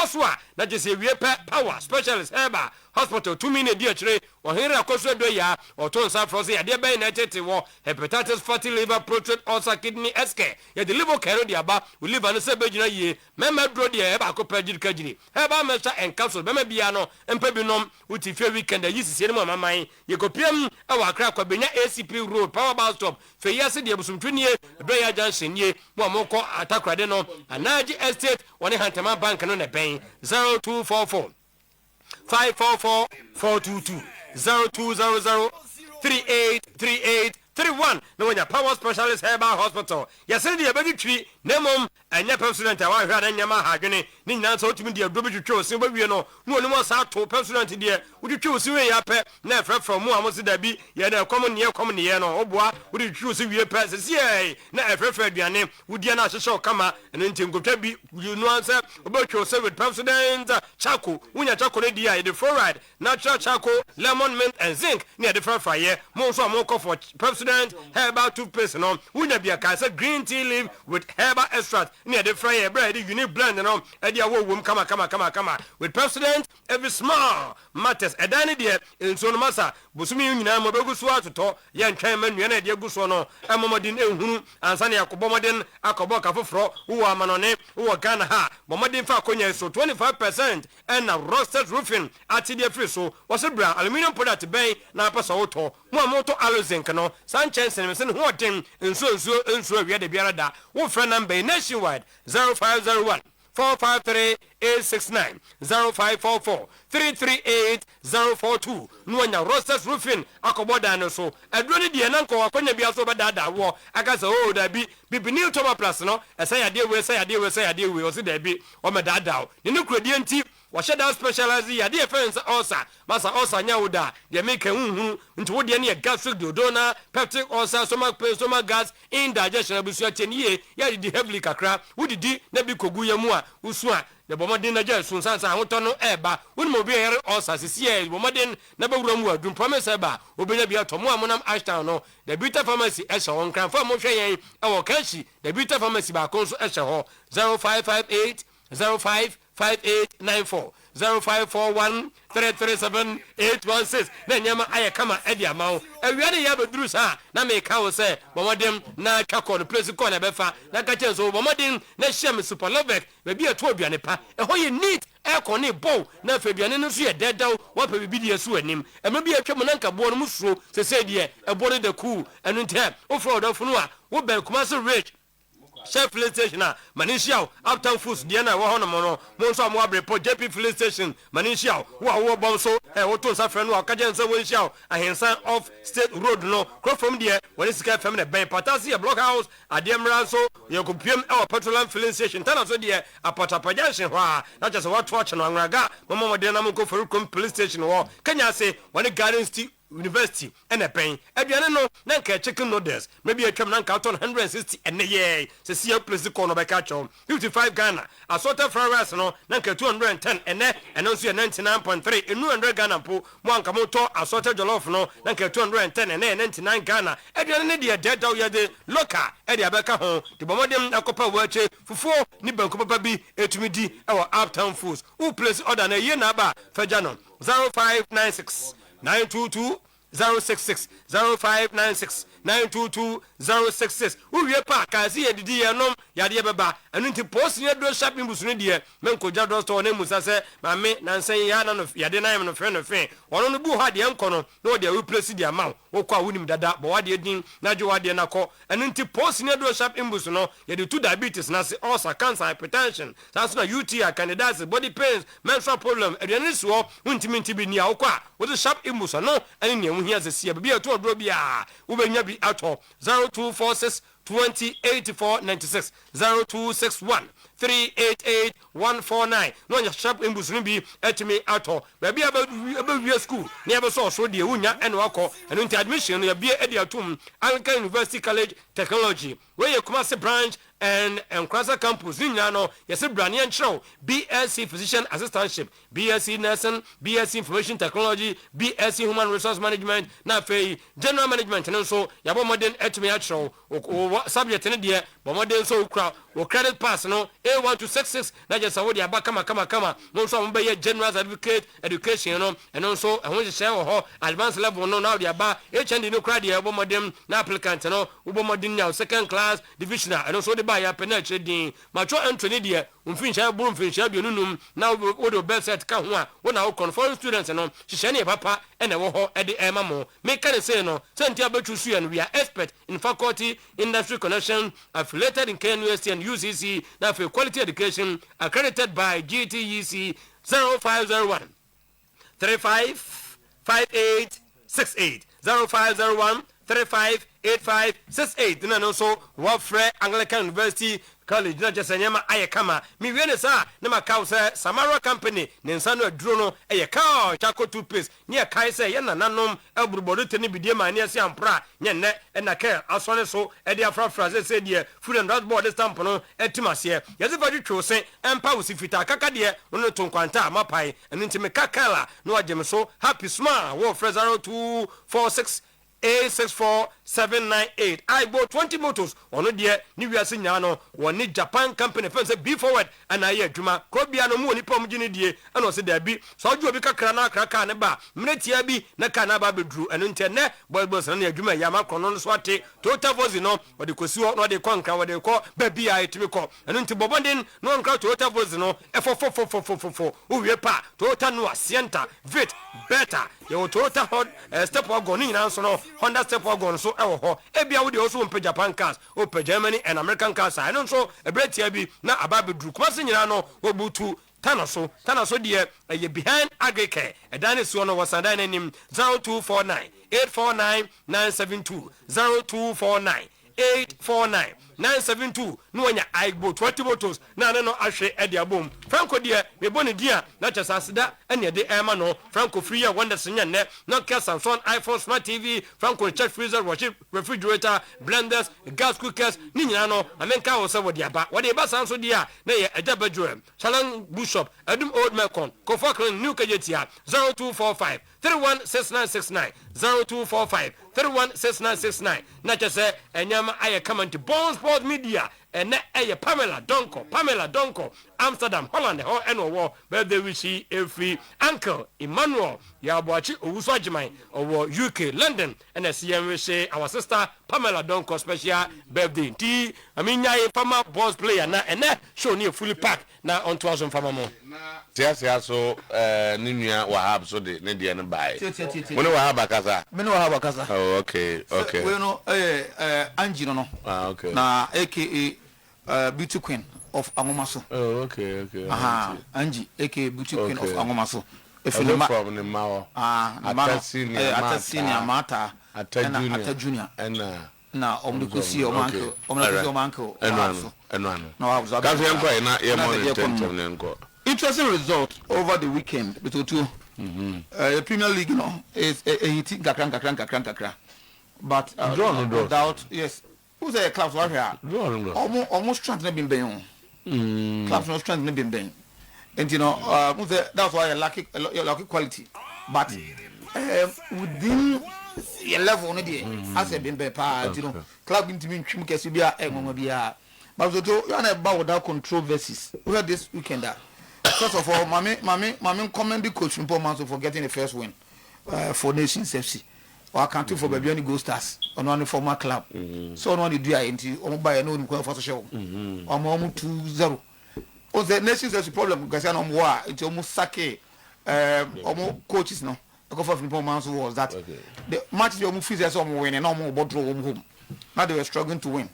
na just we power specialist eba hospital 2 minute dia chire o here akoso do ya o ton sa froze ya de be na tete wo hepatitis fatty liver prostate ulcer kidney sk ya de liver care dia ba we liver no se be gina ye mema dro dia eba ko pagiri kagiri eba mecha en capsule be ma bia no empa bi nom uti fe weekend yi sisi ne mamaman ye kopiem e wa akra kwa benya ACP road power bus stop fe yase dia busumtwenie be ya junction ye mo amoko atakrade no anaji estate woni hantama bank no ne ben 0244 544 422 0200 383831 no when your power specialist herbal hospital yesere de be twi nemom anya president a wa hwa na nyama hadwene ni nyina so otumi de adobe twetwe osin ba wie no no oni mo sa to president de wotwetwe osin we ya pe na efrefro mu amosi da bi ye na kom ne ye no oboa wotwetwe osin wie pe se na efrefro aduane wodi na ahyehyɛ kama eno ntinkotwa bi no answer obetwe osin with president chako wunya chako ne dia the fluoride natural charcoal lemon mint and zinc ne the frefra ye mo so amoko for president herbal toothpaste no wunya bia ka say green tea leaf with herbal extract near the fry bread unique blend no e dia wo wom kama with president every small matters edani dia enso no masa bosumi nyina mo begu so atoto ye ntwan manu na dia gu so no emomodin ehunu ansa ne yakobomodin akobo ka foforo wo amanone wo Ghana ha bomodin fa konya so 25% and na roasted roofing ati dia free so was bra aluminium product ben na pasa woto mo amoto alozinc no sanchez ne se ho odin enso awie de biara da wo fra number nationwide 0501 453 869 0544 338 042 no nya roasters roofing akoboda no so aduro die na nko akonya bia so bedada wo aka say oh da bi new Thomas plus no say ade we o se da bi o medada o ne no kuradie nti wɔhyɛ da specialize yɛ adeɛ fɛn sɛ ulcer masa ulcer nya wo da deɛ meka huhu nti wo deɛ ne yɛ gastric duodenal peptic ulcer stomach pain stomach gas indigestion abusua tie ne yie yɛ didi heavily kakra wodidi na bi kogu yɛ mu a wosu a the bomodin na gya sun sansa ahotɔ no ɛba wonim obi yɛre ulcer sisi bomodin na bɛwura mu adum promise ɛba obenya bi atɔ mu amonam ashtown no the beauty pharmacy ɛhyɛ hɔ nkranfa mo hwɛ yɛn ɛwɔ kanhyi the beauty pharmacy baako nso ɛhyɛ hɔ 0558 055894 0541 337 816 na nyama ayɛ kama ɛde ama wo awia ne yɛ bɛduru saa na meka wo sɛ bɔmɔden na twa kɔ no place kɔ na bɛfa na ka kyɛn so bɔmɔden na hyɛ me super lovek baabi ɛto aduane pa ɛhɔ yɛ neat ɛkɔ ne bɔw na afɛ aduane no nso yɛ dɛdɛw wapɛ bibi deɛ so anim ɛma bi atwa mu na nka boɔ no mu suro sɛsɛ deɛ ɛboɔ no da cool ɛno nti wofrɛ ɔdɔfo no a wobɛn Kumasi rich Chef filling station Manisha Uptown Foods Diana Wahono Monso Mwabre JP filling station Manisha Wa Bomso Oto Safran Kajan Sawisha Ahensan off State Road no cross from there when it's got family bank Patasi a block house Adem Ranso Yokupium our petroleum filling station Tana so dear a Patapajan not just what watch and Raga Mama Dinamuko for police station or Kenya say when the Garden University and a pain. Abiana no, nanka chicken noodles. Maybe a tram nanka 160 and a yay. See a place the corner by catch on 55 Ghana. A sort of fried rice no, nanka 210 and net and also 99.3 in 200 Ghana po. Monkamoto, a sort of jollof no, nanka 210 and 99 Ghana. Abiana dear dead dog yade loka Eddie Abeka home. The Bomodium Akopa Wache for 4 Nibankopa Baby, Etumidi, our Uptown Foods. Who place order a year naba Fajano 0596 922 066 0596 922 066 Oyerepa kasi edidi enom yade beba enu nti post ne do shopping busune de menko jado store ne musa se mame nansen ya na no yade na no fe no fe wono no bu ha de enko no no de replace de amount wokwa wunim dada bo wade din na je wade na ko enu nti post ne do shopping bus no yade to diabetes na se ulcer cancer hypertension sanso na UTI candidates body pains menstrual problem edene so untimi ntibi ni awokwa wo de shopping bus no enu ne hu hia se sia bia to odro bia wo benya bi ato 0246 208496 0261 388 149 no nya sharp embusuni bi etimi ato ba bia ba school ne ebe so de wunya ene wakọ eno nti admission no ya bia edi atum Anglican University College Technology where Kumasi branch and Krasa campus nya no yesi brane enchro BSc physician assistantship BSc nursing BSc information technology BSc human resource management na fe general management no so ya bo modern etimi achro subject ne de bo modern so ukra o credit pass no A1 to 66 na just awodi aba kama no so mo be general certificate education no and also ehun share ho advanced level no na de aba HND no credit ya bo modern na applicant no bo modern now second class divisional and also the buy ya penalty din macho entry ne de mfinsha buru mfinsha bienunum na wo do best set ka ho a wo na wo conform students no hihye ne papa ene wo ho e de ema mo me can say no senti abetu su ya no we are expert in faculty industry connection affiliated in KNUST and UCC now for quality education accredited by GTEC 0501 355868 0501 358568 then also Wafre Anglican University College na just nyama ayekama mi wiene sa na makaw se Samara company ne nsano aduro no ayeka chako toothpaste ne akai se ye nananom aburubodo teni bidie ma ne ase ampra nye ne na ke asone so e de afrafra se de food and drug board stamp no etimase ye se fadi twose empa wosifita kaka de no tonkwanta amapai eno ntime kakala no agem so happy smile wo free 0246 A64798 I bought 20 motors ono de ni wiase nya no woni Japan company fence be forward and aye adwuma ko bia no mu ni pom gine die ana o se da bi so ojo bi kakra na kraka ne ba mnetia bi na ka na ba bedru eno ntene boys na adwuma ya makono no so ate Toyota Vozi no o de kosi no de kwanka o de ko ba bi a etimi ko eno nti bobondin no nka Toyota Vozi no efo Oyerepa Toyota no Sienta Vit Beta yo Toyota hot step wagon ni na so no Honda step wagon so ewo ho ebia wo de also mpe Japan cars o pe Germany and American cars I don't so ebretia bi na ababedru Kumasi nyina no obutu tanaso de behind agricare edane so no wasanda nanim 0249 849 972 0249 849 972 no nya aibo 20 bottles na no ahwe e dia bom Franco dia me boni dia na chasasida ene de ema no Franco free wonder senya ne no Samsung iPhone Smart TV Franco church freezer washing refrigerator blenders gas cookers ni nyina no amenka wo se wo dia ba wo de ba sanso dia na ye ajabadwo Shalan Bishop Adum Old Mekon Kofakran New Kajetia 0245 316969 0245 316969 na chese enyama aye come to Bond Sport Media ene eye Pamela Donko Amsterdam Holland ho eno wo birthday wish every uncle Emmanuel ya boachi owusu ajiman owo UK London ene CM wish our sister Pamela Donko special birthday ti aminya ye fama boss player na ene show ni fully pack na on 2000 fama mo tia so ninua wahab so de ne de ne bai mo ne wahab akaza me ne wahab akaza oh okay we no Angie no okay na aka Beauty Queen of Angomaso. Oh, okay. Angie, aka Beauty Queen of Angomaso. If you from the Mao, Senior Mata, Ata Junior, and now Omnikusi or Manco, and no, I was interesting result over the weekend between two. Premier League, you know, is a hitting Kakran, but without, yes. Who's a clubs right here? Almost trying to be been. Clubs not trying to be been. And you know, that's why I lucky quality. But within your level on the as a been part, you know, club into me, Chimkasibia, and Momabia. But you are about without controversies. We had this weekend. First of all, Mammy commend the coach in Pomanso for getting the first win for Nations FC. Or country for baby go stars on one former club. So no do I into buy a no for show. I'm almost 2-0. Oh, the nations has a problem because I'm war. It's almost sake almost coaches no. The cover from Poman's was that the match you move is some win and no more about home. Now they were struggling to win.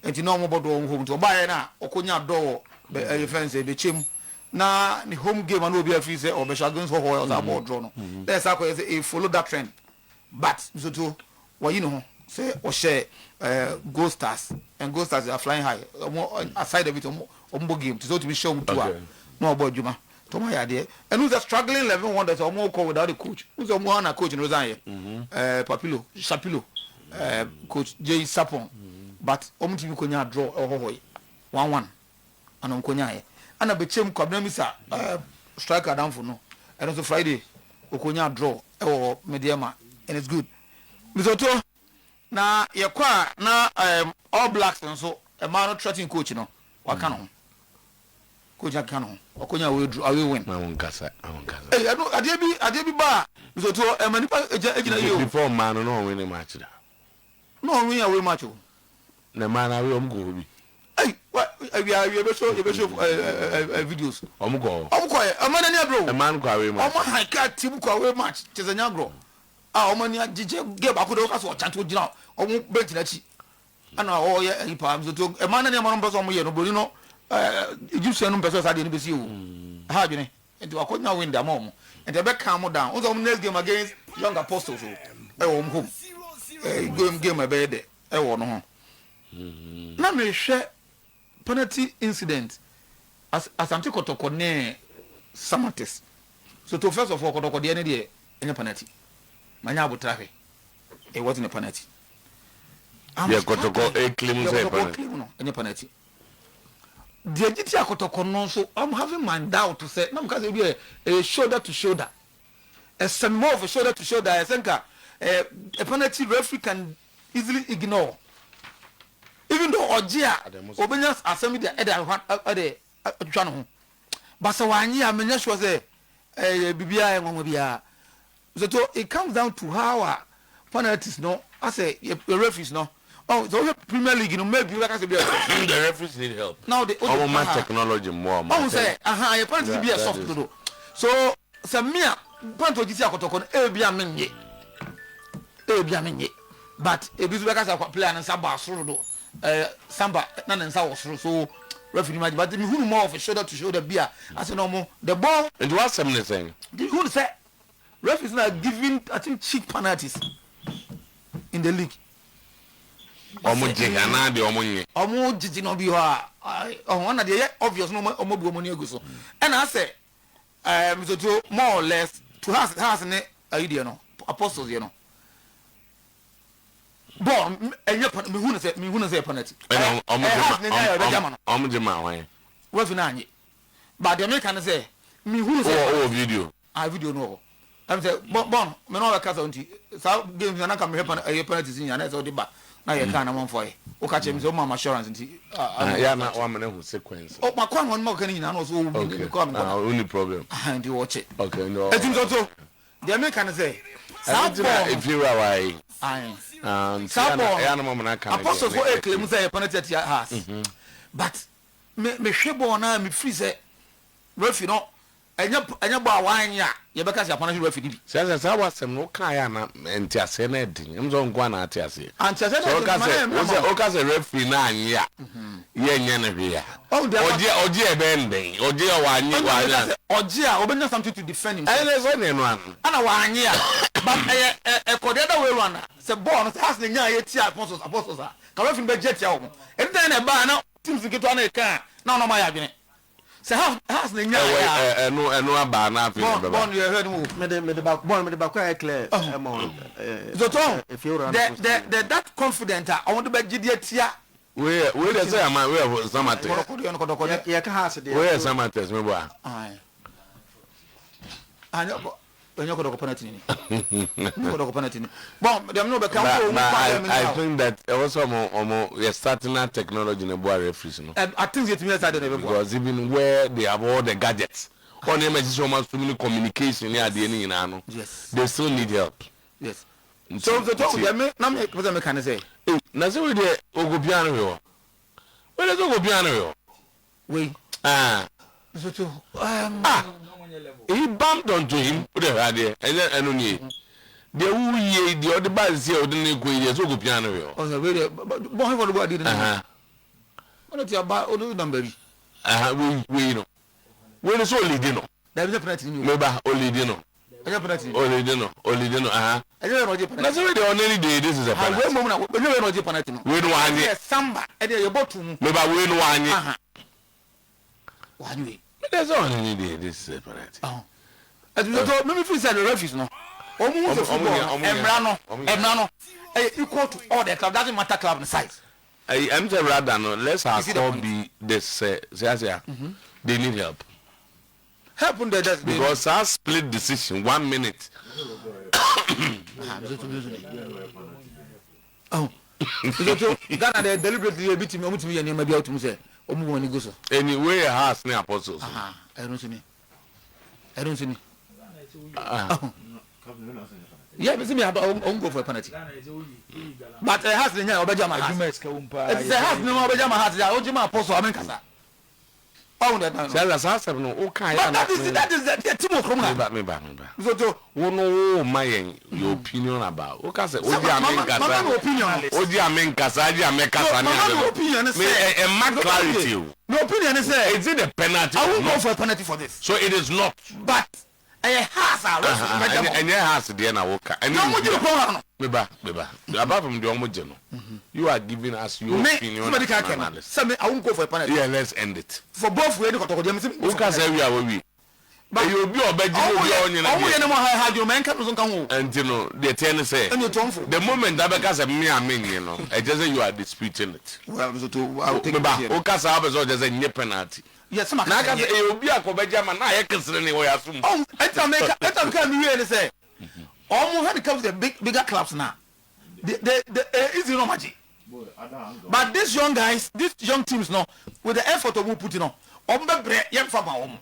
And you know more about home to buy na Okonya door the fence the chim. Na the home game and no be a free or be against for Hoyles about draw. That's how I follow that trend. But so what you know say or share Gold Stars and Gold Stars are flying high aside of it on game to be shown to no about Juma to my idea and who's a struggling 11 wonders or more call without the coach who's a more coach in Rosario Papilo Sapilo coach J Sapon but Omti Konya draw or 1-1 and Konya and a became Kobnemisa striker down for no and also Friday Okonya draw or Mediama. And it's good. Misoto na yakwa na All Blacks and so a man not threatening coach no. Wakano. Coach Akano. Okonya we win. I won't kasa. Hey, I know adebi ba. Misoto e manipa ejina you. Before man no win the match. No win away match. Na man away go bi. Hey, what we show videos. Omgo. A man any bro. A man go away match. Omo hike team go away match. Chezanya bro. Omani jije ge ba ko do kaso chanto gina omo bench na chi ana o ye hipa so to e man na mo no so mo ye no bori no Egyptian no person sade ni be si o ha dwene enti wakonya win da mo enti be calm down o so next game against Young Apostles e wo mo game e be de e wo no ho na me hwe penalty incident as anti kotoko ne Samates so to first of all kotoko de ne de any penalty manya abutrafe it wasn't a penalty. Yeah, kotoko a claim penalty. No, any penalty. The Egyptian kotoko no so I'm having my doubt to say no because it be a shoulder to shoulder. A some more of a shoulder to shoulder. I think a penalty referee can easily ignore. Even though Ojia Obenyas assembly the other channel. But so one year menya sure say bibia e mo bia. So it comes down to how penalties no I say referees no so Premier League you know maybe like I say the referees need help now the more technology more say a penalty be a soft do so samia panto gisi akotoko e bia menye but e bizu like I say player na samba soro do samba na nsa wo soro so referee match but me who more of a shoulder to shoulder bia I say no more the ball and what some saying who say referees now giving I think cheap penalties in the league. Omujigana de omunye. Omujiji no bi ho a na de obvious no omobu omoni aguso. And I say Mr. more or less to has ne idea no apostles you know. Bon enye me hu say penalty. Omujima wan. What fi na anye. But the American say me hu say video. Video no. I'm say bon me no ka so nti sa games na ka me penalty sin ya na say o de ba na ye ka na mon for ye. O ka che me say o ma assurance nti ya na wa me hu sequence. O ma kwa won mo ka ni na no so only problem. And you watch it. Okay, no. Etim so the American say if you are why apostles for a claim say penalty at your house. But me hwebo na me free say referee no enya ba wan ya ye beka say penalty referee bi say wasem no kan ya na entiase na edin emzo ngwa na atiase antiase na o ka say referee na anya ye nya na hwe ya oje e benden oje wanya oje a obenya something to defend himself ele so ne no an ana wanya but ekode da we run say ball no has na nya ye ti apostles a ka referee be jet ya wo anytime na ba na teams get to na kan na no ma ya dwene say has na nya ya eno aba na afi be ba you heard me me the quite clear amount the that confident I want to be gidi tia we dey say am we have Sometymer ya ka has dey we have Sometymer me boa onye ko penalty ni ko penalty ni bon dem no be kan ko I think that also we starting that technology in boa referees no I think it means that because even where they have all the gadgets on them is so much communication here dey ni na no they still need help. Yes, so the talk dem na me can say na say we dey ogobian we we dey ogobian we so to he bumped onto him put the radio and then only the who ye the other bad see or didn't go ye so go piano we oh we bon for the body na what you about odo number we know we so lead no there is a penalty me ba o lead no anya penalty o lead no anya no je penalty na so we dey on any day this is a penalty we mo na we no je penalty no we no anye samba e dey your bottom me ba we no anye wanye there's only day this is a penalty so me feel say the referees no omu so football emra no equal to all the club doesn't matter club size I'm saying rather no let's have all be this they need help in the because our split decision 1 minute so Ghana they deliberately beat me omu timi maybe out to say omu woni go so anyway has ne apostles I don't see yeah, but see me I won't go for a penalty. But has the nya obeja ma arguments ka umpa. It has no obeja ma hat ya ojima apostle amen kasa. Oh that now. Say no o kan ya na. That is the team of Roma. Me ba. So to wo no my your opinion about. O ka say oji amen kasa. Oji amen kasa, oji amen kasa ni. My opinion is say a clarity. No opinion is say is it a penalty? I won't go for a penalty for this. So it is not. But and has there na woka and apart from the omoje no you are giving us your opinion. I won't go for a penalty. Yeah, let's end it for both way woka say we are we but you be obeji obi onye na you man can no and you know the ten say the moment that because me amen you know I just say you are disputing it. Well so to I will take it. Woka say have so just a penalty. Yes, na ka say obi akobeja ma na ye kesere ni wo ya sum. Etam can we really say almost when it comes to the bigger clubs now the easy no magic. But these young guys, these young teams now with the effort of put in on ombe yem fa ba om.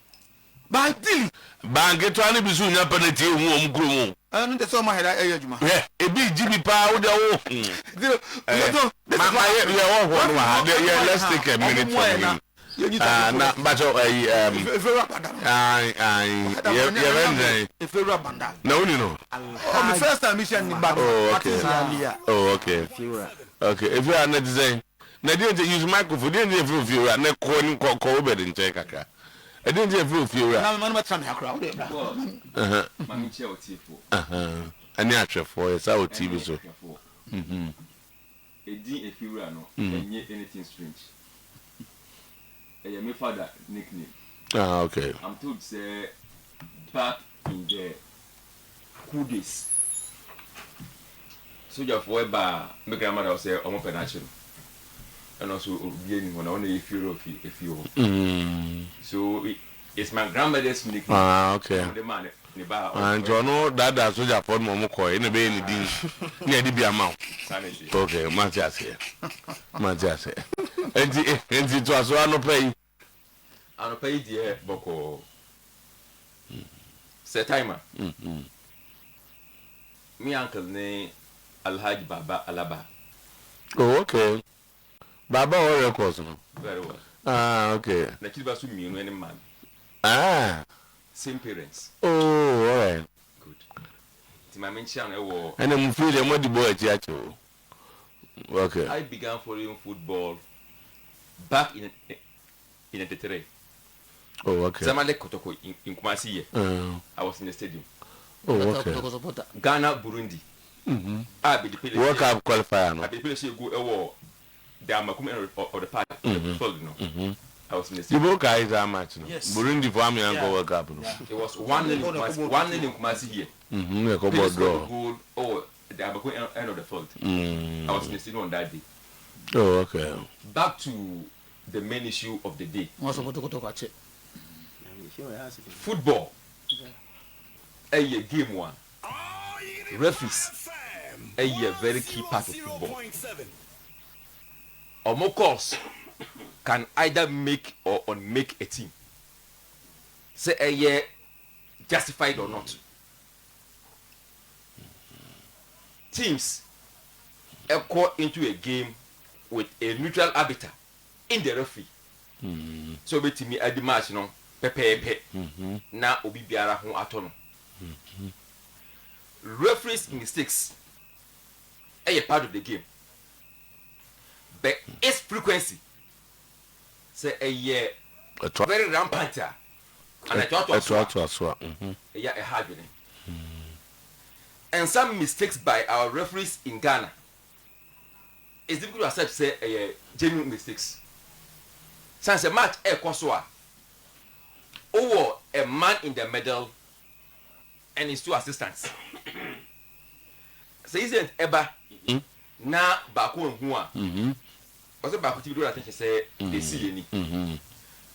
But till bange to ani bisu nya penalty hu kuro mu. And the so my head ejuma. E bi jibi pa wo de wo. Let's take a minute for me. Na bacho no no the first time mission in back. Okay if you are not saying na dey use microphone dey dey na ko ni ko obed nche kaka e dey dey na man tram akra mami che o 4 ani atwefo yes I o TV so. 4 okay. 4 okay if you are not saying na dey dey use microphone dey dey na ko ni ko obed nche kaka e dey dey na man tram akra. mami che o 4 mami che o 4 so. 4 okay if you are not saying na dey dey use microphone dey dey na ko ni ko obed nche kaka e dey dey na man tram akra. Edi Efira no, anything strange. My father nickname. Ah, okay. I'm told say back in the cool days. So you for my grandmother was say omo penachiro. And also being when only if you. So it's my grandmother's nickname. Ah, okay. The man and you know that soldier for momo ko in be any din near the amount. Okay, Matias here. And it was one pay. I no pay the boko. Sometymer. Me uncle ne Alhaji Baba Alaba. Oh, okay. Baba or records no. Very well. Ah, okay. Na kiba su mi no any man. Ah. Same parents. Oh, all right. Good. Ti ma mention e wo. And I'm free the money boy at okay. I began following football back in 83. Oh, okay. Zamale Kotoko in Kumasi here. I was in the stadium. Oh, okay. Ghana, Burundi. I be the player. World Cup qualifier. I be the player go the Amakum of the party. I was in the stadium. You broke eyes that match. Yes. Burundi for me and go World Cup. It was 1-0 in Kumasi here. Goal. Oh, the Amakum end of the field. I was in the stadium on that day. Oh, okay. Back to the main issue of the day. Football. A game one. Referees. A very key part of football. Omo course can either make or unmake a team. Say a year justified or not. Teams go into a game with a neutral arbiter in the referee. So bet me at the match no pepe na obi biara ho atono. Referees mistakes a part of the game, but its frequency say a year very rampant and a hard and some mistakes by our referees in Ghana. It's difficult to accept say a genuine mistakes. Since a match a Kosua over a man in the middle and his two assistants. So isn't ever na baku and hua. Also baku to do attention say they see any.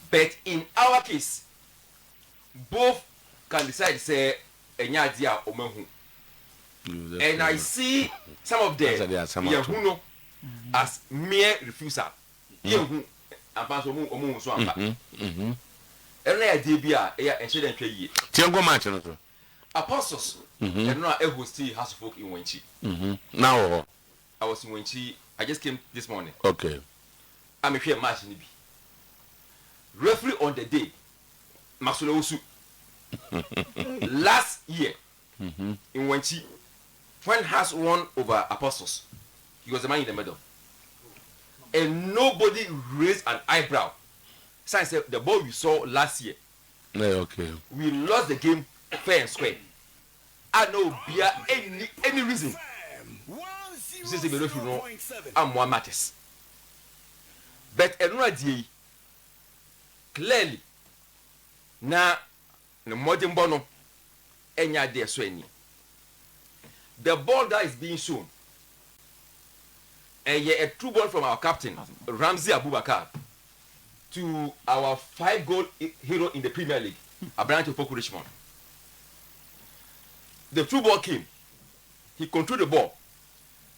But in our case, both can decide say enya dia omahu. And I see some of them yahuno as mere refusal. Yehu abaso omu so amba. Ena ya debia e ya enche den twa yie. Tiengo match no to. Apostles. And now I was still house folk in Wenchi. Now I was in Wenchi. I just came this morning. Okay. I'm here match in referee on the day. Maxwell Osu. Last year in Wenchi, when has won over Apostles, he was the man in the middle. And nobody raised an eyebrow. So I said the ball we saw last year. Yeah, okay. We lost the game fair and square. I know beer any reason. Since the referee know I'm one matters. But another day, clearly, now the modern bono enya there so any. The ball that is being shown, a true ball from our captain Ramsey Abubakar to our 5-goal hero in the Premier League, Abraham Poku Richmond. The true ball came. He controlled the ball.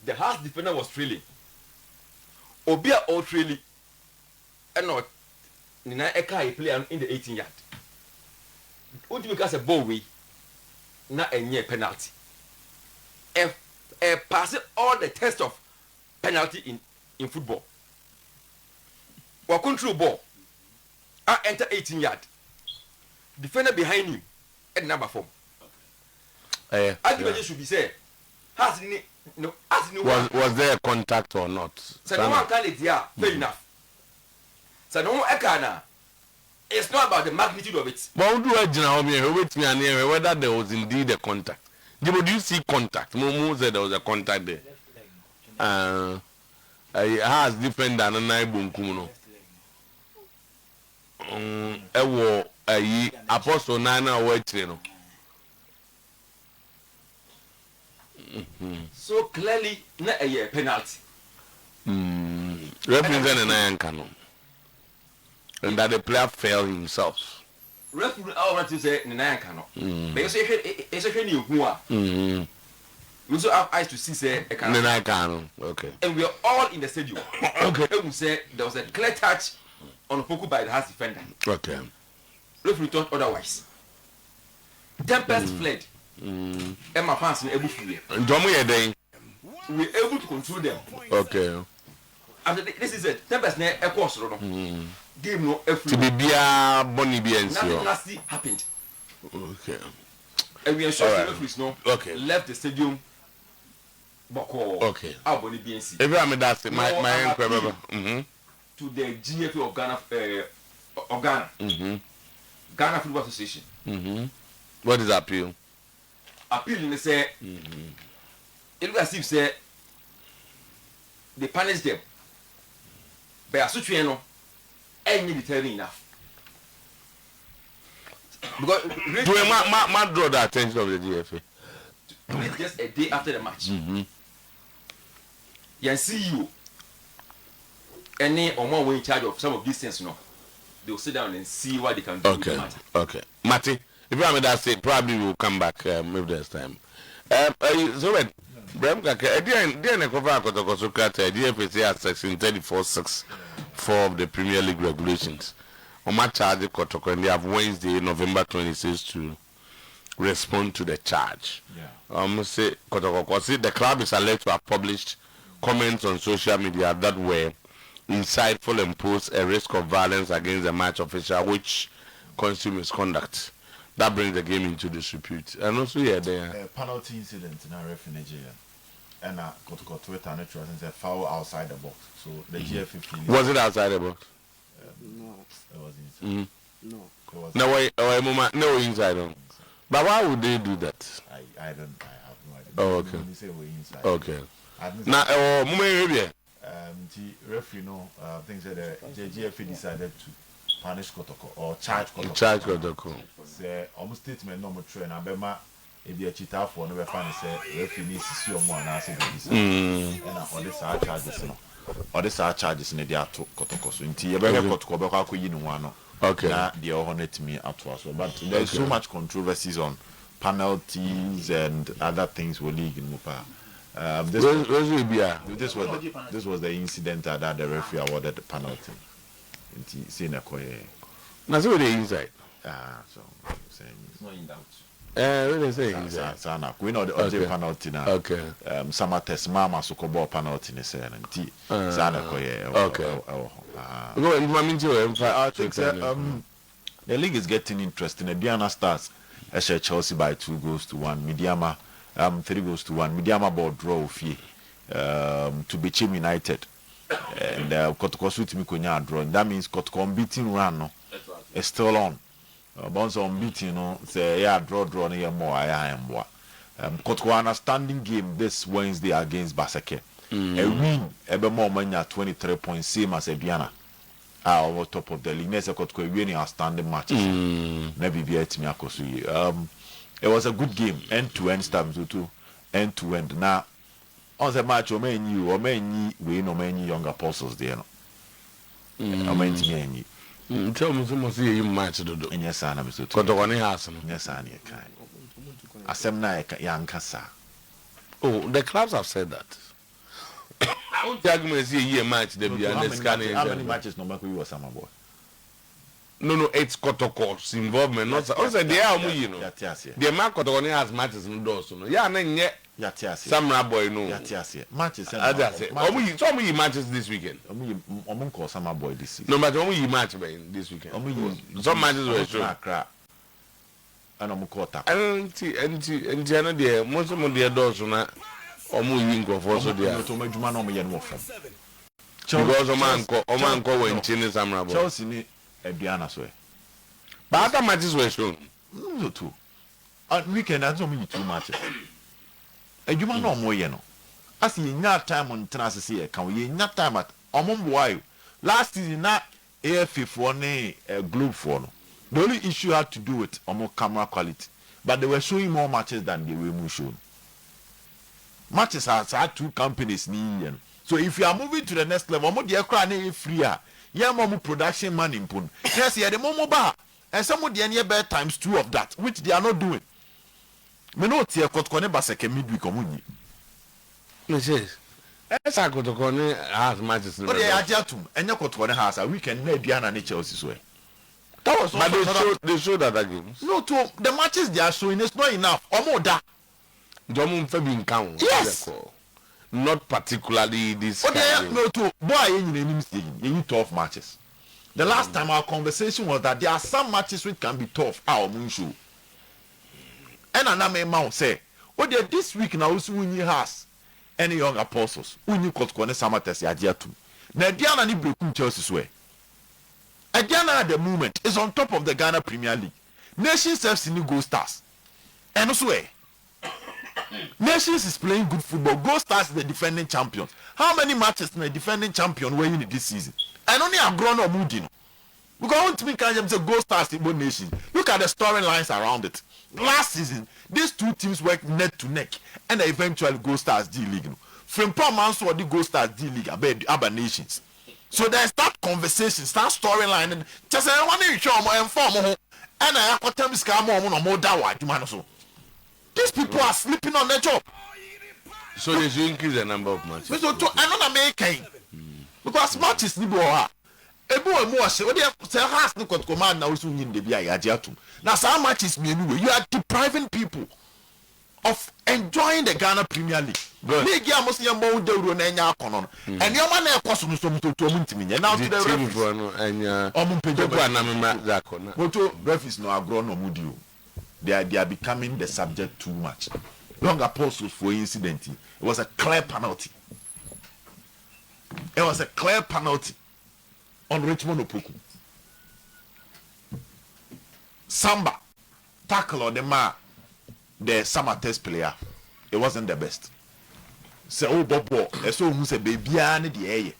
The half defender was trailing. Obia all trailing. And not Nina Eka play in the 18-yard. Only because a ball way, not a near penalty. Passing all the test of penalty in football. Or control ball. I enter 18-yard. Defender behind him at number 4. Argument should be said. Was there a contact or not? So no one can fair enough. So no one can. It's not about the magnitude of it. But do I wait me and whether there was indeed a contact? Do you see contact? Momo said there was a contact there. has different than nine bunkum no. Ewo apostle nana wetri no. So clearly na a penalty. Represent an iron cannon. And that the player fell himself. Referee all to say nine cannon. But it's a new who we also have eyes to see say a cannon. Okay. And we are all in the stadium. Okay. And we say there was a clear touch on Poku by the house defender. Okay. Referee thought otherwise. Tempest fled. Emma fans were able to we were able to control them. Okay. After this is it. Tempest near a course. Game no to be Bonnie nothing nasty happened. Okay. And we ensure the referees left the stadium. Okay. Bonnie BNC. Every that's my to the GFA of Ghana. Ghana Football Association. What is appeal? Appeal they say it looks as if say they punish them. But as such you know, any deterring enough. Because my draw the attention of the GFA. Just a day after the match. You see you any or more in charge of some of these things, no. They will sit down and see what they can do. Okay. Okay. Matty, if you have that say, probably will come back maybe this time. So when Bram Kaka, then cover Kotokosukata, DFA has section 34.6 of the Premier League regulations. On my charge, Kotoko, and they have Wednesday, November 26th to respond to the charge. Say Kotoko, the club is alleged to have published comments on social media that were insightful and pose a risk of violence against the match official, which constitutes misconduct. That brings the game into disrepute. And also, there penalty incident in our referee Nigeria, and got Twitter and it was a foul outside the box. So the GFA was it outside the box? No, it was inside. No inside. But why would they do that? I have no idea. Oh, okay. When you say we're inside. Okay. Now, the referee, things that the GFA decided to punish Kotoko or charge Kotoko. Charge Kotoko. Say almost statement number 3 and Abema if you cheat for no fan say referee needs to see your more and say and all these are charges no. All these are charges in the ato Kotoko. So until you better Kotoko be kwa you no. Okay. Na the honor me at was but there is so much controversies on penalties and other things we league in Mupa. This was the incident that the referee awarded the penalty. That's what they inside. So saying it's not in doubt. Really saying inside. We know the penalty now. Okay. Some test mama sukobo penalty ne say nti sana koye. Okay. I think the league is getting interesting. The Diana Stars Chelsea by 2-1. Midiama 3-1. Midiama ball draw fee to Bichim United. And Kotoko suit me konya draw. That means Kotoko unbeaten run no. It's still on. Bonds unbeaten no say yeah draw no more I am what. Kotoko understanding game this Wednesday against Basake. A win ebe more mania 23 points same as Ediana. Over top of the league. Next Kotoko winning outstanding matches. Maybe be at me akosu. It was a good game, end to end stabs to end to end. Now on the match, or many young apostles there. No, tell me some of you match to do. Yes, I am so Kotokoni has. Yes, I can. Asemna young Kasa. Oh, the clubs have said that. The argument is a year match. They be understanding how many matches no matter you or some boy. No, it's Kotoko's involvement. Not also they are you know. The man Kotokoni has matches no doors. Yeah, and yet. Some boy no. Matches. I just say, some matches this weekend. Call some boy this season. No, but only match this weekend. Some matches were sure. And I'm caught up. And there, most of their doors na yin go for so there. Because Oman go when Chine Samra boy. Chelsea ni Ediana so. But other matches were shown. No two. On weekend, that's only 2 matches. And you no more, you know. as you not time on Tennessee, can we not time at why last season not AFF for a globe for no. The only issue had to do with camera quality, but they were showing more matches than they were shown. Matches had two companies near. So if you are moving to the next level, more the aircraft free. Yeah, more production money in yes, yeah, the more bar and some of the near bad times 2 of that, which they are not doing. Me no tia kotkone baseke midweek omuni. Yes. Esa kotkone has matches. But they are jatum. Enya kotkone has a weekend na Diana na Chelsea way. That was but they showed that games. No, to the matches they are showing is not enough. Omo da. Jomu febin count. Yes. Not particularly this. No, to boy you tough matches. The last time our conversation was that there are some matches which can be tough. Our moon show. And another man say, "Oh, there this week now also we has any young apostles. We need to connect some matters here too. Now Diana ni breaking Chelsea way. And Diana at the moment is on top of the Ghana Premier League. Nations FC ni Gold Stars. And also Nations is playing good football. Gold Stars is the defending champions. How many matches the defending champion were in this season? And only have grown or moved in. Because I want to make say Gold Stars in both nations. Look at the storylines around it. Last season, these two teams worked neck to neck, and they eventually Gold Stars D League. From Paul Manso or the Gold Stars D League about other nations. So there's that conversation, that storyline, and just I want to show more inform and I have to scam more that so. These people are sleeping on their job. So they should increase the number of matches. So to another American, because matches ni boha. Ebo emu ase we dey say has no command na also yin de bia ya atum. Now some matches me anyway. You are depriving people of enjoying the Ghana Premier League. League ya must yam mo dawro na nya akono. And your man na ekoso no so mtoto mu ntimi. Now to the referees no anya people na mema zakona. Moto referees no agro no mudio. They are becoming the subject too much. Young apostles for incident. It was a clear penalty. It was a clear penalty on Richmond Opoku. Samba tackle on the summer test player. It wasn't the best. Say oh Bobo, so who say baby and the air.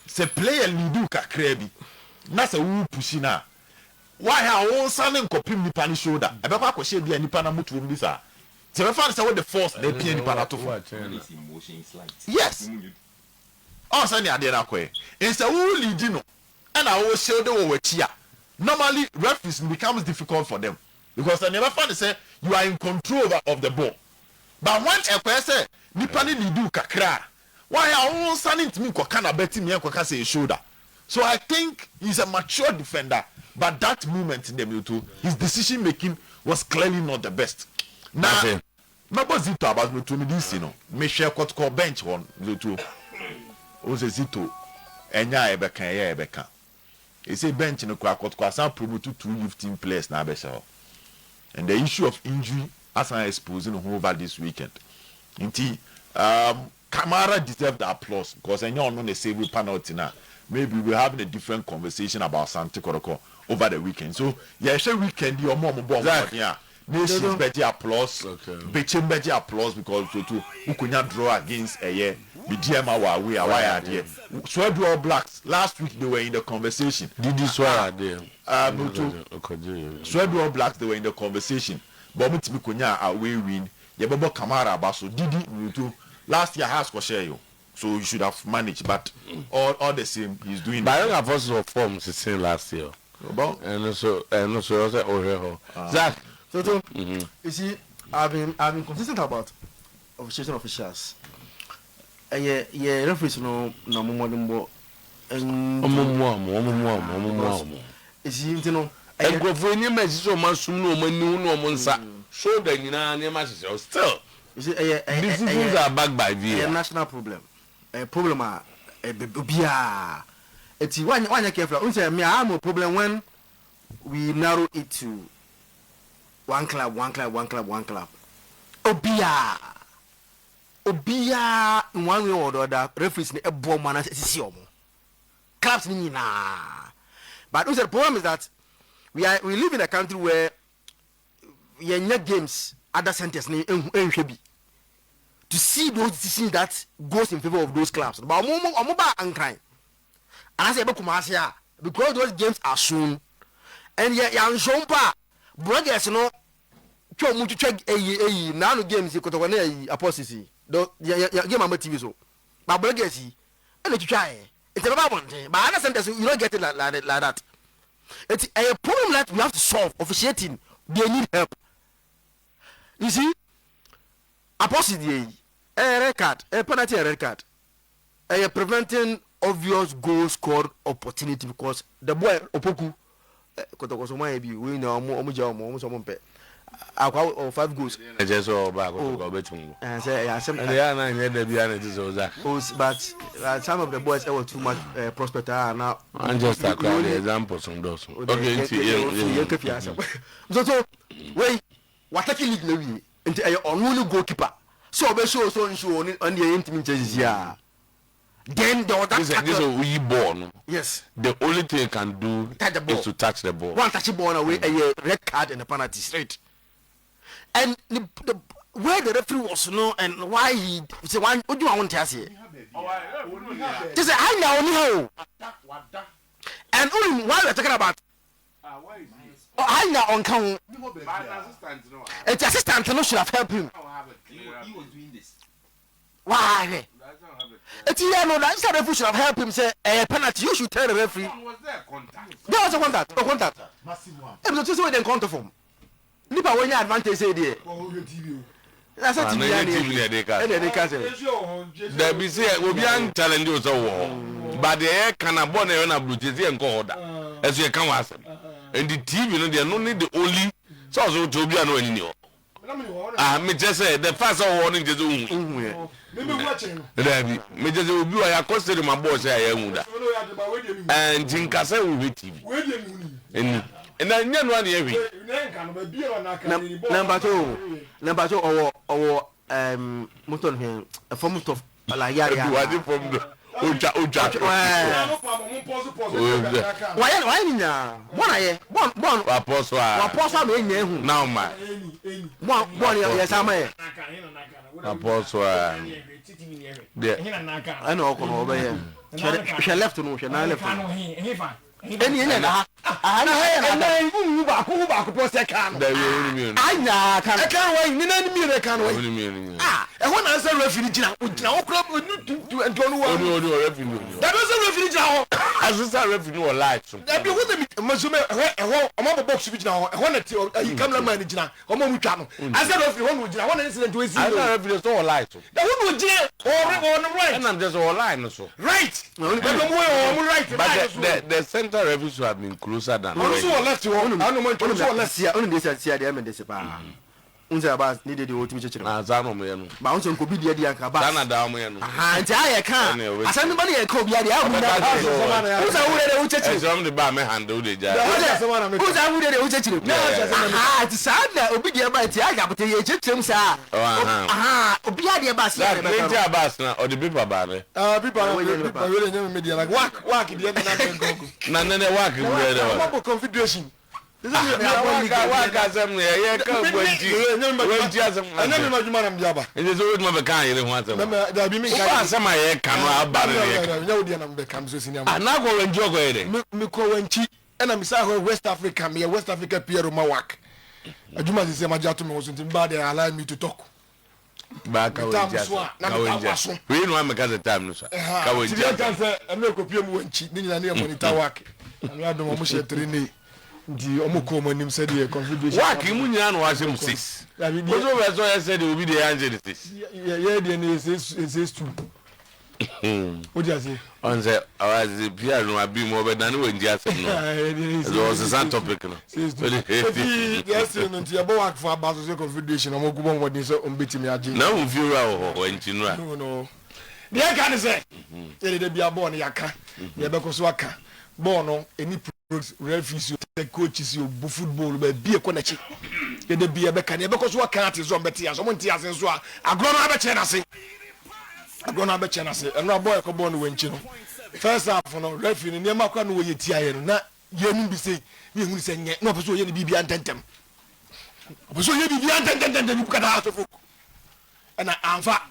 Say player lidu kakrebi. Na say who pushina. Why are all standing copying the pani shoulder? I better go share the any pana mutu mbisa. So we find what the force they pay any pana to for. Yes. Oh, sani adena kwe. Instead who lead you know. And I will show them over here. Normally, referees becomes difficult for them because they never find say you are in control of the ball. But once a person nipani lidu kakra, why are all standing to me kwa kana beti me kwa say shoulder? So I think he's a mature defender, but that moment in the middle, his decision making was clearly not the best. Now, Mabo Zito about me to me this, you know, me share what call bench one Zito. Oze Zito, enya ebeka. He say bench in the kwa some promoted 2 lifting players na besa. And the issue of injury as I exposing over this weekend. Inti Kamara deserved the applause because I know they say we penalty now. Maybe we're having a different conversation about Santi Koroko over the weekend. So yeah, sure weekend your mom yeah. Nations better applause. Betchem better applause because to Ukunya draw against a year. BDM we are wired here. Swede All Blacks last week they were in the conversation. Did you swear there? Swede All Blacks they were in the conversation. But Mutikunya away win. Yababo Kamara Baso Didi Mutu last year has Kosheyo. So you should have managed, but all the same, he's doing. But I don't have also forms the same last year. About and also Oreho. Zach, you see, I've been consistent about officiation officials. Yeah, referees no more and you see, you know, and go for any message so much no monsa. So then you know, still. You see, decisions are backed by VAR. A national problem. A problem it's one you careful. I have a problem when we narrow it to one club. Obia in one way or the other, referees a bomb man as clubs but the problem is that we live in a country where games other centers to see those decisions that goes in favor of those clubs. But Omoba and crying. And I say Kumasia because those games are soon. And yet young Shompa brothers no to check a now games you could have apostasy. Though game on TV so. But brothers and you try. It's about one thing. But I understand you don't get it like that. It's a problem that we have to solve. Officiating, they need help. You see, apostasy, a red card, a penalty, a red card, preventing obvious goal scored opportunity because the boy Opoku, because we know almost 5 goals. I just saw back and say, but some of the boys were too much prospect now. And just a crowd examples on those. Okay, so wait, what take league maybe into a only goalkeeper. So be show on the intimate yeah. Then the other this is we born. Yes. The only thing you can do is to touch the ball. One touch the ball away a red card and a penalty straight. And the where the referee was no and why he say one what do you want to say? Just I know and only while we're talking about I know on count. It's assistant no should have helped him. He was doing this. Why? It's here no that the referee should have helped him say a penalty you should tell the referee. Was there contact? There was a contact. Massive one. It was just where they contact from. Nipa when you advantage say there. That's what TV there be say obi an challenge us all. But the air can abon e na blue and go order. As you can was. And the TV no they no need the only so to obi an any no. Me just say the first warning just me just obi wa ya consider my boss say ya da. And jinka say we with TV. And I know one here. Number two, our motor here, a form of like yari. Why now? One apostle me now my one yes I'm apostle I know over here. She left no she na left. Any na and you back who back post can I can wait ni na me can wait and when answer referee gina o club to and don't want that was referee gina assistant referee no light so that be what me mazume o box bi gina when the camera man gina o mo twa no answer referee when gina when incident we see answer referee so light so that one gina on right and I'm just all line so right but the center referee should have been closer than also left one I no man also left here only this here dey am this pa unza ba needed the ultimate church na za no me no ba unso nko bi dia dia nka ba na da mo ye no aha nti aye ka asan ba ne ko bi dia abu na unza wure de uchechire e some the ba me handle de ja unza wure de uchechire aha ti sada obi dia ba ti aga bote ye chechirem sa aha obi dia ba si na be dia ba na o de paper ba ne paper we nyam media like work dia na nko na ne work we there confederation this is work asem ne ye ka gwanti asem na me majuma na mbiaba it is always my can here ho asem da bi mi ka asem aye ka no abare ne nya wodi na mbe kam so sini am na go wanji ogo ere me ko wanchi na me sa ho West Africa me West Africa Piero Mawak ajuma se maja to me so ntim ba dey allow me to talk ba ka wanji we no am ka the time no sir ka wanji ti kan se me ko pie mu wanchi ni nyina ne monitor work anu adom mo she training di omoko mo nim said the configuration work mu nyina no wasem 6 ozo we so ye said obi dey anje 6 ye dey ne is 2 o dia say on say awazi pia no abi mo be dan we ndia asem no so was a topic no yes no ntia bo work for about the configuration omoko bo mo din so ombetimi age na wo fi ra ho nti no no dey kan say ye dey bia bo no yaka ye be ko so aka bo no any referees the coaches you football be bie ko na chi ye dey bia be kan ye be ko so aka ati zo mbeti ya so mo ntia sen so agro no abeche na se eno boy ko bo no wenchi no first half no referee ni ma kwa no ye tia ye no na ye nu bi sei ni ehunu se nye no opeso ye ni bibia ntentem opeso ye bibia ntentem ni bukata so fo na amfa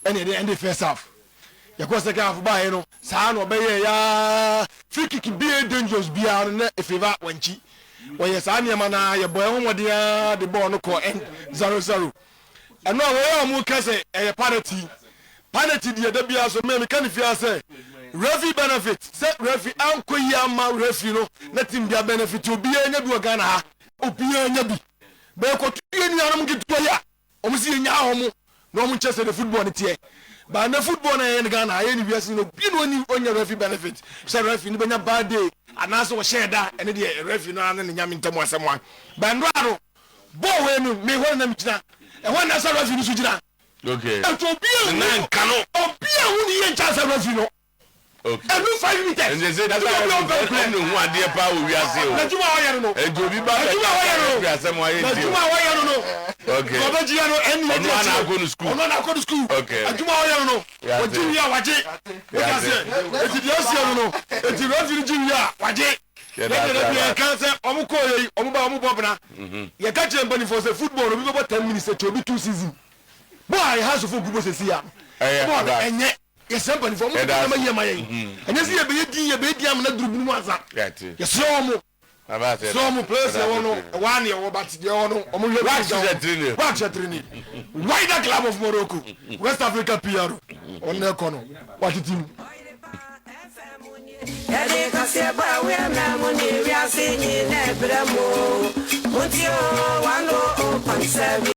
and they end the first half. You go second half by you know. Sa no be ya free kick be dangerous be on na favor wanchi. When you sa niam na your boy ho dia the ball no ko end 0-0. And no we am ka say e penalty dia da bia so me kan fia say referee benefit say referee ankoyi ama referee no na team bia benefit obi anya bi Ghana ha obi anya bi be ko tue ni anam gitu ya o musi nya homo no mo chese the football ni tie ba na football na yen Ghana aye ni biase no bi no ni onya referee benefit say referee ni benya bad day anaso wo share da ene de referee no an ne nyame ntam asem ba ndo aro bo we no me ho na mkina e ho na say referee ni so jira okay and obi nan kano obi a hu ni yen chance referee no okay every 5 minutes and they say that no hu ade pa wo wi ase o na juma wa yero no e do bi ba wi ase mo aye na juma wa yero no okay oba ji no eni na go to school ono na go to school okay na juma wa yero no o ji wi a waje o ka se e ti di ase no e ti referee ji wi a waje ya kan se omu ko yi omu ba omu bobna ya ka che mbani for say football obi bo 10 minutes to be 2 season boy has of football se sia boy enye yes mbani for omu na ma yema yen enye se ye be di am na drubu mu asa yes omu so mu place e wono one ye wo bat de wono omu le back training wider club of Morocco West Africa PR on na kono what team Yadi kasi ba we na muni we are singing nebramo. Mutio 105.7